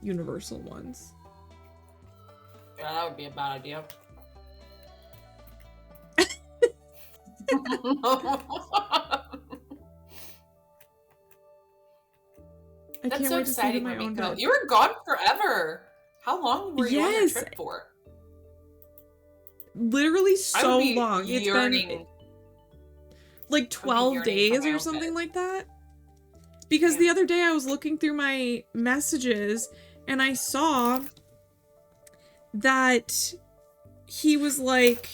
universal ones. Yeah, that would be a bad idea. I That's can't so wait to sleep in exciting, my own Mamiko. bed. You were gone forever. How long were you on your trip for? Literally so long. It's yearning. been like 12 days or something like that. Because the other day I was looking through my messages and I saw that he was like,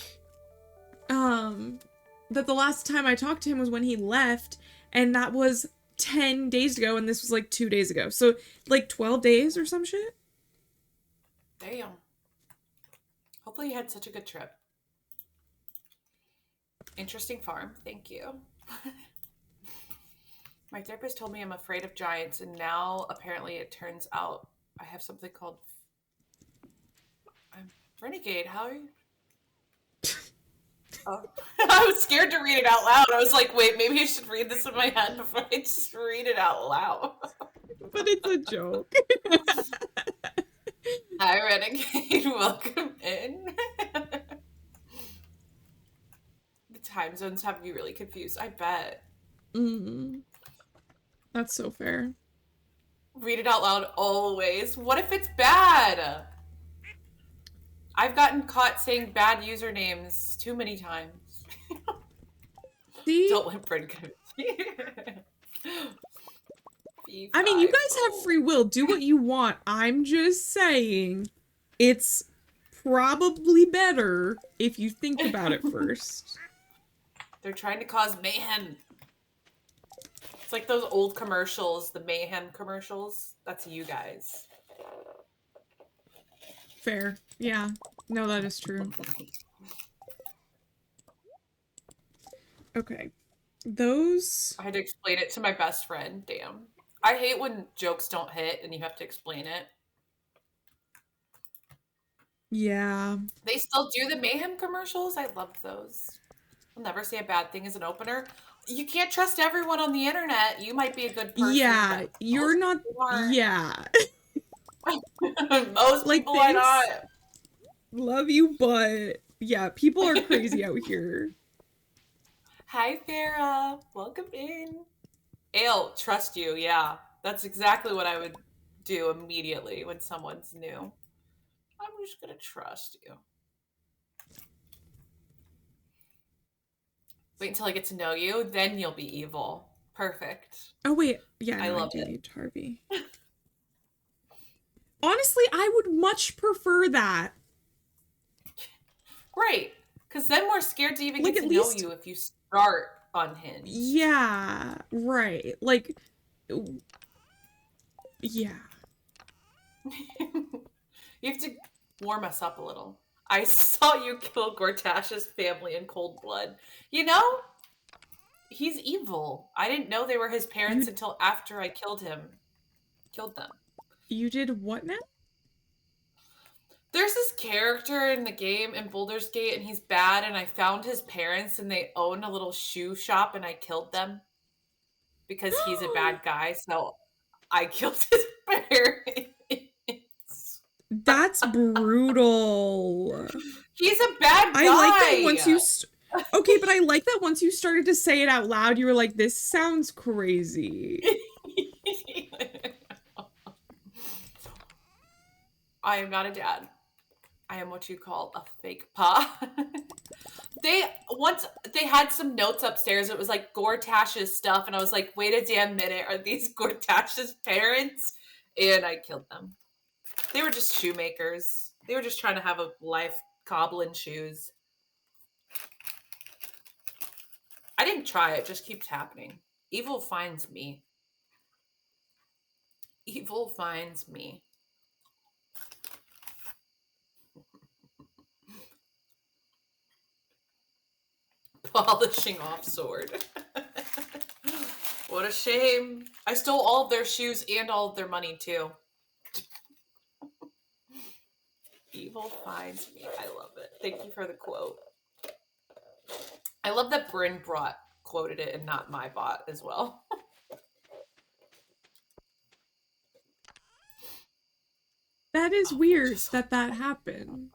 that the last time I talked to him was when he left, and that was 10 days ago, and this was like 2 days ago. So like 12 days or some shit. Damn. Hopefully you had such a good trip. Interesting farm. Thank you. My therapist told me I'm afraid of giants, and now apparently it turns out I have something called I'm renegade. How are you? Oh. I was scared to read it out loud. I was like, wait, maybe I should read this in my head before I just read it out loud. But it's a joke. Hi, renegade. Welcome in. The time zones have you really confused, I bet. That's so fair. Read it out loud always. What if it's bad? I've gotten caught saying bad usernames too many times. See? Don't let Bryn come. I mean, you guys have free will. Do what you want. I'm just saying it's probably better if you think about it first. They're trying to cause mayhem. It's like those old commercials, the mayhem commercials. That's you guys. Fair. Yeah. No, that is true. Okay. Those... I had to explain it to my best friend. Damn. I hate when jokes don't hit and you have to explain it. Yeah. They still do the mayhem commercials. I love those. I'll never say a bad thing as an opener. You can't trust everyone on the internet. You might be a good person. Yeah, you're not... Yeah. Most like, people are not. Love you, but... Yeah, people are crazy out here. Hi, Farah. Welcome in. Ale, trust you. Yeah, that's exactly what I would do immediately when someone's new. I'm just gonna trust you. Wait until I get to know you, then you'll be evil. Perfect. Oh, wait. Yeah, I love it. Harvey. Honestly, I would much prefer that. Right. Because then we're scared to even get to know you if you start unhinged. Yeah, right. Like, yeah. You have to warm us up a little. I saw you kill Gortash's family in cold blood. You know, he's evil. I didn't know they were his parents until after I killed them. You did what now? There's this character in the game in Baldur's Gate, and he's bad, and I found his parents, and they own a little shoe shop, and I killed them because he's a bad guy, so I killed his parents. That's brutal. He's a bad I like that once guy. you Okay, but I like that once you started to say it out loud, you were like, this sounds crazy. I am not a dad. I am what you call a fake pa. They had some notes upstairs. It was like Gortash's stuff, and I was like, wait a damn minute, are these Gortash's parents? And I killed them. They were just shoemakers. They were just trying to have a life cobbling shoes. I didn't try, it just keeps happening. Evil finds me. Evil finds me. Polishing off sword. What a shame. I stole all of their shoes and all of their money too. Evil finds me. I love it. Thank you for the quote. I love that Bryn quoted it and not my bot as well. That is weird that happened.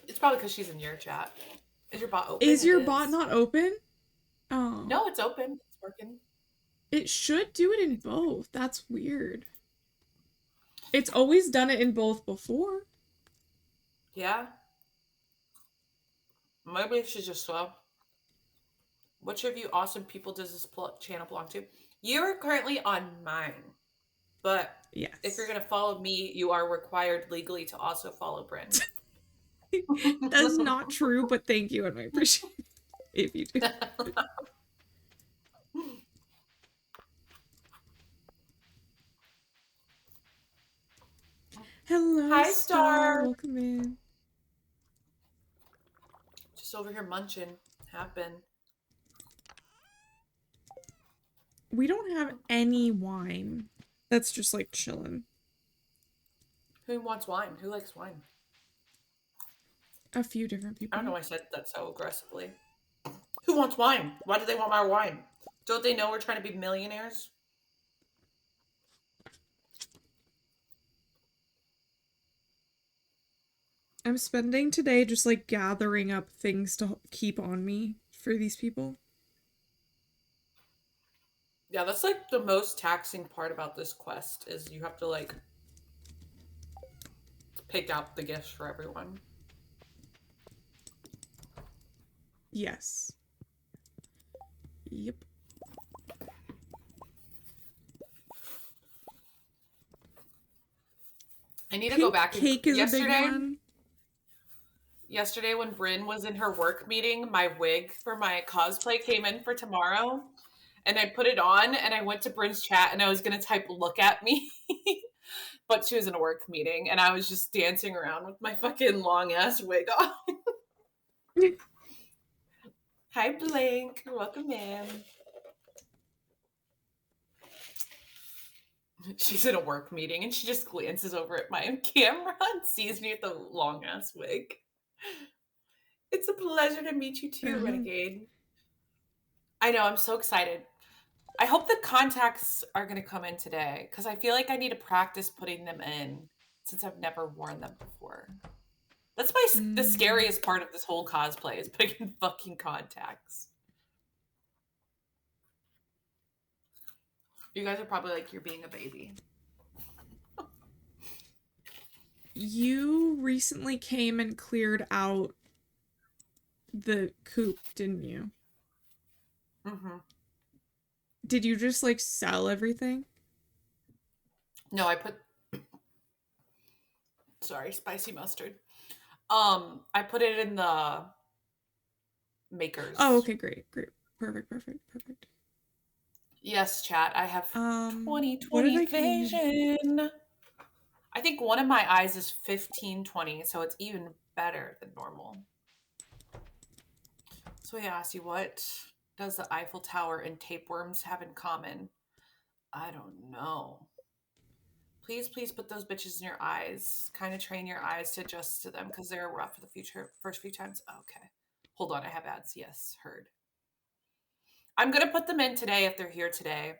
It's probably because she's in your chat. Is your bot open? Is your bot not open? Oh. No, it's open. It's working. It should do it in both. That's weird. It's always done it in both before. Yeah. Maybe she's just slow. Which of you awesome people does this channel belong to? You're currently on mine. But yes, if you're going to follow me, you are required legally to also follow Bryn. That's not true, but thank you, and I appreciate it if you do. Hello, Hi, Star. Welcome in. Just over here munching. Happen. We don't have any wine. That's just like chilling. Who wants wine? Who likes wine? A few different people. I don't know why I said that so aggressively. Who wants wine? Why do they want my wine? Don't they know we're trying to be millionaires? I'm spending today just like gathering up things to keep on me for these people. Yeah, that's like the most taxing part about this quest is you have to like pick out the gifts for everyone. Yes. Yep. I need to go back. Cake is a big one. Yesterday when Bryn was in her work meeting, my wig for my cosplay came in for tomorrow. And I put it on and I went to Bryn's chat and I was going to type look at me. But she was in a work meeting and I was just dancing around with my fucking long ass wig on. Hi, Blink. Welcome in. She's in a work meeting and she just glances over at my camera and sees me with the long ass wig. It's a pleasure to meet you too, Renegade. I know, I'm so excited. I hope the contacts are going to come in today because I feel like I need to practice putting them in since I've never worn them before. That's the scariest part of this whole cosplay is putting in fucking contacts. You guys are probably like, you're being a baby. You recently came and cleared out the coop, didn't you? Mm-hmm. Did you just like sell everything? No, I put... Sorry, spicy mustard. I put it in the makers. Oh, okay, great. Perfect. Yes, chat. I have 20/20 I vision. I think one of my eyes is 15/20, so it's even better than normal. So I asked you, what does the Eiffel Tower and tapeworms have in common? I don't know. Please put those bitches in your eyes. Kind of train your eyes to adjust to them because they're rough for the first few times. Okay. Hold on, I have ads. Yes, heard. I'm going to put them in today if they're here today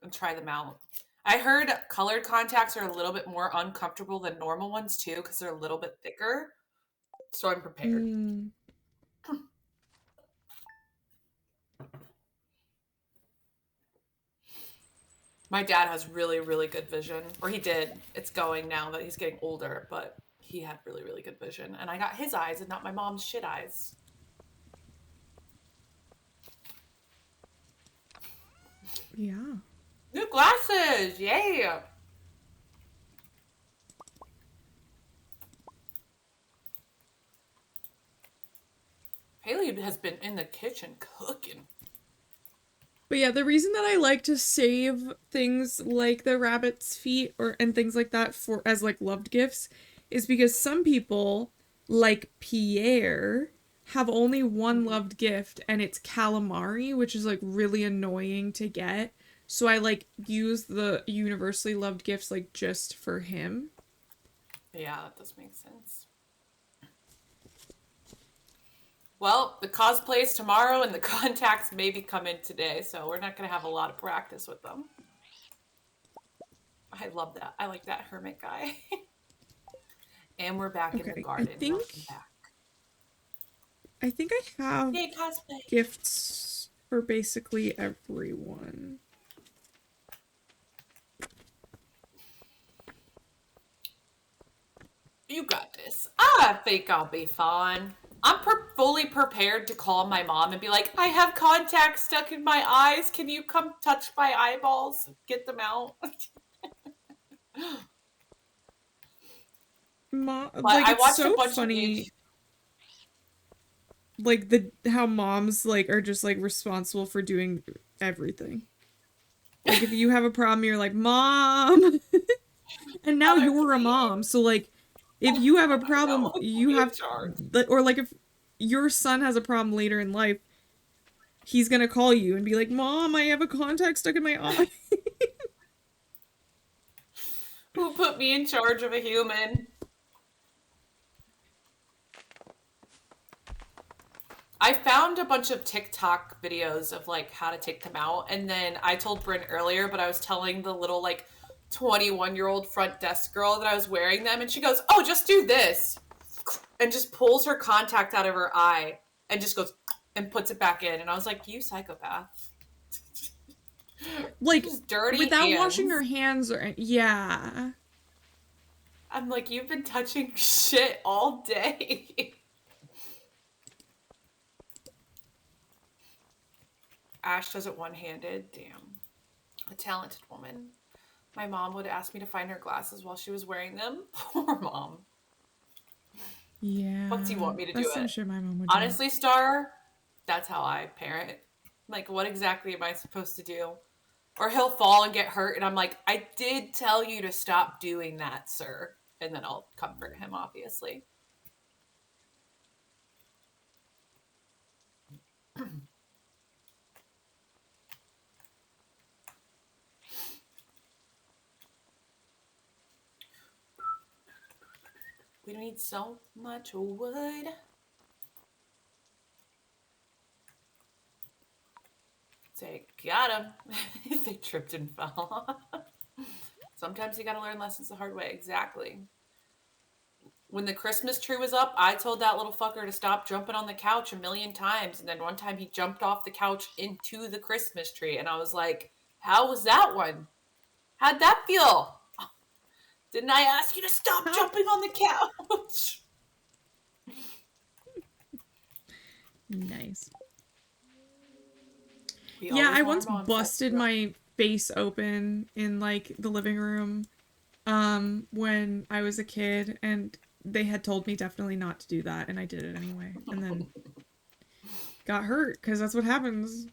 and try them out. I heard colored contacts are a little bit more uncomfortable than normal ones too, because they're a little bit thicker. So I'm prepared. Mm. My dad has really, really good vision, or he did. It's going now that he's getting older, but he had really, really good vision. And I got his eyes and not my mom's shit eyes. Yeah. New glasses! Yay! Haley has been in the kitchen cooking. But yeah, the reason that I like to save things like the rabbit's feet and things like that for as like loved gifts is because some people, like Pierre, have only one loved gift and it's calamari, which is like really annoying to get. So I like use the universally loved gifts like just for him. Yeah, that does make sense. Well, the cosplay's tomorrow and the contacts maybe come in today, so we're not going to have a lot of practice with them. I love that. I like that hermit guy. And we're back in the garden. Welcome back. I think I have Yay, cosplay. Gifts for basically everyone. You got this. I think I'll be fine. I'm fully prepared to call my mom and be like, I have contacts stuck in my eyes. Can you come touch my eyeballs? Get them out. Like, I it's watched so a bunch funny. of Like how moms like are just like responsible for doing everything. Like if you have a problem, you're like, Mom. And now you're a mom, so like if you have a problem, you have or like if your son has a problem later in life, he's gonna call you and be like, Mom, I have a contact stuck in my eye. Who put me in charge of a human? I found a bunch of TikTok videos of like how to take them out, and then I told Bryn earlier, but I was telling the little like 21-year-old front desk girl that I was wearing them, and she goes, "Oh, just do this," and just pulls her contact out of her eye and just goes and puts it back in, and I was like, "You psychopath!" Like dirty without hands. washing her hands or yeah. I'm like, you've been touching shit all day. Ash does it one-handed. Damn. A talented woman. My mom would ask me to find her glasses while she was wearing them. Poor mom. Yeah. What do you want me to do? That's some shit my mom would Honestly, Star, that's how I parent. Like, what exactly am I supposed to do? Or he'll fall and get hurt, and I'm like, I did tell you to stop doing that, sir. And then I'll comfort him, obviously. We need so much wood. Say, got him. They tripped and fell. Sometimes you gotta learn lessons the hard way. Exactly. When the Christmas tree was up, I told that little fucker to stop jumping on the couch a million times. And then one time he jumped off the couch into the Christmas tree. And I was like, how was that one? How'd that feel? Didn't I ask you to stop jumping on the couch? Nice. Yeah, I once busted my face open in like the living room when I was a kid, and they had told me definitely not to do that, and I did it anyway, and then got hurt because that's what happens.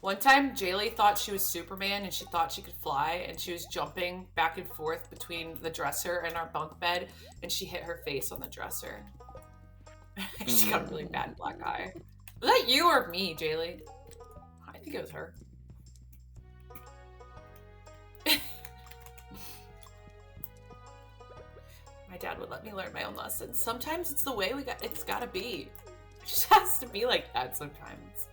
One time, Jaylee thought she was Superman and she thought she could fly, and she was jumping back and forth between the dresser and our bunk bed, and she hit her face on the dresser. She got a really bad black eye. Was that you or me, Jaylee? I think it was her. My dad would let me learn my own lessons. Sometimes it's the way it's gotta be. It just has to be like that sometimes.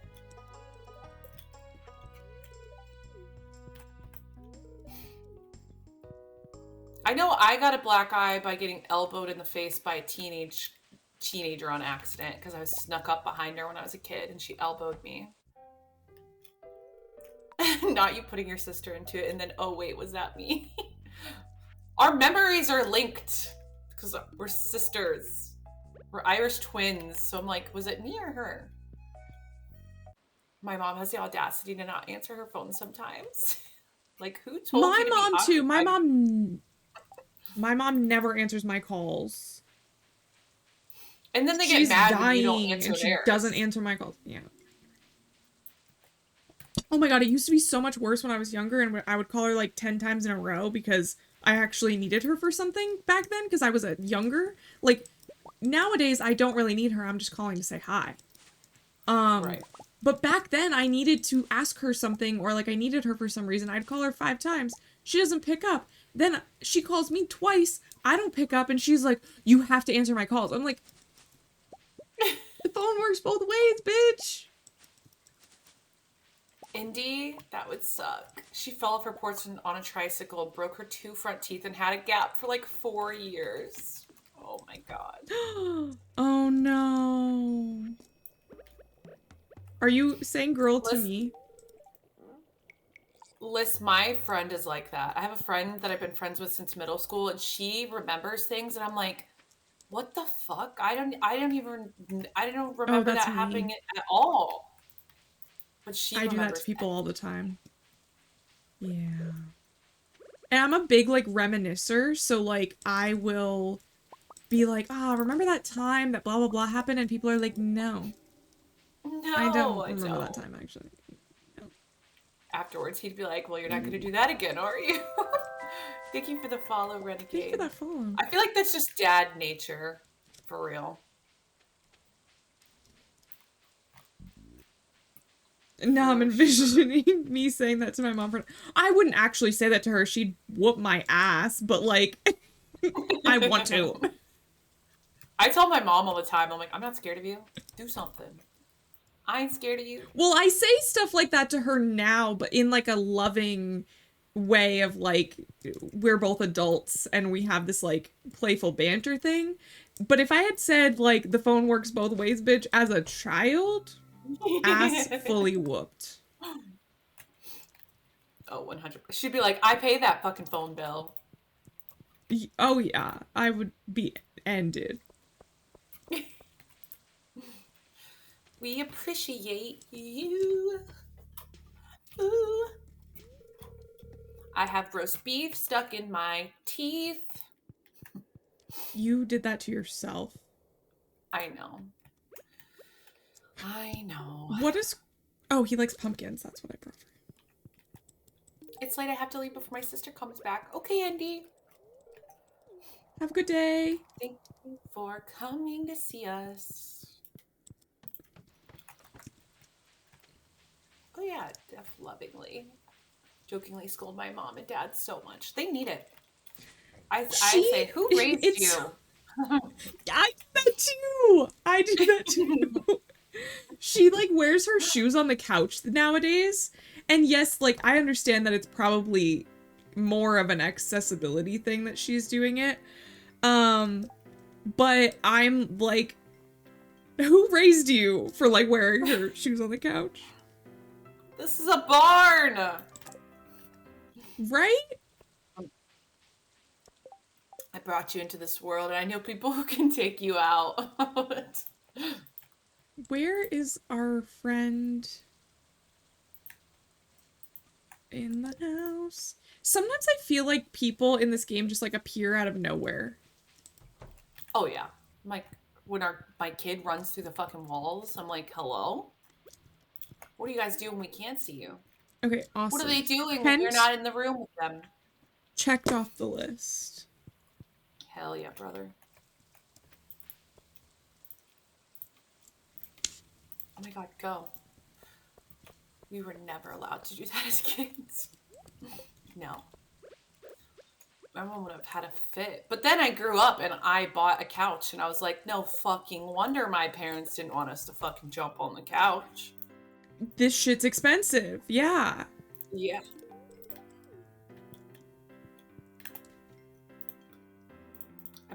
I know I got a black eye by getting elbowed in the face by a teenager on accident because I was snuck up behind her when I was a kid and she elbowed me. Not you putting your sister into it and then, oh wait, was that me? Our memories are linked because we're sisters. We're Irish twins. So I'm like, was it me or her? My mom has the audacity to not answer her phone sometimes. Like, who told you My to be mom too. occupied? My mom never answers my calls. And then they get She's mad when you don't dying answer and she theirs. doesn't answer my calls. Yeah. Oh my god, it used to be so much worse when I was younger and I would call her like 10 times in a row because I actually needed her for something back then because I was a younger. Like, nowadays I don't really need her. I'm just calling to say hi. Right. But back then I needed to ask her something or like I needed her for some reason. I'd call her 5 times. She doesn't pick up. Then she calls me twice. I don't pick up and she's like, "You have to answer my calls." I'm like, "The phone works both ways, bitch." Indy, that would suck. She fell off her porch on a tricycle, broke her 2 front teeth, and had a gap for like 4 years. Oh my god. Oh no. Are you saying girl to me? Liz, my friend is like that. I have a friend that I've been friends with since middle school, and she remembers things, and I'm like, what the fuck? I don't Oh, remember that's that me. happening at all. But she I do that to remembers people all the everything. time. Yeah. And I'm a big like reminiscer, so like I will be like, "Ah, remember that time that blah blah blah happened?" And people are like, "No, I No, don't I remember that don't. time actually." No. Afterwards, he'd be like, well, you're not going to Ooh. do that again, are you? Thank you for the follow, Thank you for Renegade. that follow. I feel like that's just dad nature, for real. Now I'm For sure. envisioning me saying that to my mom. I wouldn't actually say that to her. She'd whoop my ass, but like, I want to. I tell my mom all the time, I'm like, I'm not scared of you. Do something. I ain't scared of you. Well, I say stuff like that to her now, but in like a loving way of like, we're both adults and we have this like playful banter thing. But if I had said like the phone works both ways, bitch, as a child, ass fully whooped. Oh, 100. She'd be like, I pay that fucking phone bill. Oh yeah, I would be ended. We appreciate you. Ooh. I have roast beef stuck in my teeth. You did that to yourself. I know. I know. What is... Oh, he likes pumpkins. That's what I brought for him. It's late. I have to leave before my sister comes back. Okay, Andy. Have a good day. Thank you for coming to see us. Oh yeah, Def lovingly, jokingly scold my mom and dad so much. They need it. I say, who raised you? I do that too. I do that too. She like wears her shoes on the couch nowadays. And yes, like I understand that it's probably more of an accessibility thing that she's doing it. But I'm like, who raised you for like wearing her shoes on the couch? This is a barn. Right? I brought you into this world and I know people who can take you out. Where is our friend in the house? Sometimes I feel like people in this game just like appear out of nowhere. Oh yeah. Like when my kid runs through the fucking walls, I'm like, hello? What do you guys do when we can't see you? Okay, awesome. What are they doing when Kent you're not in the room with them? checked off the list. Hell yeah, brother. Oh my god, go. We were never allowed to do that as kids. No. My mom would have had a fit. But then I grew up and I bought a couch and I was like, no fucking wonder my parents didn't want us to fucking jump on the couch. This shit's expensive. Yeah. Yeah.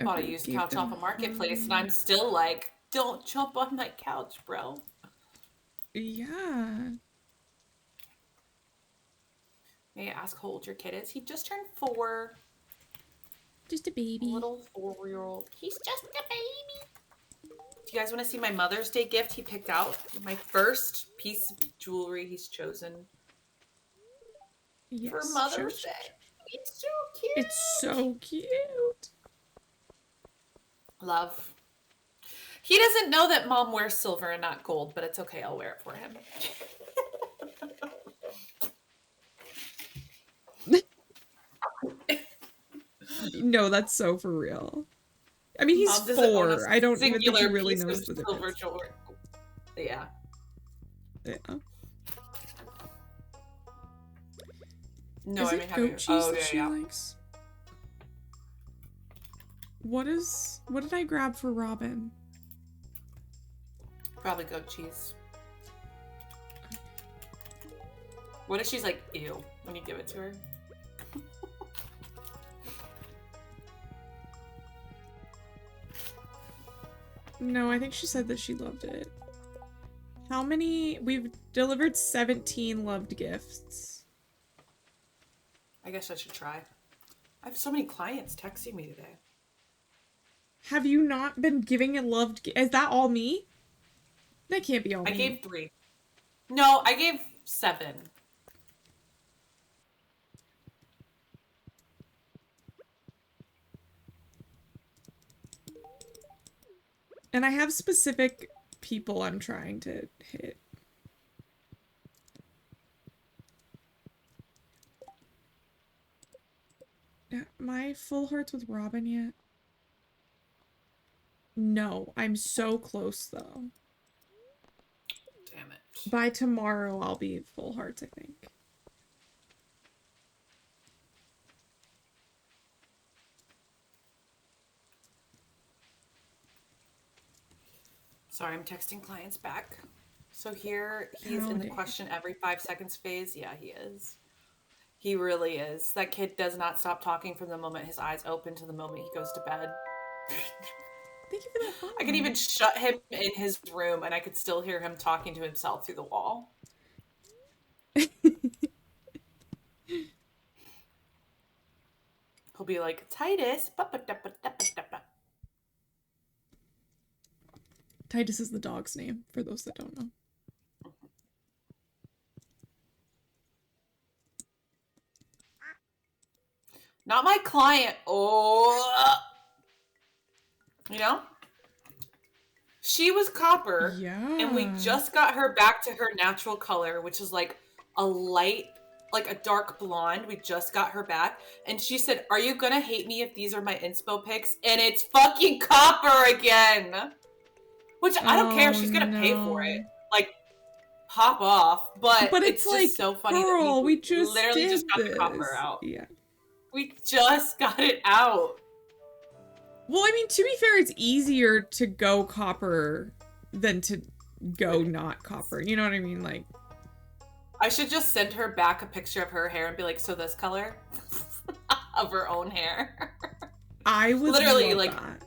I bought a used gave couch off them a marketplace, and home. I'm still like, don't jump on my couch, bro. Yeah. May I ask how old your kid is? He just turned 4. Just a A baby. little 4-year-old. He's just a baby. Do you guys want to see my Mother's Day gift he picked out? My first piece of jewelry he's chosen for Yes. Mother's Day. It's so cute. It's so cute. Love. He doesn't know that Mom wears silver and not gold, but it's okay. I'll wear it for him. No, that's so for real. I mean, he's Mom doesn't own a 4. I don't think he singular really piece knows of the silver difference. jewelry. Yeah. Yeah. No, Is I it mean, goat cheese that she yeah. likes? What did I grab for Robin? Probably goat cheese. What if she's like, ew, when you give it to her? No, I think she said that she loved it. How many? We've delivered 17 loved gifts. I guess I should try. I have so many clients texting me today. Have you not been giving a loved Is that all me? That can't be all me. I gave 3. No, I gave 7. And I have specific people I'm trying to hit. My full hearts with Robin yet? No, I'm so close though. Damn it. By tomorrow, I'll be full hearts, I think. Sorry, I'm texting clients back. So here, he's in the question every 5 seconds phase. Yeah, he is. He really is. That kid does not stop talking from the moment his eyes open to the moment he goes to bed. Thank you for that follow. I could even shut him in his room and I could still hear him talking to himself through the wall. He'll be like, Titus. Titus is the dog's name, for those that don't know. Not my client. Oh. You know? She was copper. Yeah. And we just got her back to her natural color, which is like a light, like a dark blonde. We just got her back. And she said, are you going to hate me if these are my inspo pics? And it's fucking copper again. Which I don't care. She's going to pay for it. Like, pop off. But it's like, just so funny girl, that we just literally just got this. the copper out. Yeah. We just got it out. Well, I mean, to be fair, it's easier to go copper than to go not copper. You know what I mean? Like, I should just send her back a picture of her hair and be like, so this color of her own hair. I would literally love like that.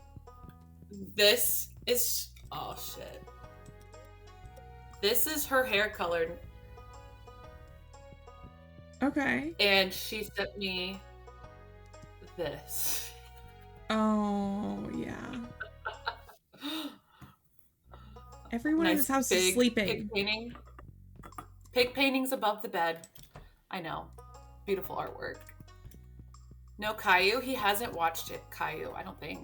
This is oh shit. This is her hair color. Okay. And she sent me this. Oh, yeah. Everyone in this house is sleeping. Pig painting. Pig paintings above the bed. I know. Beautiful artwork. No Caillou? He hasn't watched it, Caillou, I don't think.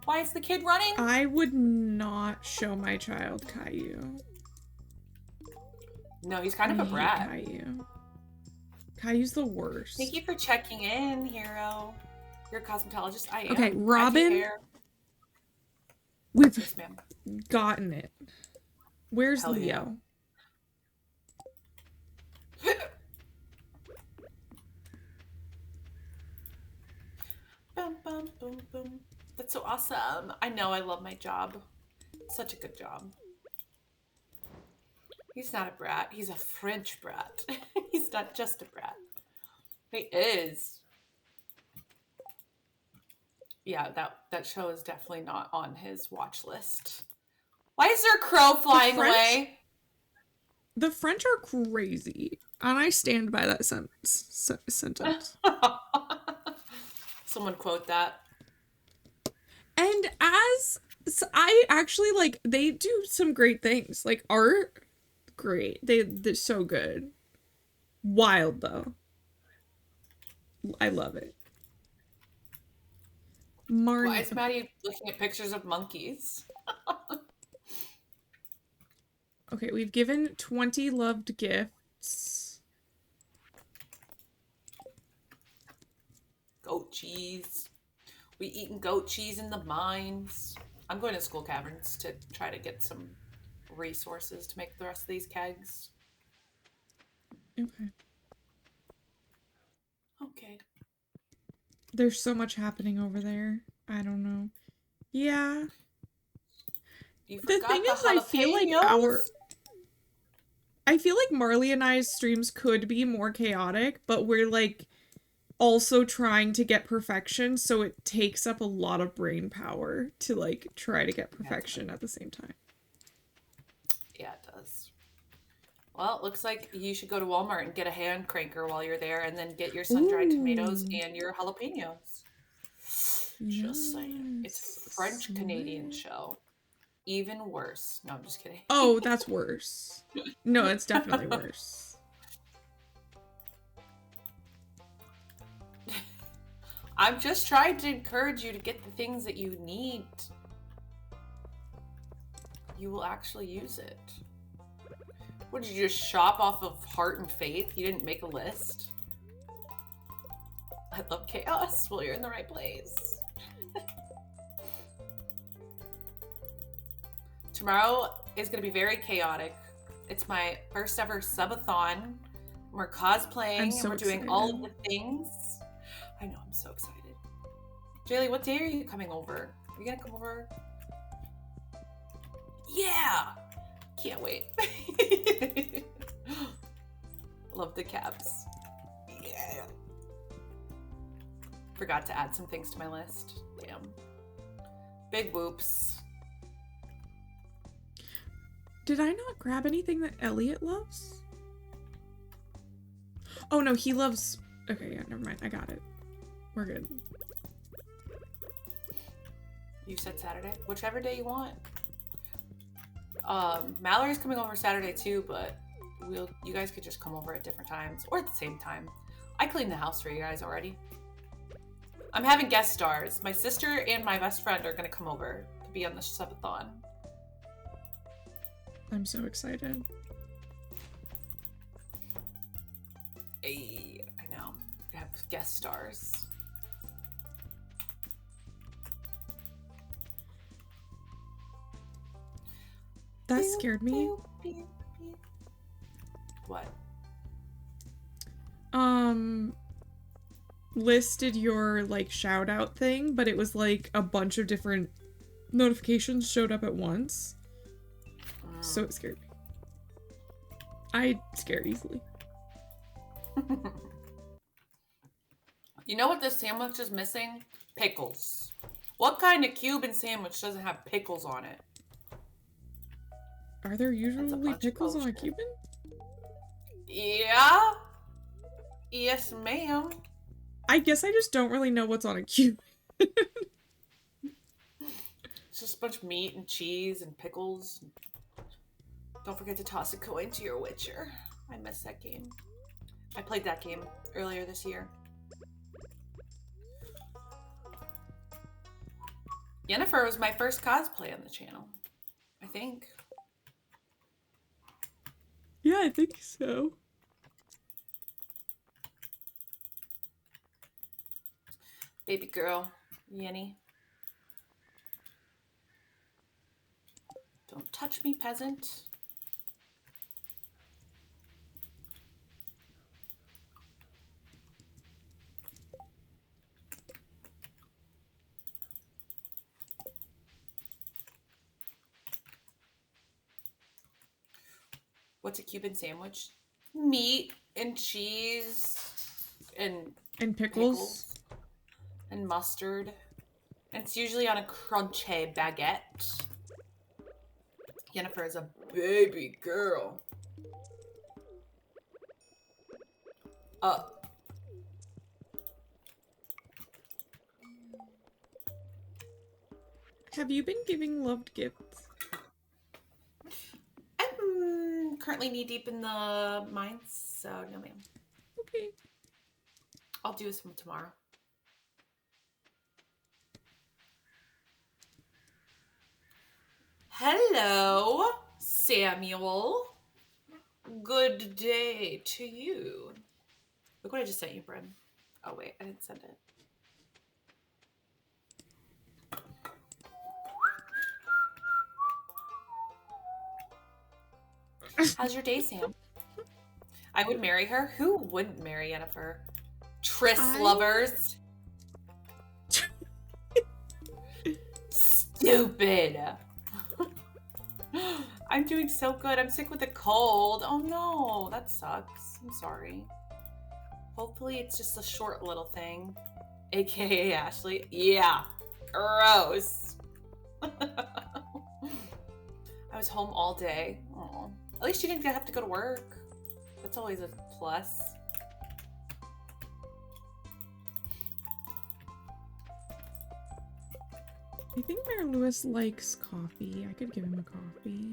Why is the kid running? I would not show my child Caillou. No, he's kind of a brat. Caillou. Caillou's the worst. Thank you for checking in, Hero. You're a cosmetologist. I am. Okay, Robin. We've yes, gotten it. Where's Hell Leo? Yeah. Bum, bum, boom, boom. That's so awesome. I know I love my job. Such a good job. He's not a brat. He's a French brat. He's not just a brat. He is. Yeah, that show is definitely not on his watch list. Why is there a crow flying away? The French are crazy, and I stand by that sentence. Someone quote that. And I actually like, they do some great things. Like art, great. They're so good. Wild though. I love it. Why Marnie. is Maddie looking at pictures of monkeys? Okay, we've given 20 loved gifts. Goat cheese. We eating goat cheese in the mines. I'm going to School Caverns to try to get some resources to make the rest of these kegs. Okay. Okay. There's so much happening over there. I don't know. Yeah. You The forgot thing the is, jalapenos? I feel like Marley and I's streams could be more chaotic, but we're like also trying to get perfection, so it takes up a lot of brain power to like try to get perfection at the same time. Yeah, it does. Well, it looks like you should go to Walmart and get a hand cranker while you're there and then get your sun-dried tomatoes Ooh. and your jalapenos. Just saying. It's a Yes. French-Canadian show. Even worse. No, I'm just kidding. Oh, that's worse. No, it's definitely worse. I'm just trying to encourage you to get the things that you need. You will actually use it. What, did you just shop off of heart and faith? You didn't make a list? I love chaos. Well, you're in the right place. Tomorrow is going to be very chaotic. It's my first ever subathon. We're cosplaying I'm and so we're doing excited. all of the things. I know, I'm so excited. Jaylee, what day are you coming over? Are you going to come over? Yeah! Can't wait. Love the caps. Yeah. Forgot to add some things to my list. Damn. Big whoops. Did I not grab anything that Elliot loves? Oh no, he loves... Okay, yeah, never mind. I got it. We're good. You said Saturday? Whichever day you want. Mallory's coming over Saturday too, but you guys could just come over at different times or at the same time. I cleaned the house for you guys already. I'm having guest stars. My sister and my best friend are gonna come over to be on the subathon. I'm so excited. Hey, I know. We have guest stars. That scared me. What? Listed your like shout out thing, but it was like a bunch of different notifications showed up at once. So it scared me. I scare easily. You know what this sandwich is missing? Pickles. What kind of Cuban sandwich doesn't have pickles on it? Are there usually pickles on a bullshit. Cuban? Yeah. Yes, ma'am. I guess I just don't really know what's on a Cuban. It's just a bunch of meat and cheese and pickles. Don't forget to toss a coin to your Witcher. I missed that game. I played that game earlier this year. Yennefer was my first cosplay on the channel, I think. Yeah, I think so. Baby girl, Yenny. Don't touch me, peasant. What's a Cuban sandwich? Meat and cheese and And pickles. and mustard. And it's usually on a crunchy baguette. Jennifer is a baby girl. Have you been giving loved gifts? I'm currently knee deep in the mines, so no ma'am. Okay. I'll do some tomorrow. Hello, Samuel. Good day to you. Look what I just sent you, Bryn. Oh wait, I didn't send it. How's your day, Sam? I would marry her. Who wouldn't marry Yennefer? Tris lovers. Stupid. I'm doing so good. I'm sick with a cold. Oh no, that sucks. I'm sorry. Hopefully it's just a short little thing. AKA Ashley. Yeah. Gross. I was home all day. Aww. At least you didn't have to go to work. That's always a plus. I think Mayor Lewis likes coffee. I could give him a coffee.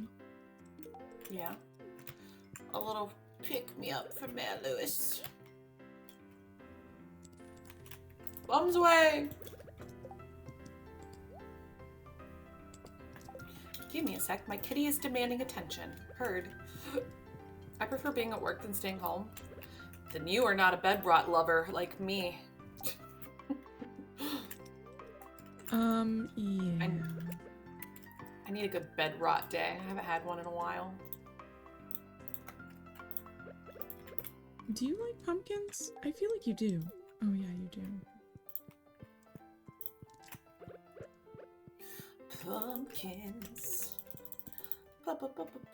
Yeah. A little pick-me-up for Mayor Lewis. Bums away! Give me a sec. My kitty is demanding attention. Heard. I prefer being at work than staying home. Then you are not a bed rot lover like me. Yeah. I need a good bed rot day. I haven't had one in a while. Do you like pumpkins? I feel like you do. Oh yeah, you do. Pumpkins. Pumpkins.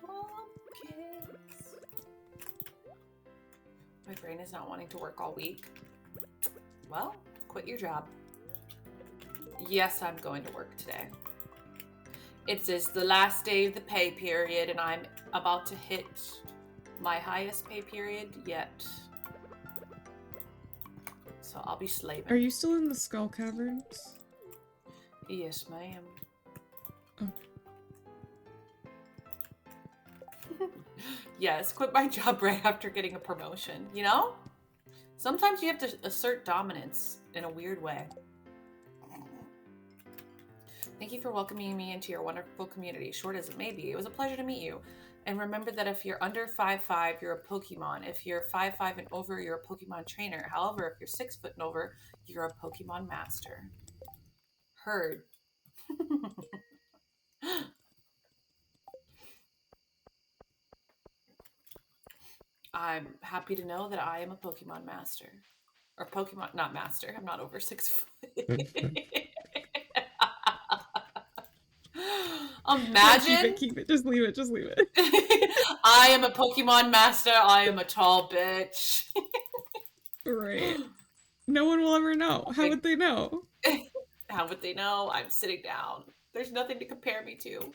My brain is not wanting to work all week. Well, quit your job. Yes, I'm going to work today. It is the last day of the pay period, and I'm about to hit my highest pay period yet. So I'll be slaving. Are you still in the Skull Caverns? Yes, ma'am. Oh. Yes, quit my job right after getting a promotion, you know? Sometimes you have to assert dominance in a weird way. Thank you for welcoming me into your wonderful community. Short as it may be, it was a pleasure to meet you. And remember that if you're under 5'5", you're a Pokemon. If you're 5'5" and over, you're a Pokemon trainer. However, if you're 6 foot and over, you're a Pokemon master. Heard. I'm happy to know that I am a Pokemon master. Or Pokemon, not master. I'm not over 6 foot. Imagine. Keep it. Just leave it. Just leave it. I am a Pokemon master. I am a tall bitch. Right. No one will ever know. How would they know? How would they know? I'm sitting down. There's nothing to compare me to.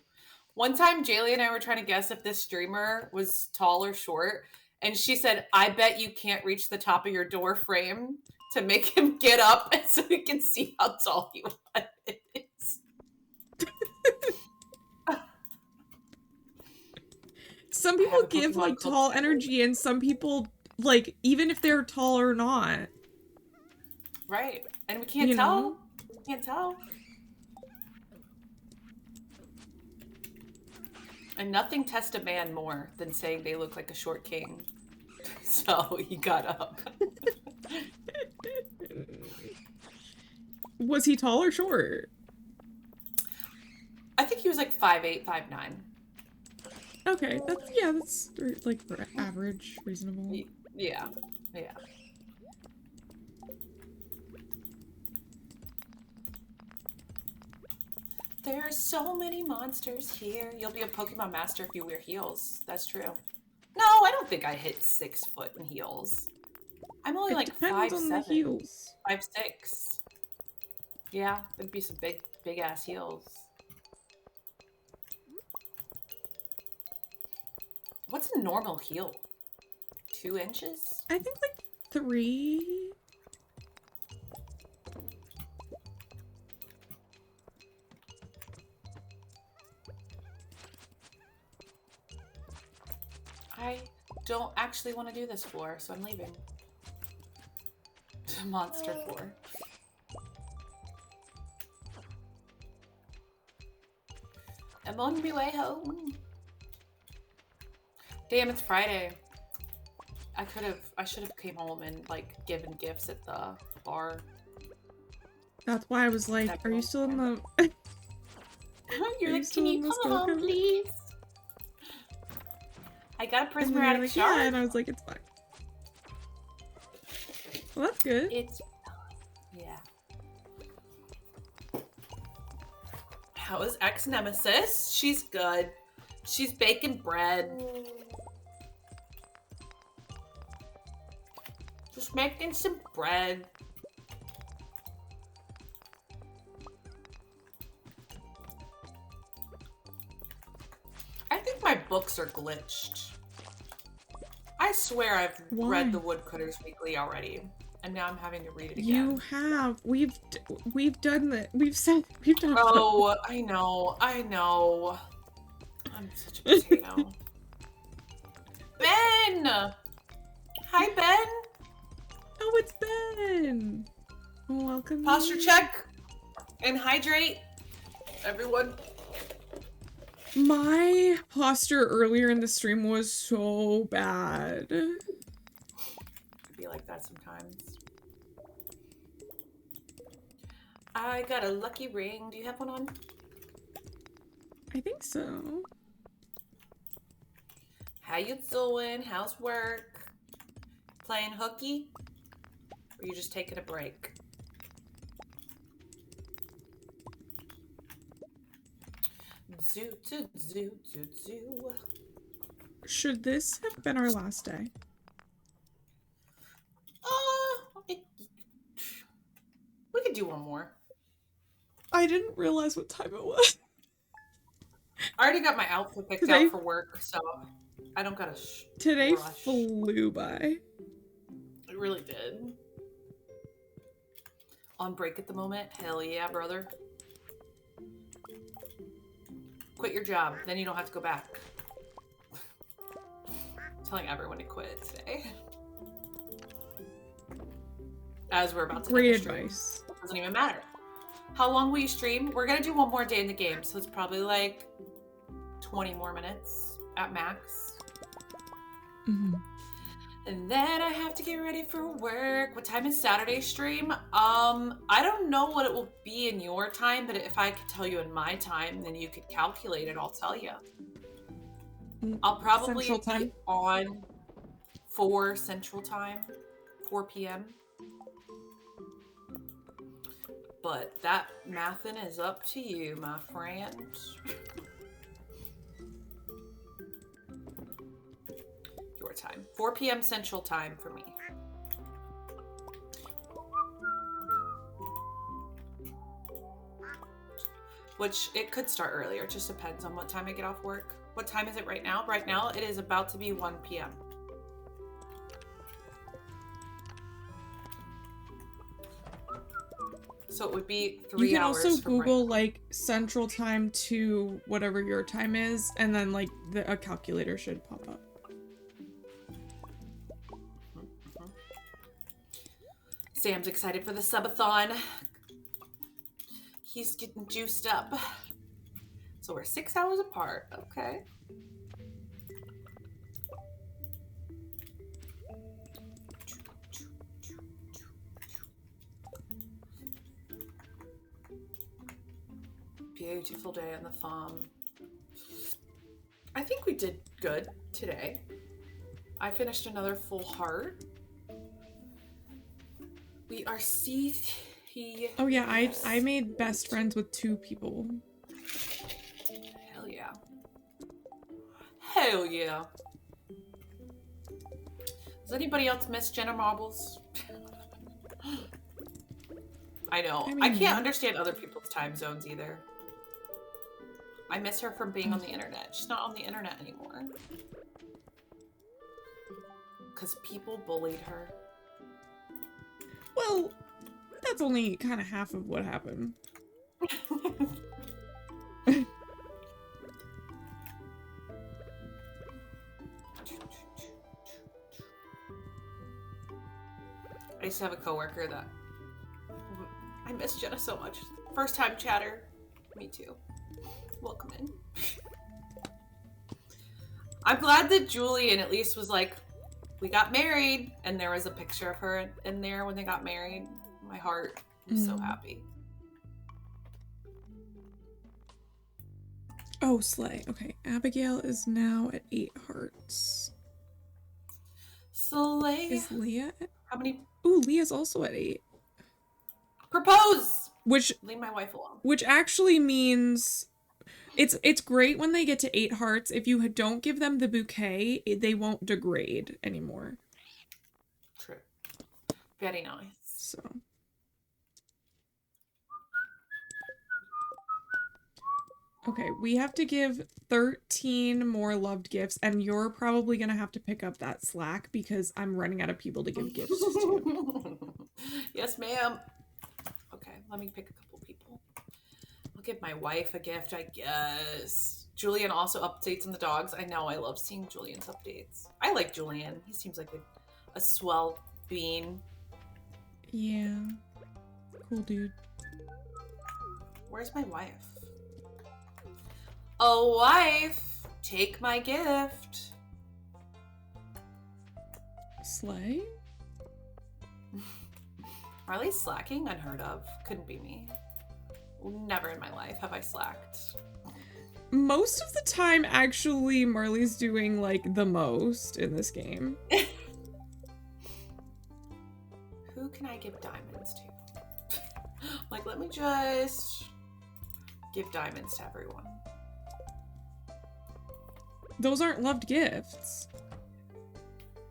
One time, Jaylee and I were trying to guess if this streamer was tall or short. And she said, I bet you can't reach the top of your door frame to make him get up so we can see how tall you is. Some people give like tall energy, and some people like even if they're tall or not. Right, and we can't tell. We can't tell. And nothing tests a man more than saying they look like a short king. So he got up. Was he tall or short? I think he was like 5'8", 5'9". Okay, that's like average, reasonable. Yeah. There are so many monsters here. You'll be a Pokemon master if you wear heels. That's true. No, I don't think I hit 6 foot in heels. I'm only like 5'7", 5'6". Yeah, it'd be some big ass heels. What's a normal heel? 2 inches? I think like 3. I don't actually want to do this floor, so I'm leaving. Monster floor. I'm on my way home. Damn, it's Friday. I should have came home and like given gifts at the bar. That's why I was like, are you still in the... You're Are you like, still can in you the come home, Skullcrow? please? I got a And then you're prismatic like, shard. yeah, and I was like, it's fine. Well, that's good. It's yeah. How is ex-nemesis? She's good. She's baking bread. Just making some bread. I think my books are glitched. I swear I've Why? read the Woodcutters Weekly already, and now I'm having to read it again. You have. We've done that. We've talked about Oh, I know. I'm such a potato. Ben! Hi, Ben! Oh, it's Ben! Welcome. Posture check and hydrate, everyone. My posture earlier in the stream was so bad. Could be like that sometimes. I got a lucky ring. Do you have one on? I think so. How you doing? How's work? Playing hooky? Or you just taking a break? Zoo, zoo, zoo, zoo, zoo. Should this have been our last day? We could do one more. I didn't realize what time it was. I already got my outfit picked Today- out for work, so I don't gotta Today rush. flew by. It really did. On break at the moment? Hell yeah, brother. Quit your job, then you don't have to go back. Telling everyone to quit today. As we're about to Great end the stream. advice. Doesn't even matter. How long will you stream? We're gonna do one more day in the game, so it's probably like 20 more minutes at max. Mm-hmm. And then I have to get ready for work. What time is Saturday stream? I don't know what it will be in your time, but if I could tell you in my time, then you could calculate it, I'll tell you. I'll probably Central time? be on 4 Central Time, 4 p.m. But that mathin' is up to you, my friend. Your time. 4 p.m. Central Time for me. Which, it could start earlier. It just depends on what time I get off work. What time is it right now? Right now, it is about to be 1 p.m. So it would be 3 hours. You can also from right Google now. like Central Time to whatever your time is, and then like a calculator should pop up. Sam's excited for the subathon. He's getting juiced up. So we're 6 hours apart. Okay. Beautiful day on the farm. I think we did good today. I finished another full heart. We are Oh yeah, I made best friends with 2 people. Hell yeah. Hell yeah. Does anybody else miss Jenna Marbles? I know. I I mean, can't understand other people's time zones either. I miss her from being on the internet. She's not on the internet anymore. Because people bullied her. well, that's only kind of half of what happened. I used to have a coworker that I miss Jenna so much. First time chatter. Me too. Welcome in. I'm glad that Julian at least was like, we got married, and there was a picture of her in there when they got married. My heart was so happy. Oh, slay. Okay, Abigail is now at 8 hearts. Slay. Is Leah at... How many? Ooh, Leah's also at 8. Propose! Which... Leave my wife alone. Which actually means... It's great when they get to 8 hearts. If you don't give them the bouquet, they won't degrade anymore. True. Very nice. So... Okay, we have to give 13 more loved gifts, and you're probably gonna have to pick up that slack because I'm running out of people to give gifts to. Yes, ma'am. Okay, let me pick a couple people. I'll give my wife a gift, I guess. Julian also updates on the dogs. I know, I love seeing Julian's updates. I like Julian. He seems like a swell bean. Yeah. Cool dude. Where's my wife? Oh, wife, take my gift. Slay? Marley's slacking? Unheard of. Couldn't be me. Never in my life have I slacked. Most of the time, actually, Marley's doing, like, the most in this game. Who can I give diamonds to? Like, let me just give diamonds to everyone. Those aren't loved gifts.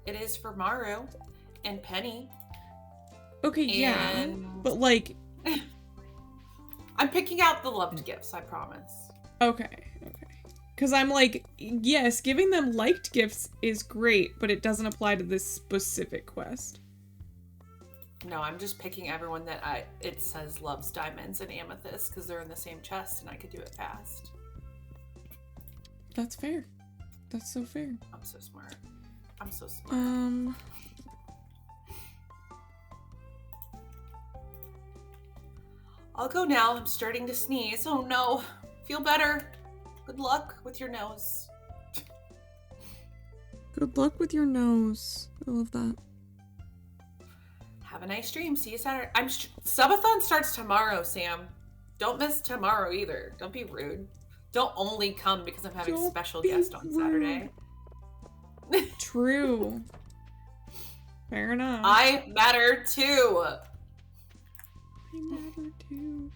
It is for Maru and Penny. Okay, yeah. But, like... I'm picking out the loved gifts, I promise. Okay. Because I'm like, yes, giving them liked gifts is great, but it doesn't apply to this specific quest. No, I'm just picking everyone that it says loves diamonds and amethyst because they're in the same chest and I could do it fast. That's fair. That's so fair. I'm so smart. I'm so smart. I'll go now. I'm starting to sneeze. Oh no. Feel better. Good luck with your nose. Good luck with your nose. I love that. Have a nice stream. See you Saturday. Subathon starts tomorrow, Sam. Don't miss tomorrow either. Don't be rude. Don't only come because I'm having a special guest on Saturday. True. Fair enough. I matter too. I matter too.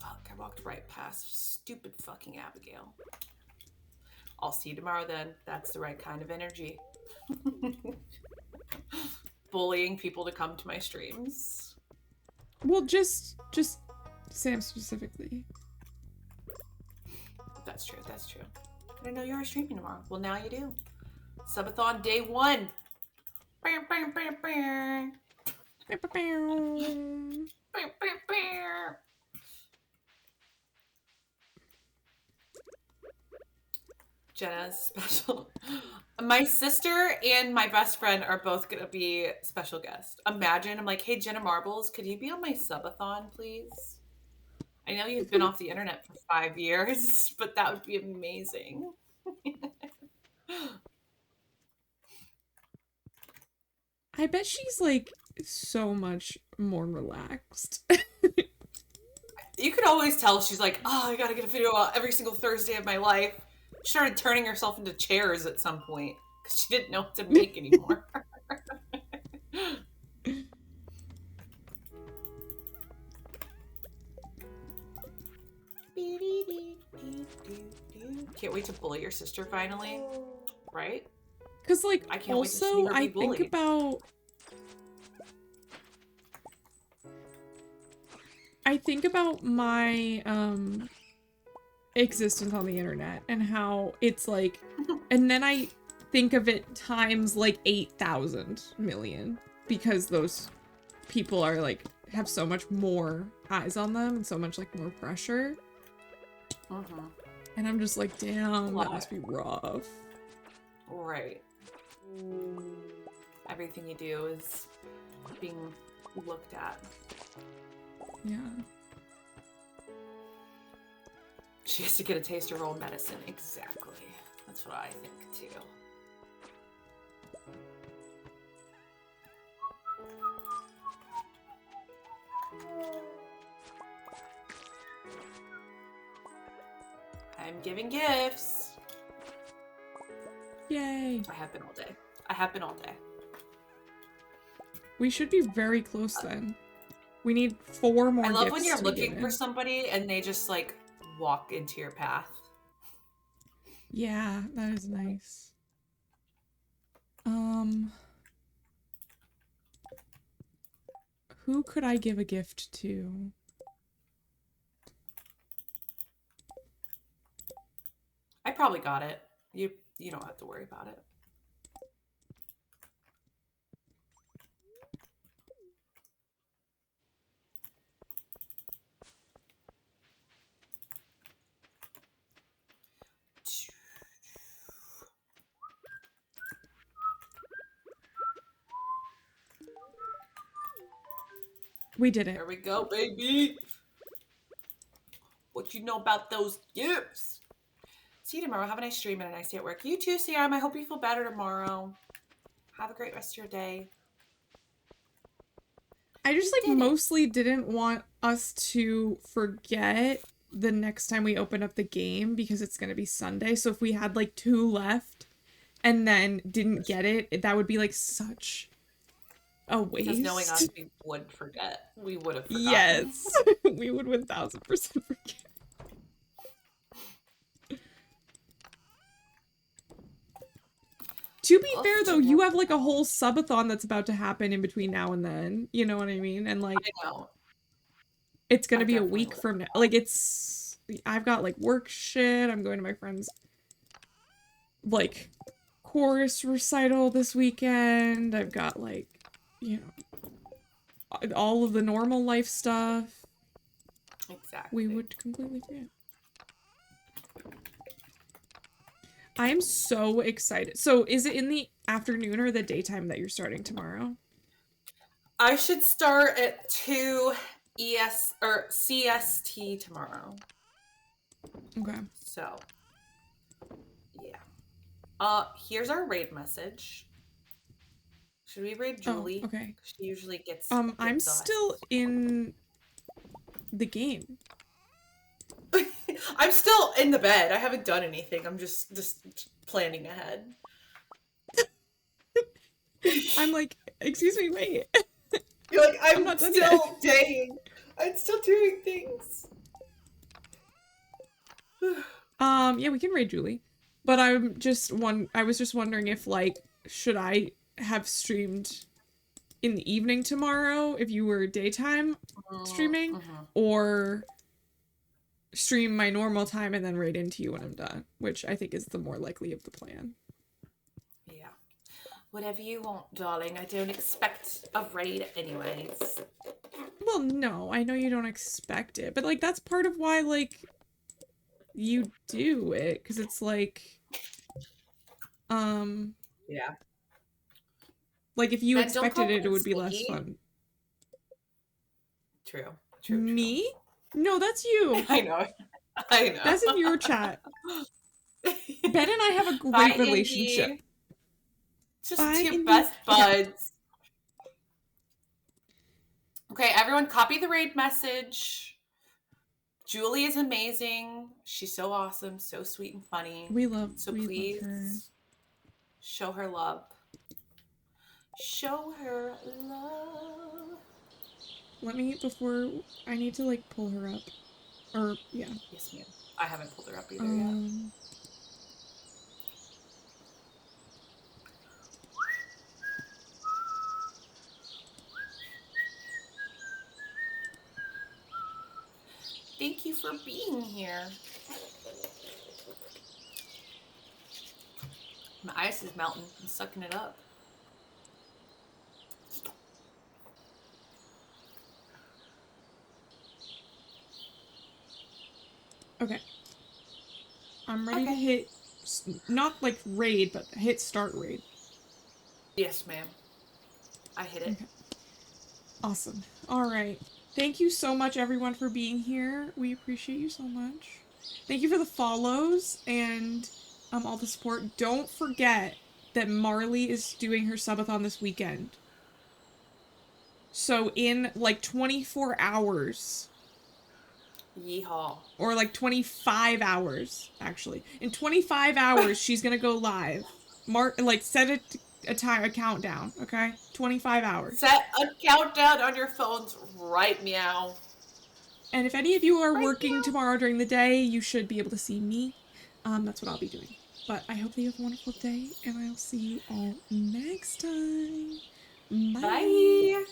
Fuck, I walked right past stupid fucking Abigail. I'll see you tomorrow then. That's the right kind of energy. Bullying people to come to my streams. Well, just Sam specifically. That's true. I didn't know you were streaming tomorrow. Well, now you do. Subathon day 1. Jenna's special. My sister and my best friend are both going to be special guests. Imagine, I'm like, hey, Jenna Marbles, could you be on my subathon, please? I know you've been off the internet for 5 years, but that would be amazing. I bet she's, like, so much more relaxed. You could always tell she's like, oh, I gotta get a video out every single Thursday of my life. She started turning herself into chairs at some point because she didn't know what to make anymore. Can't wait to bully your sister finally, right? Because, like, I can't wait to see also, her be I bullied. think about I think about my existence on the internet and how it's like, and then I think of it times like 8,000 million because those people are like have so much more eyes on them and so much like more pressure. And I'm just like, damn, that must be rough. Right. Everything you do is being looked at. Yeah. She has to get a taste of her own medicine. Exactly. That's what I think too. I'm giving gifts. Yay. I have been all day. I have been all day. We should be very close then. We need 4 more I gifts love when you're to be looking given. for somebody and they just like walk into your path. Yeah, that is nice. Who could I give a gift to? I probably got it. You don't have to worry about it. We did it. There we go, baby. What you know about those gifts? See you tomorrow. Have a nice stream and a nice day at work. You too, CM. I hope you feel better tomorrow. Have a great rest of your day. I just like mostly didn't want us to forget the next time we open up the game because it's going to be Sunday. So if we had like 2 left and then didn't get it, that would be like such a waste. Because knowing us, we would forget. We would have forgotten. Yes. We would 1000% forget. To be fair, though, you have like a whole subathon that's about to happen in between now and then. You know what I mean? And like, I know. It's gonna be a week from now. Like, I've got like work shit. I'm going to my friend's like chorus recital this weekend. I've got like, you know, all of the normal life stuff. Exactly. We would completely forget. I am so excited. So is it in the afternoon or the daytime that you're starting tomorrow? I should start at 2 CST tomorrow. Okay. So, yeah. Here's our raid message. Should we raid Julie? Oh, okay. She usually gets I'm us. still in the game. I'm still in the bed. I haven't done anything. I'm just planning ahead. I'm like, excuse me, wait. You're like, I'm not done still daying. I'm still doing things. Yeah, we can raid Julie. But I was just wondering if like, should I have streamed in the evening tomorrow if you were daytime streaming, or stream my normal time and then raid into you when I'm done, which I think is the more likely of the plan. Yeah. Whatever you want, darling. I don't expect a raid anyways. Well, no, I know you don't expect it, but like that's part of why like you do it, because it's like yeah. Like if you expected it, it would be less fun. True. Me? No, that's you. I know. That's in your chat. Ben and I have a great Bye, relationship. Indy. Just two best buds. Okay, everyone copy the raid message. Julie is amazing. She's so awesome, so sweet and funny. We love please her. Show her love. Show her love. Let me, before, I need to like pull her up. Or, yeah. Yes, ma'am. I haven't pulled her up either yet. Thank you for being here. My ice is melting and sucking it up. Okay. I'm ready to Okay. hit, not like raid, but hit start raid. Yes, ma'am. I hit it. Okay. Awesome. All right. Thank you so much, everyone, for being here. We appreciate you so much. Thank you for the follows and all the support. Don't forget that Marley is doing her subathon this weekend. So in like 24 hours, Yeehaw. or like 25 hours, actually. In 25 hours, she's going to go live. Set a countdown, okay? 25 hours. Set a countdown on your phones right meow. And if any of you are Right working meow. tomorrow during the day, you should be able to see me. That's what I'll be doing. But I hope that you have a wonderful day, and I'll see you all next time. Bye. Bye.